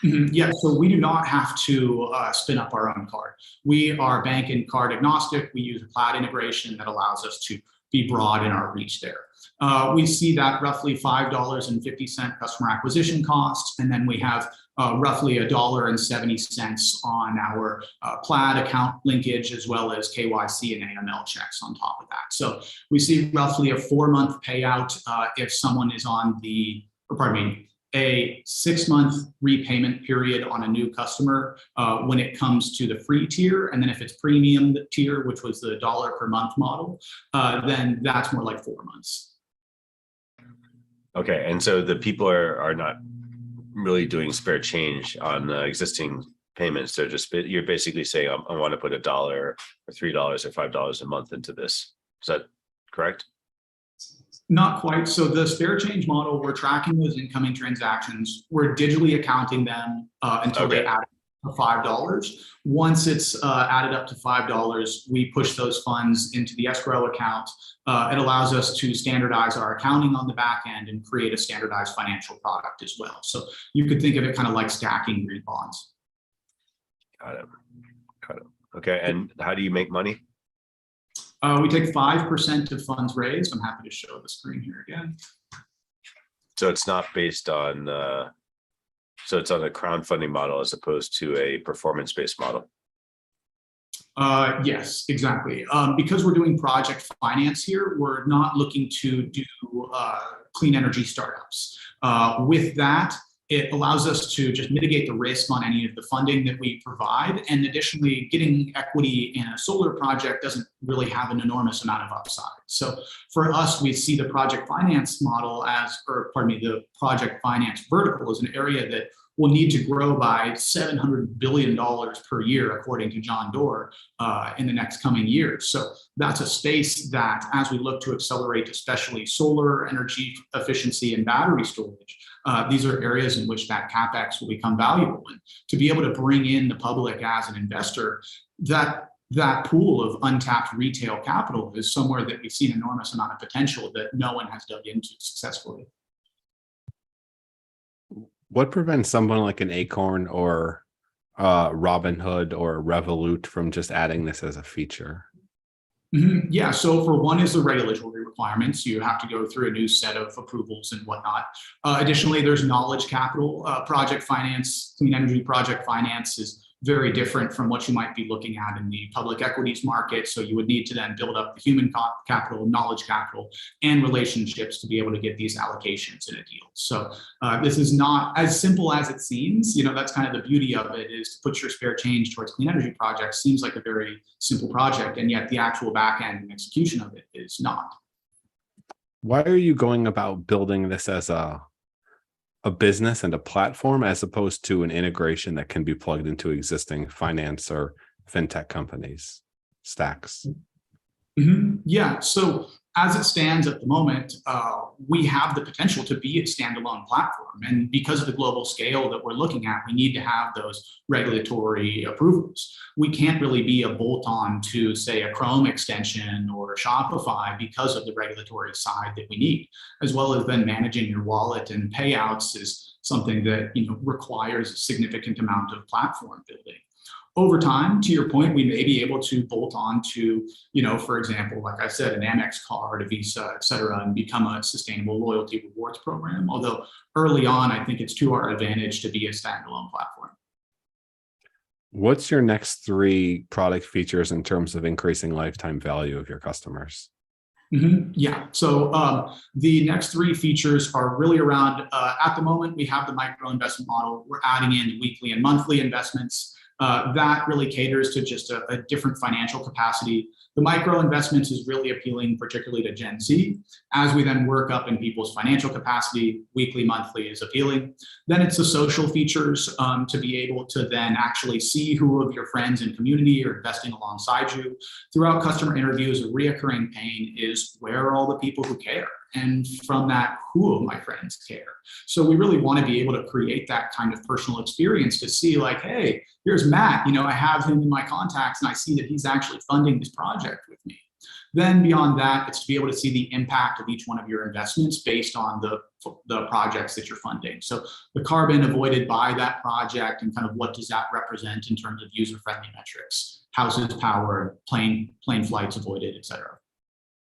Speaker 10: Mm-hmm. Yeah, so we do not have to spin up our own card. We are bank and card agnostic. We use a cloud integration that allows us to be broad in our reach there. We see that roughly $5.50 customer acquisition cost, and then we have roughly $1.70 on our Plaid account linkage, as well as KYC and AML checks on top of that. So we see roughly a 4-month payout if someone is on a 6-month repayment period on a new customer when it comes to the free tier. And then if it's premium tier, which was the $1 per month model, then that's more like 4 months.
Speaker 8: Okay, and so the people are not really doing spare change on existing payments. They're just, you're basically saying, I want to put $1 or $3 or $5 a month into this. Is that correct?
Speaker 10: Not quite. So the spare change model, we're tracking those incoming transactions. We're digitally accounting them until they add up to $5. Once it's added up to $5, we push those funds into the escrow account. It allows us to standardize our accounting on the back end and create a standardized financial product as well. So you could think of it kind of like stacking green bonds.
Speaker 8: Got it. Okay, and how do you make money?
Speaker 10: We take 5% of funds raised. I'm happy to show the screen here again.
Speaker 8: So it's not based on, so it's on a crowdfunding model as opposed to a performance-based model.
Speaker 10: Yes, exactly. Because we're doing project finance here, we're not looking to do clean energy startups. With that, it allows us to just mitigate the risk on any of the funding that we provide. And additionally, getting equity in a solar project doesn't really have an enormous amount of upside. So for us, we see the project finance model the project finance vertical as an area that will need to grow by $700 billion per year, according to John Doerr, in the next coming years. So that's a space that, as we look to accelerate, especially solar energy efficiency and battery storage, these are areas in which that CapEx will become valuable. And to be able to bring in the public as an investor, that pool of untapped retail capital is somewhere that we see an enormous amount of potential that no one has dug into successfully.
Speaker 1: What prevents someone like an Acorn or Robinhood or Revolut from just adding this as a feature?
Speaker 10: Mm-hmm. Yeah, so for one is the regulatory requirements. You have to go through a new set of approvals and whatnot. Additionally, there's knowledge capital. Project finance, clean energy project finance is very different from what you might be looking at in the public equities market. So you would need to then build up the human capital, knowledge capital, and relationships to be able to get these allocations in a deal. So this is not as simple as it seems. You know, that's kind of the beauty of it, is to put your spare change towards clean energy projects seems like a very simple project, and yet the actual back end and execution of it is not.
Speaker 1: Why are you going about building this as a business and a platform as opposed to an integration that can be plugged into existing finance or fintech companies stacks?
Speaker 10: Yeah, so as it stands at the moment, we have the potential to be a standalone platform. And because of the global scale that we're looking at, we need to have those regulatory approvals. We can't really be a bolt-on to, say, a Chrome extension or Shopify because of the regulatory side that we need, as well as then managing your wallet and payouts is something that, you know, requires a significant amount of platform building. Over time, to your point, we may be able to bolt on to, you know, for example, like I said, an Amex card, a Visa, et cetera, and become a sustainable loyalty rewards program. Although early on, I think it's to our advantage to be a standalone platform.
Speaker 1: What's your next 3 product features in terms of increasing lifetime value of your customers?
Speaker 10: Yeah, so the next 3 features are really around, at the moment, we have the micro investment model. We're adding in weekly and monthly investments. That really caters to just a different financial capacity. The micro investments is really appealing, particularly to Gen Z. As we then work up in people's financial capacity, weekly, monthly is appealing. Then it's the social features to be able to then actually see who of your friends and community are investing alongside you. Throughout customer interviews, a reoccurring pain is where are all the people who care? And from that, who of my friends care? So we really want to be able to create that kind of personal experience to see like, hey, here's Matt, you know, I have him in my contacts and I see that he's actually funding this project with me. Then beyond that, it's to be able to see the impact of each one of your investments based on the projects that you're funding. So the carbon avoided by that project and kind of what does that represent in terms of user-friendly metrics, houses powered, plane flights avoided, et cetera.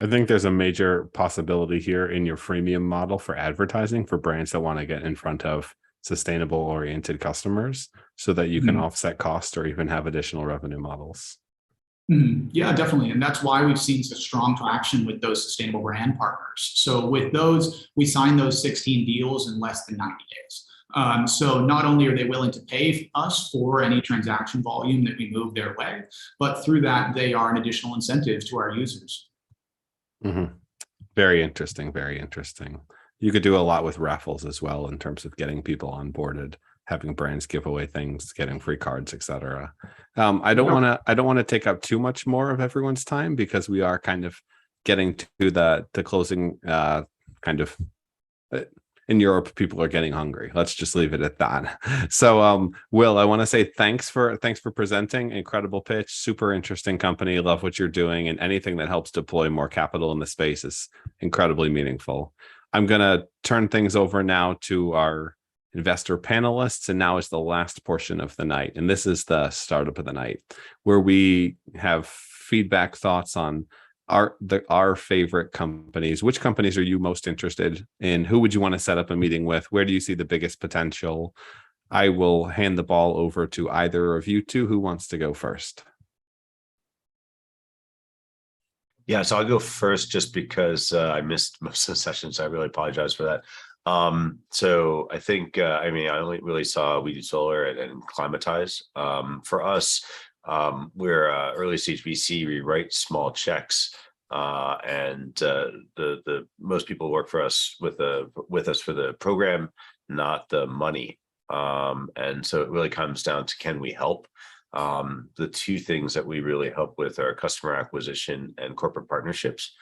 Speaker 1: I think there's a major possibility here in your freemium model for advertising for brands that want to get in front of sustainable oriented customers so that you can offset cost or even have additional revenue models.
Speaker 10: Yeah, definitely. And that's why we've seen such strong traction with those sustainable brand partners. So with those, we signed those 16 deals in less than 90 days. So not only are they willing to pay us for any transaction volume that we move their way, but through that, they are an additional incentive to our users.
Speaker 1: Very interesting. Very interesting. You could do a lot with raffles as well in terms of getting people onboarded, having brands give away things, getting free cards, etc. I don't want to take up too much more of everyone's time because we are kind of getting to the closing kind of. In Europe, people are getting hungry. Let's just leave it at that. So, Will, I want to say thanks for presenting. Incredible pitch, super interesting company. Love what you're doing, and anything that helps deploy more capital in the space is incredibly meaningful. I'm going to turn things over now to our investor panelists, and now is the last portion of the night. And this is the startup of the night, where we have feedback, thoughts on our favorite companies. Which companies are you most interested in? Who would you want to set up a meeting with? Where do you see the biggest potential? I will hand the ball over to either of you two. Who wants to go first?
Speaker 8: Yeah, so I'll go first just because I missed most of the sessions. I really apologize for that. So I think, I only really saw We Do Solar and Climatize. For us, we're early stage VC. We write small checks, and the most people work for us with us for the program, not the money. And so it really comes down to, can we help? The 2 things that we really help with are customer acquisition and corporate partnerships.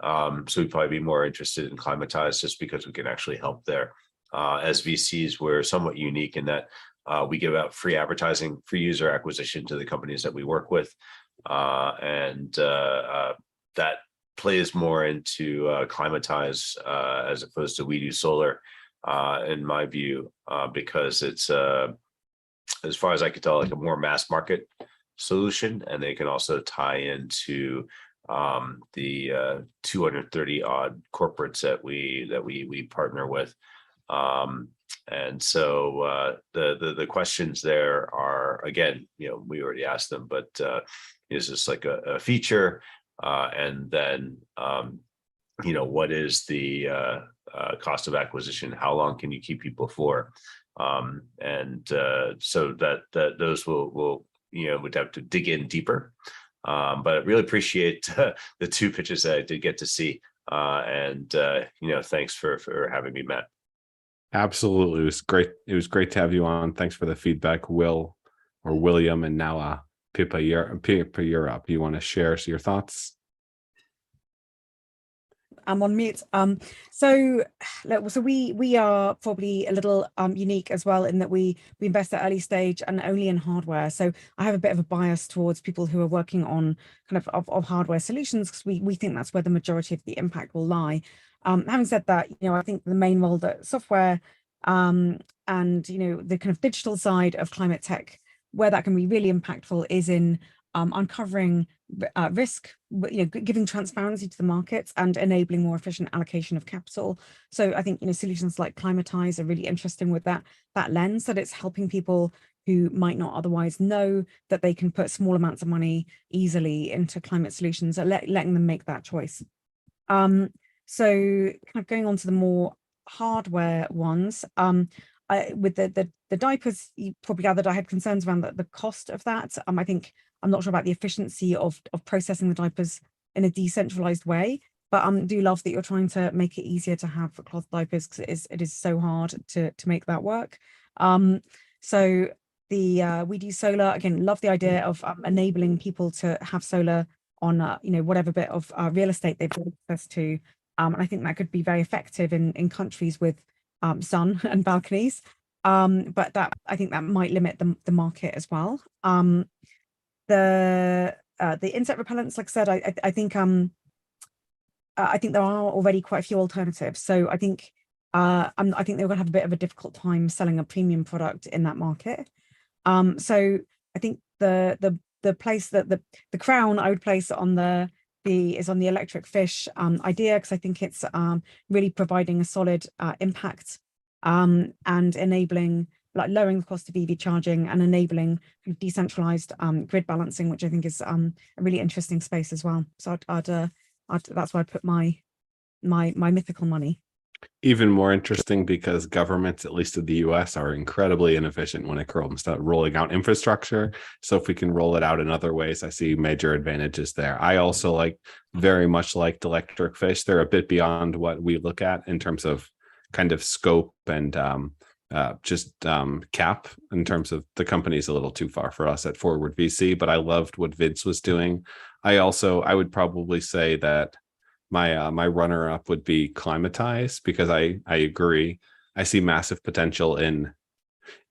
Speaker 8: So we'd probably be more interested in Climatize just because we can actually help there. As VCs, we're somewhat unique in that we give out free advertising, free user acquisition to the companies that we work with. And that plays more into Climatize as opposed to We Do Solar, in my view, because it's, as far as I could tell, like a more mass market solution. And they can also tie into the 230 odd corporates that we partner with. And so the questions there are, again, we already asked them, but is this like a feature? And then, what is the cost of acquisition? How long can you keep people for? So that those will would have to dig in deeper. But I really appreciate the two pitches that I did get to see. Thanks for having me, Matt.
Speaker 1: Absolutely. It was great. It was great to have you on. Thanks for the feedback, William, and now Pippa, you're up. You want to share your thoughts?
Speaker 2: I'm on mute. So we are probably a little unique as well in that we invest at early stage and only in hardware. So I have a bit of a bias towards people who are working on kind of hardware solutions, because we think that's where the majority of the impact will lie. Having said that, I think the main role that software and the kind of digital side of climate tech, where that can be really impactful, is in uncovering risk, giving transparency to the markets and enabling more efficient allocation of capital. So I think solutions like Climatize are really interesting with that lens, that it's helping people who might not otherwise know that they can put small amounts of money easily into climate solutions, and letting them make that choice. So kind of going on to the more hardware ones, with the diapers, you probably gathered I had concerns around the cost of that. I think I'm not sure about the efficiency of processing the diapers in a decentralized way, but do love that you're trying to make it easier to have cloth diapers, because it is so hard to make that work. So we do solar. Again, love the idea of enabling people to have solar on whatever bit of real estate they've got access to. And I think that could be very effective in countries with sun and balconies. But I think that might limit the market as well. The insect repellents, like I said, I think there are already quite a few alternatives. So I think they're going to have a bit of a difficult time selling a premium product in that market. So I think the place that the crown I would place on is on the electric fish idea, because I think it's really providing a solid impact and enabling, like, lowering the cost of EV charging and enabling decentralized grid balancing, which I think is a really interesting space as well. So that's where I put my mythical money.
Speaker 1: Even more interesting because governments, at least in the US, are incredibly inefficient when it comes to rolling out infrastructure. So if we can roll it out in other ways, I see major advantages there. I also very much liked electric fish. They're a bit beyond what we look at in terms of kind of scope and cap, in terms of the company's a little too far for us at Forward VC, but I loved what Vince was doing. I would probably say that my runner-up would be Climatize, because I agree. I see massive potential in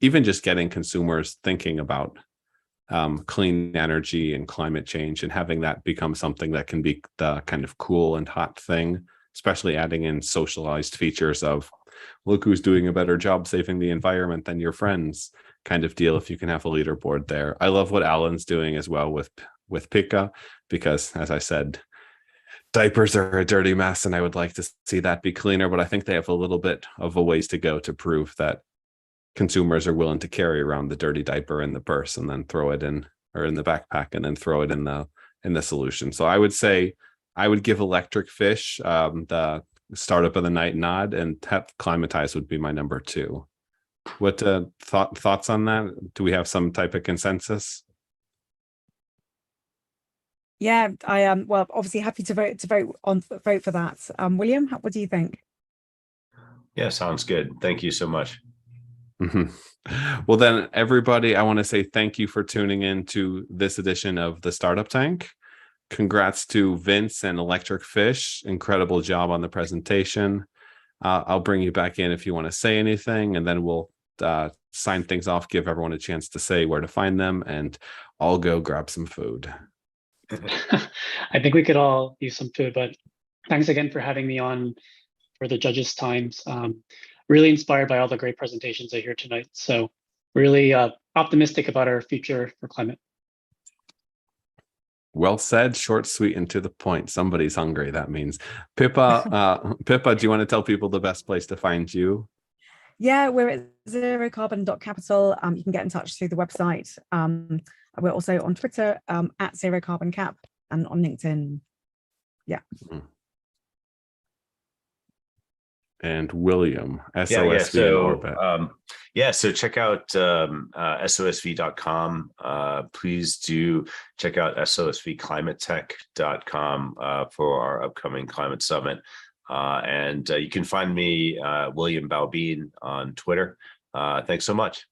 Speaker 1: even just getting consumers thinking about clean energy and climate change, and having that become something that can be the kind of cool and hot thing, especially adding in socialized features of, look who's doing a better job saving the environment than your friends kind of deal, if you can have a leaderboard there. I love what Alan's doing as well with Pika, because, as I said, diapers are a dirty mess, and I would like to see that be cleaner, but I think they have a little bit of a ways to go to prove that consumers are willing to carry around the dirty diaper in the purse and then throw it in, or in the backpack, and then throw it in the solution. So I would say I would give electric fish the startup of the night nod, and Climatize would be my number 2. What thoughts on that? Do we have some type of consensus?
Speaker 2: Yeah, I am. Well, obviously happy to vote for that. William, what do you think?
Speaker 8: Yeah, sounds good. Thank you so much.
Speaker 1: Mm-hmm. Well, then, everybody, I want to say thank you for tuning in to this edition of the Startup Tank. Congrats to Vince and Electric Fish. Incredible job on the presentation. I'll bring you back in if you want to say anything, and then we'll sign things off, give everyone a chance to say where to find them, and I'll go grab some food.
Speaker 4: I think we could all use some food, but thanks again for having me on for the judges' times. Really inspired by all the great presentations I hear tonight. So really optimistic about our future for climate.
Speaker 1: Well said, short, sweet, and to the point. Somebody's hungry, that means. Pippa, do you want to tell people the best place to find you?
Speaker 2: Yeah, we're at zerocarbon.capital. You can get in touch through the website. We're also on Twitter at ZeroCarbonCap and on LinkedIn. Yeah.
Speaker 1: And William, SOSV
Speaker 8: Yeah.
Speaker 1: in
Speaker 8: So,
Speaker 1: orbit.
Speaker 8: so check out SOSV.com. Please do check out SOSVclimatech.com for our upcoming climate summit. And you can find me, William Balbine, on Twitter. Thanks so much.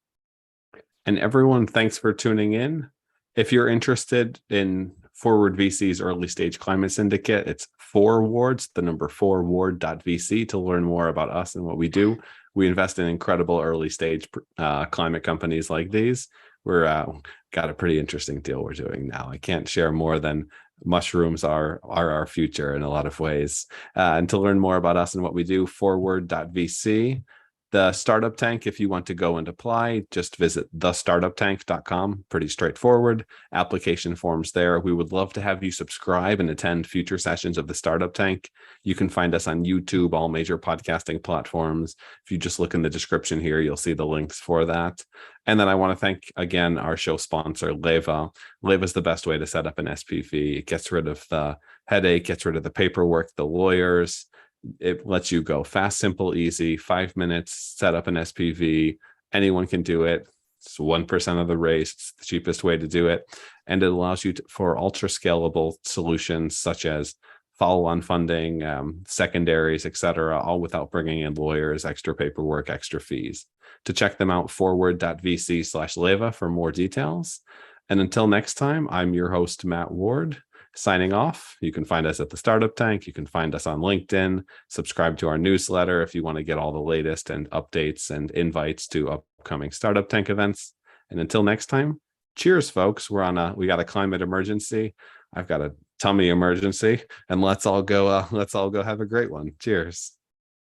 Speaker 1: And everyone, thanks for tuning in. If you're interested in Forward VC's early stage climate syndicate, it's 4wards, the number 4ward.vc, to learn more about us and what we do. We invest in incredible early stage climate companies like these. We're got a pretty interesting deal we're doing now. I can't share more than mushrooms are our future in a lot of ways. And to learn more about us and what we do, forward.vc. The Startup Tank, if you want to go and apply, just visit thestartuptank.com. Pretty straightforward. Application forms there. We would love to have you subscribe and attend future sessions of the Startup Tank. You can find us on YouTube, all major podcasting platforms. If you just look in the description here, you'll see the links for that. And then I want to thank, again, our show sponsor, Leva. Leva is the best way to set up an SPV. It gets rid of the headache, gets rid of the paperwork, the lawyers. It lets you go fast, simple, easy, 5 minutes, set up an SPV. Anyone can do it. It's 1% of the race. It's the cheapest way to do it. And it allows you for ultra scalable solutions such as follow-on funding, secondaries, etc., all without bringing in lawyers, extra paperwork, extra fees. To check them out, forward.vc/Leva for more details. And until next time, I'm your host, Matt Ward, signing off. You can find us at the Startup Tank. You can find us on LinkedIn. Subscribe to our newsletter if you want to get all the latest and updates and invites to upcoming Startup Tank events. And until next time, cheers, folks. We got a climate emergency. I've got a tummy emergency, and let's all go have a great one. Cheers.